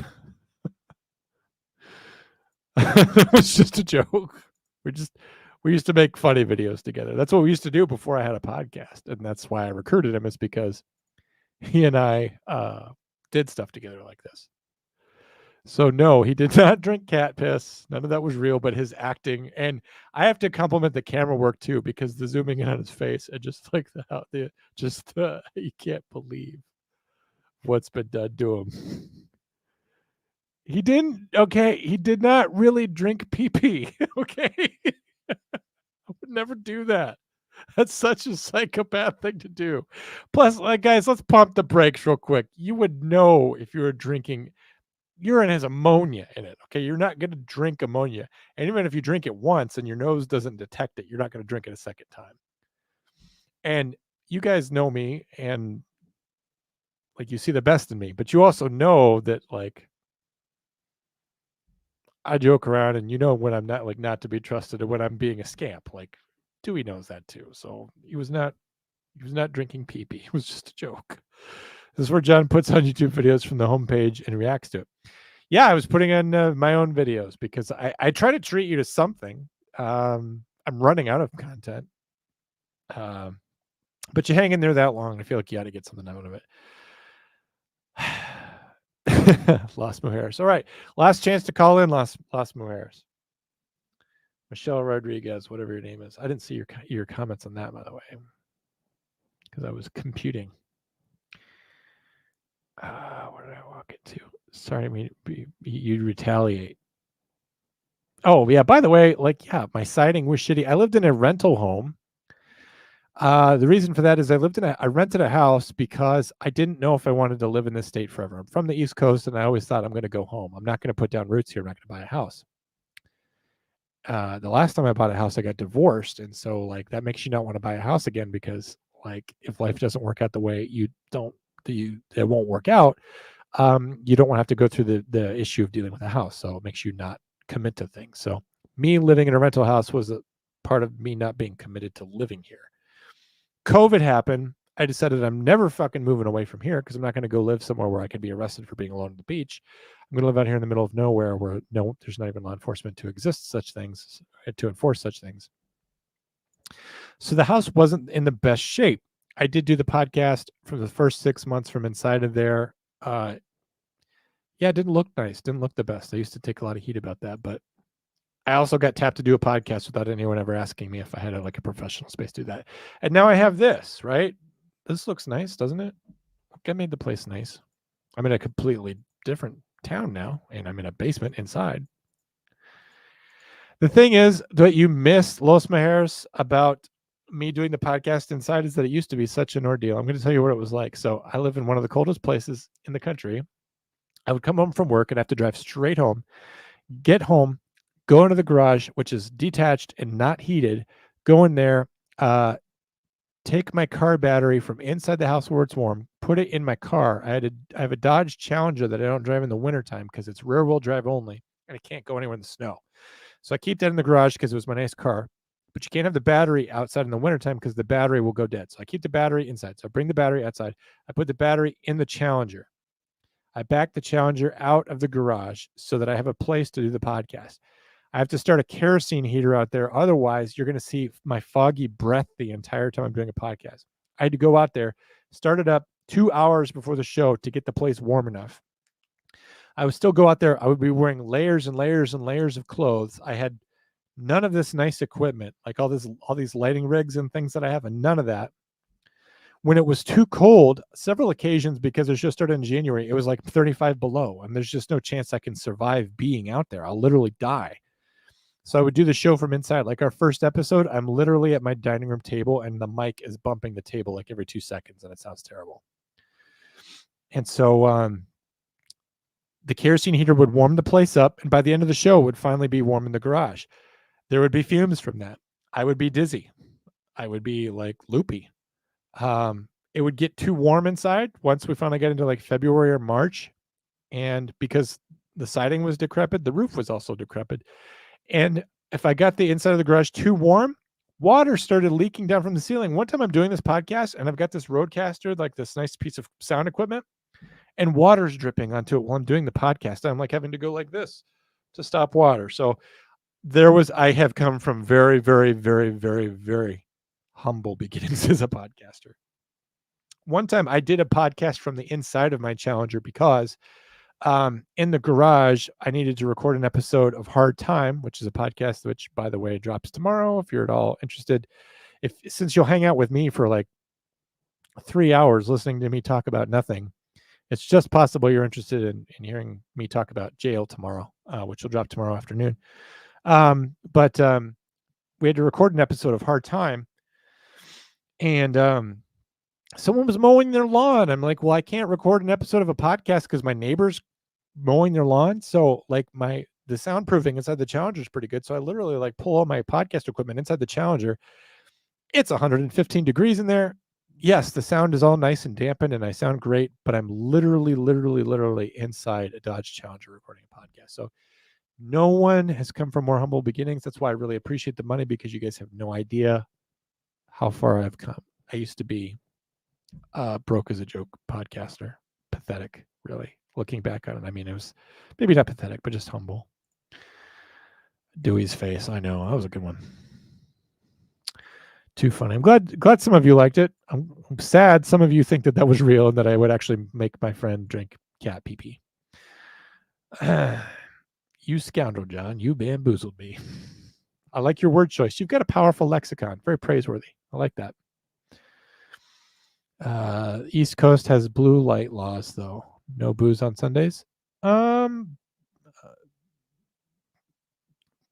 It was just a joke. We used to make funny videos together. That's what we used to do before I had a podcast, and that's why I recruited him, is because he and I did stuff together like this. So no, he did not drink cat piss. None of that was real, but his acting, and I have to compliment the camera work too, because the zooming in on his face and just like you can't believe what's been done to him. He did not really drink pee-pee. Okay. I would never do that. That's such a psychopath thing to do. Plus, like, guys, let's pump the brakes real quick. You would know if you were drinking. Urine has ammonia in it. Okay. You're not going to drink ammonia. And even if you drink it once and your nose doesn't detect it, you're not going to drink it a second time. And you guys know me, and like, you see the best in me, but you also know that, like, I joke around, and when I'm not to be trusted, and when I'm being a scamp. Like, Dewey knows that too. So he was not drinking pee-pee. It was just a joke. This is where John puts on YouTube videos from the homepage and reacts to it. Yeah, I was putting on my own videos because I try to treat you to something. I'm running out of content. But you hang in there that long, I feel like you ought to get something out of it. Los Mujeres. All right. Last chance to call in, Los Mujeres. Michelle Rodriguez, whatever your name is. I didn't see your comments on that, by the way, because I was computing. Where did I walk it to? Sorry, I mean, you'd retaliate. Oh, yeah. By the way, my siding was shitty. I lived in a rental home. The reason for that is I rented a house because I didn't know if I wanted to live in this state forever. I'm from the East Coast, and I always thought I'm going to go home. I'm not going to put down roots here. I'm not going to buy a house. The last time I bought a house, I got divorced. And so that makes you not want to buy a house again, because if life doesn't work out the way it won't work out, you don't want to have to go through the issue of dealing with a house. So it makes you not commit to things. So me living in a rental house was a part of me not being committed to living here. COVID happened. I decided I'm never fucking moving away from here, because I'm not going to go live somewhere where I could be arrested for being alone on the beach. I'm going to live out here in the middle of nowhere where there's not even law enforcement to enforce such things. So the house wasn't in the best shape. I did do the podcast for the first 6 months from inside of there. It didn't look nice. Didn't look the best. I used to take a lot of heat about that, but I also got tapped to do a podcast without anyone ever asking me if I had a professional space to do that. And now I have this, right? This looks nice, doesn't it? I made the place nice. I'm in a completely different town now, and I'm in a basement inside. The thing is that you missed, Los Mujeres, about me doing the podcast inside, is that it used to be such an ordeal. I'm going to tell you what it was like. So I live in one of the coldest places in the country. I would come home from work and have to drive straight home, get home, go into the garage, which is detached and not heated, go in there, take my car battery from inside the house where it's warm, put it in my car. I have a Dodge Challenger that I don't drive in the wintertime because it's rear-wheel drive only, and I can't go anywhere in the snow. So I keep that in the garage because it was my nice car. But you can't have the battery outside in the wintertime because the battery will go dead. So I keep the battery inside. So I bring the battery outside. I put the battery in the Challenger. I back the Challenger out of the garage so that I have a place to do the podcast. I have to start a kerosene heater out there. Otherwise, you're going to see my foggy breath the entire time I'm doing a podcast. I had to go out there, start it up 2 hours before the show to get the place warm enough. I would still go out there. I would be wearing layers and layers and layers of clothes. I had none of this nice equipment, like all these lighting rigs and things that I have, and none of that. When it was too cold, several occasions, because the show started in January, it was like 35 below, and there's just no chance I can survive being out there. I'll literally die. So I would do the show from inside. Like our first episode, I'm literally at my dining room table, and the mic is bumping the table like every 2 seconds, and it sounds terrible. And so the kerosene heater would warm the place up, and by the end of the show, it would finally be warm in the garage. There would be fumes from that. I would be dizzy. I would be loopy. It would get too warm inside once we finally got into February or March. And because the siding was decrepit, the roof was also decrepit. And if I got the inside of the garage too warm, water started leaking down from the ceiling. One time I'm doing this podcast and I've got this Rodecaster, this nice piece of sound equipment, and water's dripping onto it while I'm doing the podcast. I'm having to go like this to stop water. So I have come from very, very, very, very, very humble beginnings as a podcaster. One time I did a podcast from the inside of my Challenger because In the garage, I needed to record an episode of Hard Time, which is a podcast, which, by the way, drops tomorrow. If you're at all interested, since you'll hang out with me for like 3 hours listening to me talk about nothing, it's just possible you're interested in hearing me talk about jail tomorrow, which will drop tomorrow afternoon. But we had to record an episode of Hard Time, and someone was mowing their lawn. I'm like, well, I can't record an episode of a podcast because my neighbor's mowing their lawn. So like the soundproofing inside the Challenger is pretty good. So I literally like pull all my podcast equipment inside the Challenger. It's 115 degrees in there. Yes, the sound is all nice and dampened and I sound great, but I'm literally inside a Dodge Challenger recording a podcast. So no one has come from more humble beginnings. That's why I really appreciate the money, because you guys have no idea how far I've come. I used to be broke as a joke podcaster. Pathetic, really. Looking back on it, I mean, it was maybe not pathetic, but just humble. Dewey's face, I know, that was a good one. Too funny. I'm glad some of you liked it. I'm sad some of you think that was real and that I would actually make my friend drink cat pee-pee. You scoundrel, John. You bamboozled me. I like your word choice. You've got a powerful lexicon. Very praiseworthy. I like that. East Coast has blue light laws, though. No booze on Sundays.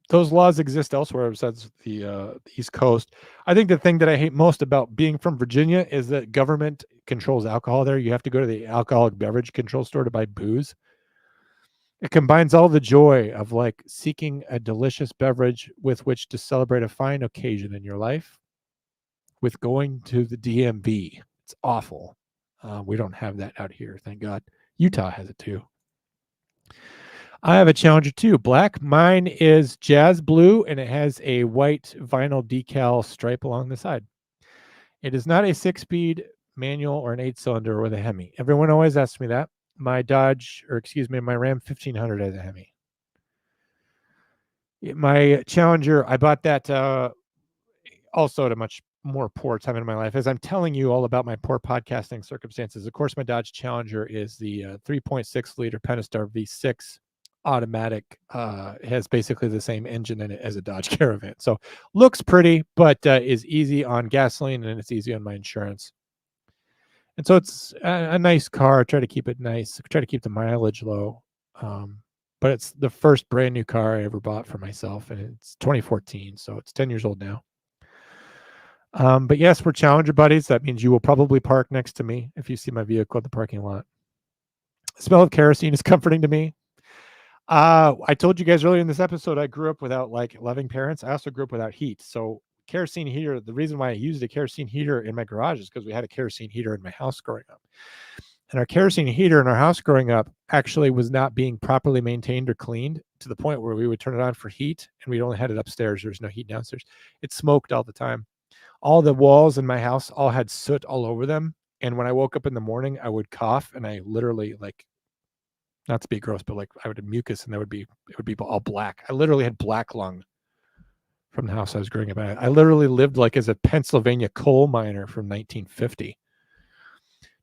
Those laws exist elsewhere besides the East Coast. I think the thing that I hate most about being from Virginia is that government controls alcohol there. You have to go to the alcoholic beverage control store to buy booze. It combines all the joy of like seeking a delicious beverage with which to celebrate a fine occasion in your life with going to the DMV. It's awful. We don't have that out here, thank God. Utah has it too. I have a Challenger too, black. Mine is jazz blue, and it has a white vinyl decal stripe along the side. It is not a 6-speed manual or an 8-cylinder with a Hemi. Everyone always asks me that. My Ram 1500 has a Hemi. My Challenger, I bought that also at a much more poor time in my life. As I'm telling you all about my poor podcasting circumstances, of course, my Dodge Challenger is the 3.6 liter Pentastar V6 automatic. Has basically the same engine in it as a Dodge Caravan. So looks pretty, but is easy on gasoline and it's easy on my insurance. And so it's a nice car. I try to keep it nice. I try to keep the mileage low. But it's the first brand new car I ever bought for myself, and it's 2014, so it's 10 years old now. But yes, we're Challenger buddies. That means you will probably park next to me if you see my vehicle at the parking lot. The smell of kerosene is comforting to me. I told you guys earlier in this episode, I grew up without like loving parents. I also grew up without heat. So kerosene heater, the reason why I used a kerosene heater in my garage is because we had a kerosene heater in my house growing up. And our kerosene heater in our house growing up actually was not being properly maintained or cleaned to the point where we would turn it on for heat, and we only had it upstairs. There's no heat downstairs. It smoked all the time. All the walls in my house all had soot all over them. And when I woke up in the morning, I would cough, and I literally, like, not to be gross, but like I would have mucus, and it would be all black. I literally had black lung from the house I was growing up in. I literally lived like as a Pennsylvania coal miner from 1950.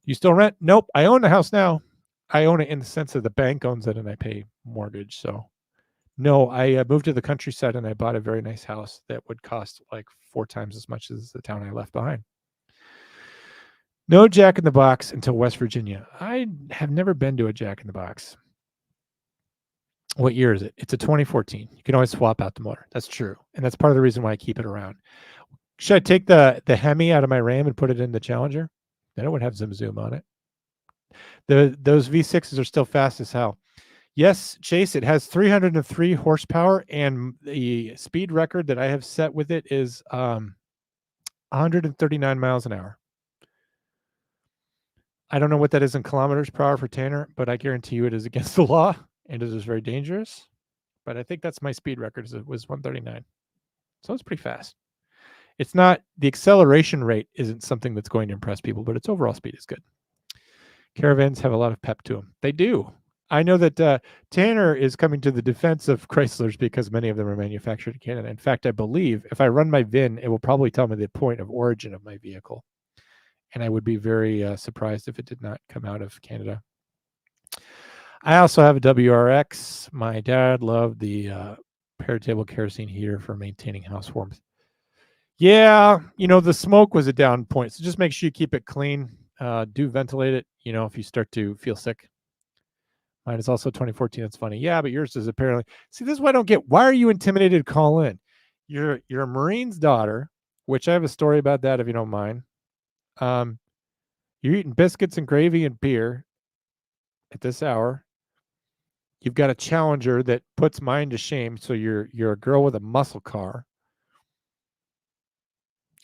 You still rent? Nope. I own the house now. I own it in the sense that the bank owns it and I pay mortgage. So no, I moved to the countryside and I bought a very nice house that would cost like 4 times as much as the town I left behind. No Jack in the Box until West Virginia. I have never been to a Jack in the Box. What year is it? It's a 2014. You can always swap out the motor. That's true. And that's part of the reason why I keep it around. Should I take the Hemi out of my Ram and put it in the Challenger? Then it would have some zoom on it. Those V6s are still fast as hell. Yes, Chase, it has 303 horsepower, and the speed record that I have set with it is 139 miles an hour. I don't know what that is in kilometers per hour for Tanner, but I guarantee you it is against the law, and it is very dangerous. But I think that's my speed record. It was 139. So it's pretty fast. It's not, the acceleration rate isn't something that's going to impress people, but its overall speed is good. Caravans have a lot of pep to them. They do. I know that Tanner is coming to the defense of Chryslers because many of them are manufactured in Canada. In fact, I believe if I run my VIN, it will probably tell me the point of origin of my vehicle. And I would be very surprised if it did not come out of Canada. I also have a WRX. My dad loved the paratable kerosene heater for maintaining house warmth. Yeah, the smoke was a down point. So just make sure you keep it clean. Do ventilate it, if you start to feel sick. Mine is also 2014. That's funny. Yeah, but yours is apparently. See, this is what I don't get. Why are you intimidated to call in? You're a Marine's daughter, which I have a story about that if you don't mind. You're eating biscuits and gravy and beer at this hour. You've got a Challenger that puts mine to shame. So you're a girl with a muscle car.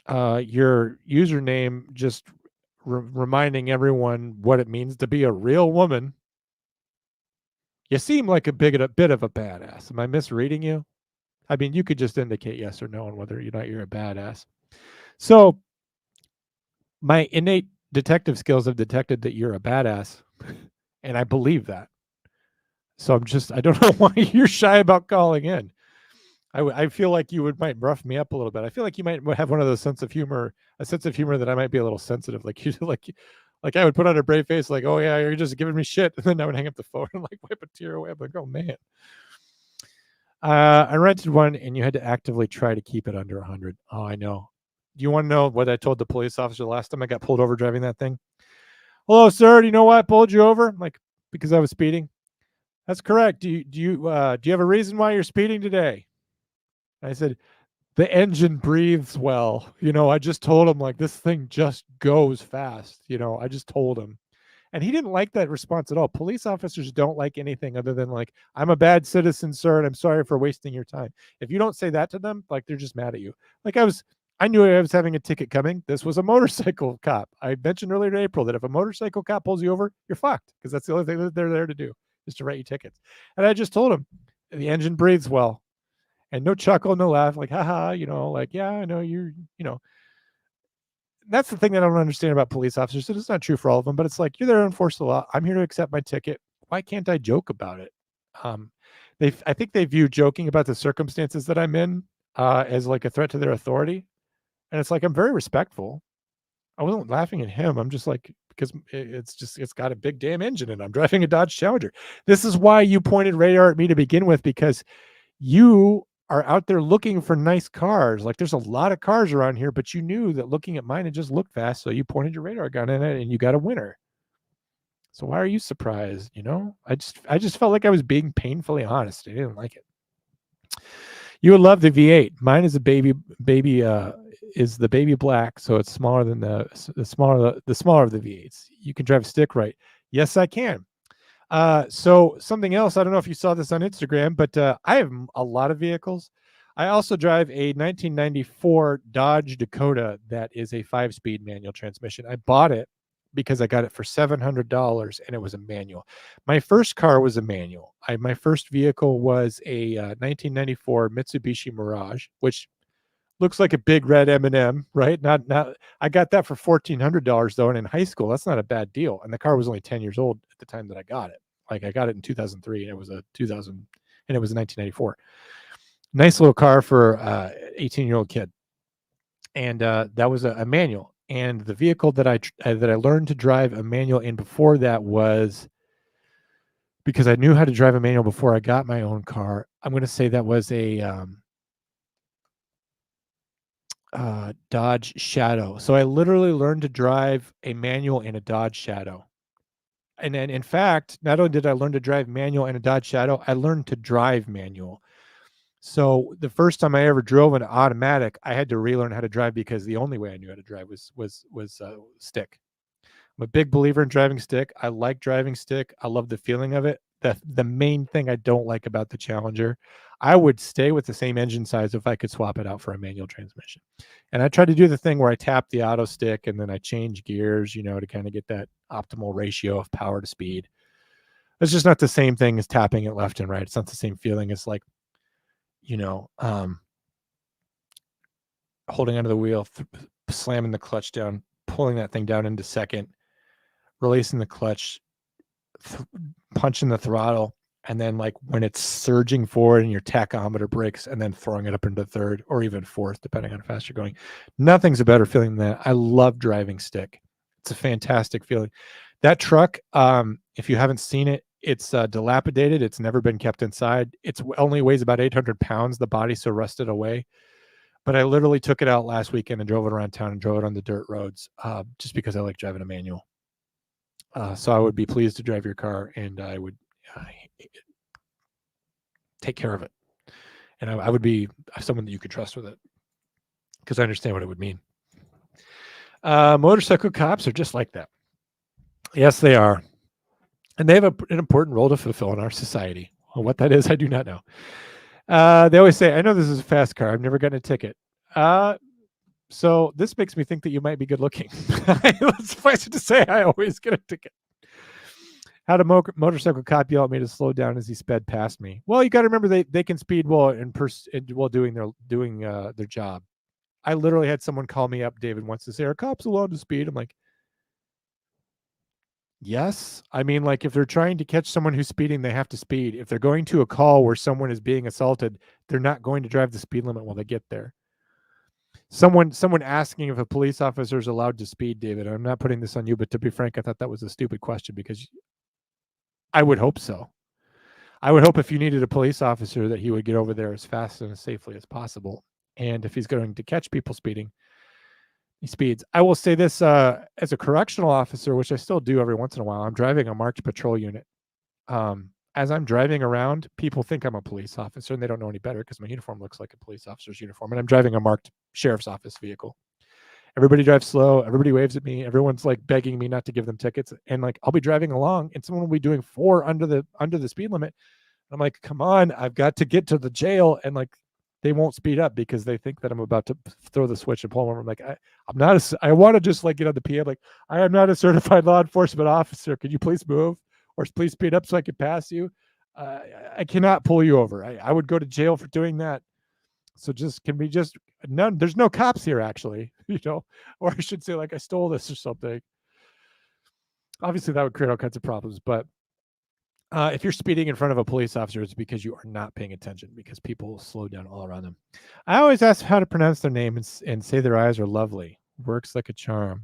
Your username just reminding everyone what it means to be a real woman. You seem like a bit of a badass. Am I misreading you? I mean, you could just indicate yes or no on whether you're a badass. So my innate detective skills have detected that you're a badass, and I believe that. So I don't know why you're shy about calling in. I feel like you might rough me up a little bit. I feel like you might have one of those sense of humor that I might be a little sensitive. Like I would put on a brave face, like, oh yeah, you're just giving me shit. And then I would hang up the phone and like wipe a tear away. I'm like, oh man. I rented one and you had to actively try to keep it under 100. Oh, I know. Do you want to know what I told the police officer the last time I got pulled over driving that thing? Hello, sir. Do you know why I pulled you over? I'm like, because I was speeding. That's correct. Do you have a reason why you're speeding today? I said, the engine breathes well. I just told him like this thing just goes fast. I just told him. And he didn't like that response at all. Police officers don't like anything other than like, I'm a bad citizen, sir, and I'm sorry for wasting your time. If you don't say that to them, like they're just mad at you. Like I knew I was having a ticket coming. This was a motorcycle cop. I mentioned earlier in April that if a motorcycle cop pulls you over, you're fucked because that's the only thing that they're there to do is to write you tickets. And I just told him the engine breathes well. And no chuckle, no laugh, like, haha, like, yeah, I know that's the thing that I don't understand about police officers. It's not true for all of them, but it's like, you're there to enforce the law. I'm here to accept my ticket. Why can't I joke about it? I think they view joking about the circumstances that I'm in as like a threat to their authority. And it's like, I'm very respectful. I wasn't laughing at him. I'm just like, because it's got a big damn engine and I'm driving a Dodge Challenger. This is why you pointed radar at me to begin with, because you are out there looking for nice cars. Like there's a lot of cars around here, but you knew that looking at mine, it just looked fast. So you pointed your radar gun in it and you got a winner. So why are you surprised? I just felt like I was being painfully honest. I didn't like it. You would love the V8. Mine is a baby, is the baby black. So it's smaller than the smaller of the V8s. You can drive a stick right. Yes, I can. So something else, I don't know if you saw this on Instagram, but I have a lot of vehicles. I also drive a 1994 Dodge Dakota that is a 5-speed manual transmission. I bought it because I got it for $700 and it was a manual. My first car was a manual. My first vehicle was a 1994 Mitsubishi Mirage, which looks like a big red M&M, right? Not. I got that for $1,400 though, and in high school, that's not a bad deal. And the car was only 10 years old at the time that I got it. Like I got it in 2003, and it was a 1994. Nice little car for 18-year-old kid. And that was a manual. And the vehicle that I learned to drive a manual in before that was, because I knew how to drive a manual before I got my own car. I'm going to say that was a Dodge Shadow. So I literally learned to drive a manual in a Dodge Shadow. And then, in fact, not only did I learn to drive manual in a Dodge Shadow, I learned to drive manual. So the first time I ever drove an automatic, I had to relearn how to drive because the only way I knew how to drive was stick. I'm a big believer in driving stick. I like driving stick. I love the feeling of it. The main thing I don't like about the Challenger, I would stay with the same engine size if I could swap it out for a manual transmission. And I tried to do the thing where I tap the auto stick and then I change gears, to kind of get that optimal ratio of power to speed. It's just not the same thing as tapping it left and right. It's not the same feeling as like, holding onto the wheel, slamming the clutch down, pulling that thing down into second, releasing the clutch, punching the throttle, and then like when it's surging forward and your tachometer breaks, and then throwing it up into third or even fourth, depending on how fast you're going. Nothing's a better feeling than that. I love driving stick. It's a fantastic feeling. That truck, if you haven't seen it, It's dilapidated. It's never been kept inside. It's only weighs about 800 pounds. The body's so rusted away. But I literally took it out last weekend and drove it around town and drove it on the dirt roads just because I like driving a manual. So I would be pleased to drive your car, and I would take care of it. And I would be someone that you could trust with it because I understand what it would mean. Motorcycle cops are just like that. Yes, they are. And they have an important role to fulfill in our society. Well, what that is, I do not know. They always say, I know this is a fast car. I've never gotten a ticket. So this makes me think that you might be good looking. Suffice it to say, I always get a ticket. Had a motorcycle cop yell at me to slow down as he sped past me. Well, you got to remember they can speed well while doing their job. I literally had someone call me up, David, wants to say, are cops allowed to speed? I'm like, yes. I mean, like if they're trying to catch someone who's speeding, they have to speed. If they're going to a call where someone is being assaulted, they're not going to drive the speed limit while they get there. Someone asking if a police officer is allowed to speed, David. I'm not putting this on you, but to be frank, I thought that was a stupid question because I would hope so. I would hope if you needed a police officer that he would get over there as fast and as safely as possible. And if he's going to catch people speeding, he speeds. I will say this, as a correctional officer, which I still do every once in a while, I'm driving a marked patrol unit. As I'm driving around, people think I'm a police officer, and they don't know any better because my uniform looks like a police officer's uniform, and I'm driving a marked sheriff's office vehicle. Everybody drives slow. Everybody waves at me. Everyone's like begging me not to give them tickets. And like, I'll be driving along and someone will be doing 4 under the speed limit. I'm like, come on, I've got to get to the jail. And like, they won't speed up because they think that I'm about to throw the switch and pull them over. I'm like, I'm not I want to just like get on the PA. Like, I am not a certified law enforcement officer. Could you please move or please speed up so I can pass you? I cannot pull you over. I would go to jail for doing that. So there's no cops here actually, or I should say like I stole this or something. Obviously that would create all kinds of problems, but if you're speeding in front of a police officer, it's because you are not paying attention because people will slow down all around them. I always ask how to pronounce their name and say their eyes are lovely. Works like a charm.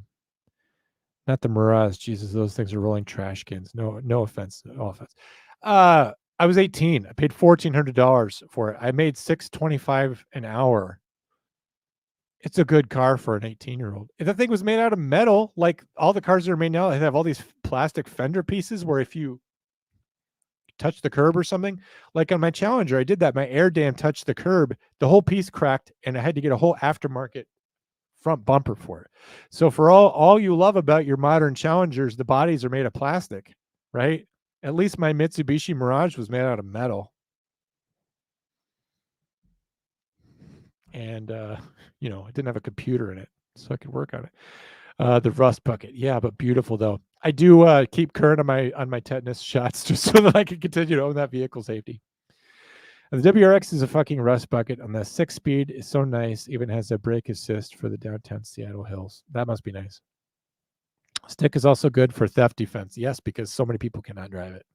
Not the Mirage. Jesus, those things are rolling trash cans. No offense. No offense. I was 18. I paid $1,400 for it. I made $625 an hour. It's a good car for an 18-year-old. If the thing was made out of metal, like all the cars that are made now, they have all these plastic fender pieces where if you touch the curb or something, like on my Challenger, I did that. My air dam touched the curb. The whole piece cracked, and I had to get a whole aftermarket front bumper for it. So for all you love about your modern Challengers, the bodies are made of plastic, right? At least my Mitsubishi Mirage was made out of metal. And, it didn't have a computer in it, so I could work on it. The rust bucket. Yeah, but beautiful, though. I do keep current on my tetanus shots just so that I can continue to own that vehicle safety. And the WRX is a fucking rust bucket, and the 6-speed is so nice. Even has a brake assist for the downtown Seattle hills. That must be nice. Stick is also good for theft defense. Yes, because so many people cannot drive it.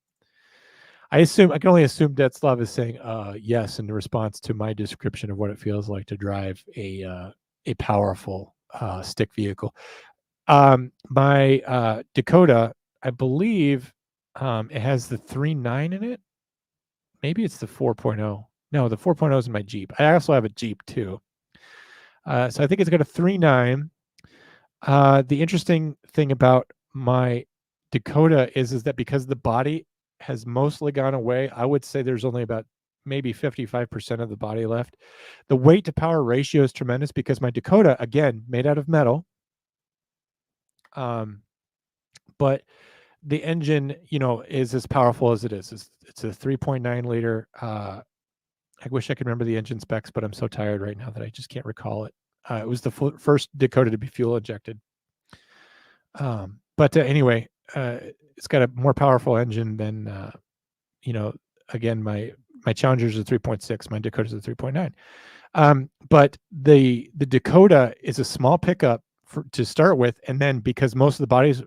I can only assume Detzlav is saying yes in response to my description of what it feels like to drive a powerful stick vehicle. My Dakota, I believe it has the 3.9 in it. Maybe it's the 4.0. No, the 4.0 is in my Jeep. I also have a Jeep too. So I think it's got a 3.9. The interesting thing about my Dakota is that because the body has mostly gone away, I would say there's only about maybe 55% of the body left. The weight to power ratio is tremendous because my Dakota, again, made out of metal. But the engine, is as powerful as it is. It's a 3.9 liter. I wish I could remember the engine specs, but I'm so tired right now that I just can't recall it. It was the first Dakota to be fuel injected. But anyway, it's got a more powerful engine than, again, my Challenger's a 3.6, my Dakota's a 3.9. But the Dakota is a small pickup to start with, and then because most of the body's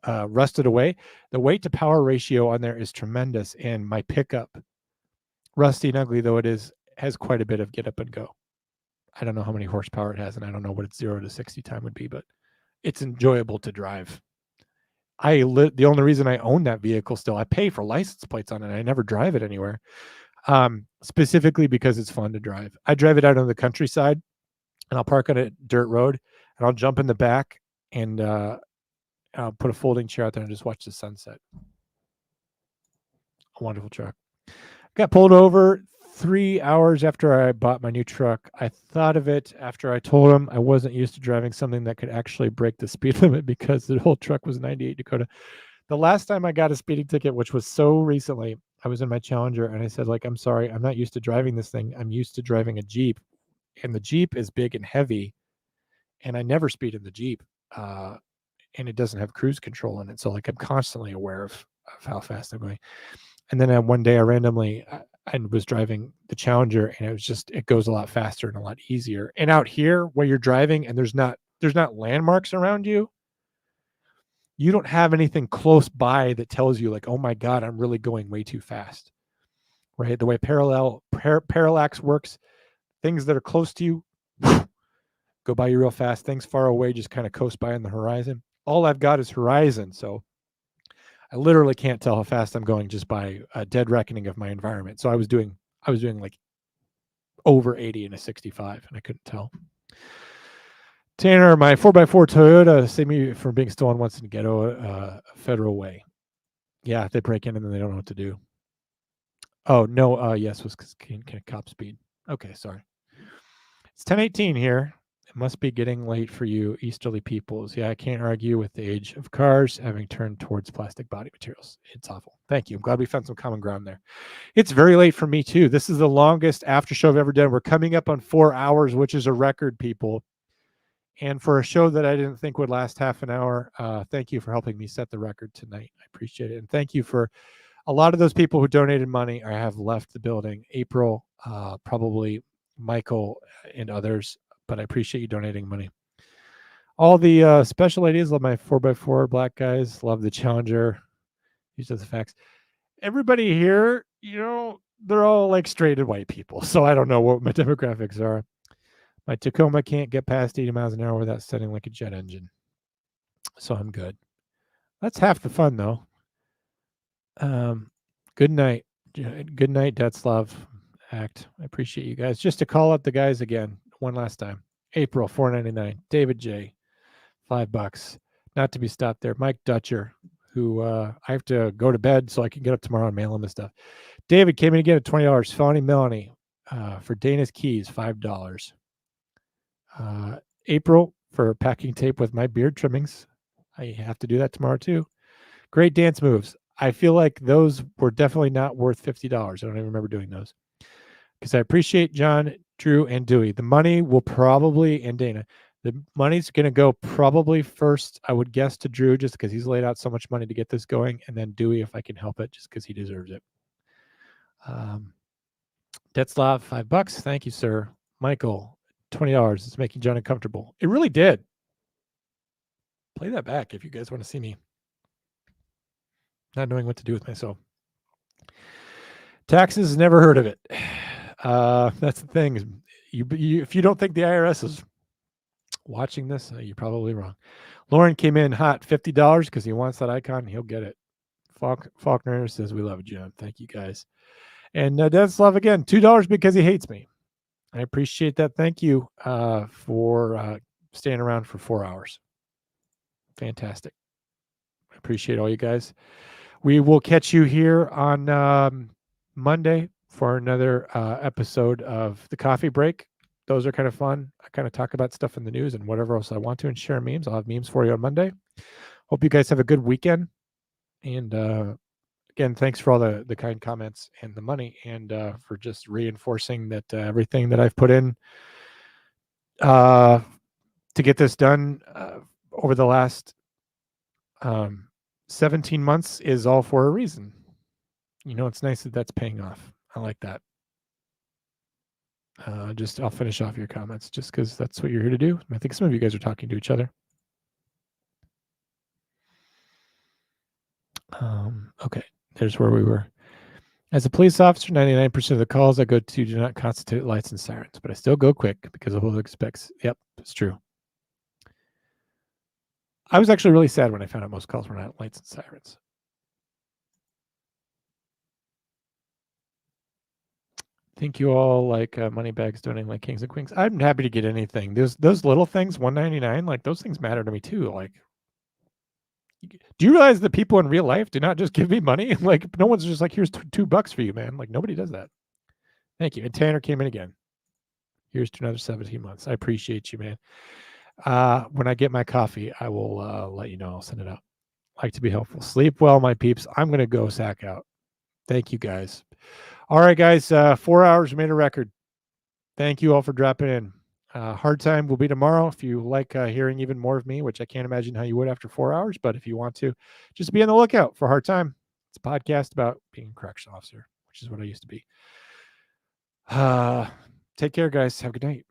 rusted away, the weight to power ratio on there is tremendous, and my pickup, rusty and ugly though it is, has quite a bit of get up and go. I don't know how many horsepower it has, and I don't know what its 0 to 60 time would be, but it's enjoyable to drive. The only reason I own that vehicle still, I pay for license plates on it. I never drive it anywhere. Specifically because it's fun to drive. I drive it out on the countryside, and I'll park on a dirt road, and I'll jump in the back, and I'll put a folding chair out there and just watch the sunset. A wonderful truck. Got pulled over 3 hours after I bought my new truck. I thought of it after I told him I wasn't used to driving something that could actually break the speed limit because the whole truck was 98 Dakota. The last time I got a speeding ticket, which was so recently, I was in my Challenger, and I said, like, I'm sorry, I'm not used to driving this thing. I'm used to driving a Jeep, and the Jeep is big and heavy, and I never speed in the Jeep, and it doesn't have cruise control in it. So, like, I'm constantly aware of how fast I'm going. And then one day I randomly, I was driving the Challenger, and it goes a lot faster and a lot easier. And out here where you're driving and there's not landmarks around you, you don't have anything close by that tells you like, oh my God, I'm really going way too fast, right? The way parallax works, things that are close to you go by you real fast. Things far away just kind of coast by on the horizon. All I've got is horizon. So I literally can't tell how fast I'm going just by a dead reckoning of my environment. So I was doing like over 80 in a 65, and I couldn't tell. Tanner, my 4x4 Toyota saved me from being stolen once in Ghetto Federal Way. Yeah, they break in and then they don't know what to do. Oh, no, yes, was cop speed. Okay, sorry. It's 10:18 here. It must be getting late for you easterly peoples. Yeah, I can't argue with the age of cars having turned towards plastic body materials. It's awful. Thank you. I'm glad we found some common ground there. It's very late for me, too. This is the longest after show I've ever done. We're coming up on 4 hours, which is a record, people. And for a show that I didn't think would last half an hour, thank you for helping me set the record tonight. I appreciate it. And thank you for a lot of those people who donated money. I have left the building. April, probably Michael, and others. But I appreciate you donating money. All the special ladies love my 4x4 black guys. Love the Challenger. These are the facts. Everybody here, they're all like straight and white people. So I don't know what my demographics are. My Tacoma can't get past 80 miles an hour without setting like a jet engine. So I'm good. That's half the fun, though. Good night. Good night, Detzlav Act. I appreciate you guys. Just to call out the guys again, one last time. April, $4.99. David J, $5. Not to be stopped there. Mike Dutcher, who I have to go to bed so I can get up tomorrow and mail him this stuff. David came in again at $20. Felony Melanie for Dana's Keys, $5. April for packing tape with my beard trimmings. I have to do that tomorrow too. Great dance moves. I feel like those were definitely not worth $50. I don't even remember doing those because I appreciate John, Drew, and Dewey. The money will probably, and Dana, the money's going to go probably first, I would guess, to Drew just because he's laid out so much money to get this going, and then Dewey if I can help it just because he deserves it. Detzlav, $5. Thank you, sir. Michael, $20. It's making John uncomfortable. It really did. Play that back if you guys want to see me not knowing what to do with myself. Taxes, never heard of it. That's the thing. If you don't think the IRS is watching this, you're probably wrong. Lauren came in hot, $50 because he wants that icon. He'll get it. Faulkner says, we love it, John. Thank you, guys. And Detzlav again, $2 because he hates me. I appreciate that. Thank you for staying around for 4 hours. Fantastic. I appreciate all you guys. We will catch you here on Monday for another episode of The Coffee Break. Those are kind of fun. I kind of talk about stuff in the news and whatever else I want to and share memes. I'll have memes for you on Monday. Hope you guys have a good weekend. And again, thanks for all the kind comments and the money and for just reinforcing that everything that I've put in to get this done over the last 17 months is all for a reason. It's nice that that's paying off. I like that. I'll finish off your comments just because that's what you're here to do. I think some of you guys are talking to each other. Okay, there's where we were. As a police officer, 99% of the calls I go to do not constitute lights and sirens, but I still go quick because the whole expects. Yep, it's true. I was actually really sad when I found out most calls were not lights and sirens. Think you all like money bags donating like kings and queens? I'm happy to get anything. Those little things, $1.99, like those things matter to me too. Like, do you realize that people in real life do not just give me money? Like, no one's just like, here's $2 for you, man. Like, nobody does that. Thank you. And Tanner came in again. Here's to another 17 months. I appreciate you, man. When I get my coffee, I will let you know. I'll send it out. Like to be helpful. Sleep well, my peeps. I'm going to go sack out. Thank you, guys. All right, guys. 4 hours made a record. Thank you all for dropping in. Hard time will be tomorrow. If you like hearing even more of me, which I can't imagine how you would after 4 hours, but if you want to, just be on the lookout for Hard Time. It's a podcast about being a correctional officer, which is what I used to be. Take care, guys. Have a good night.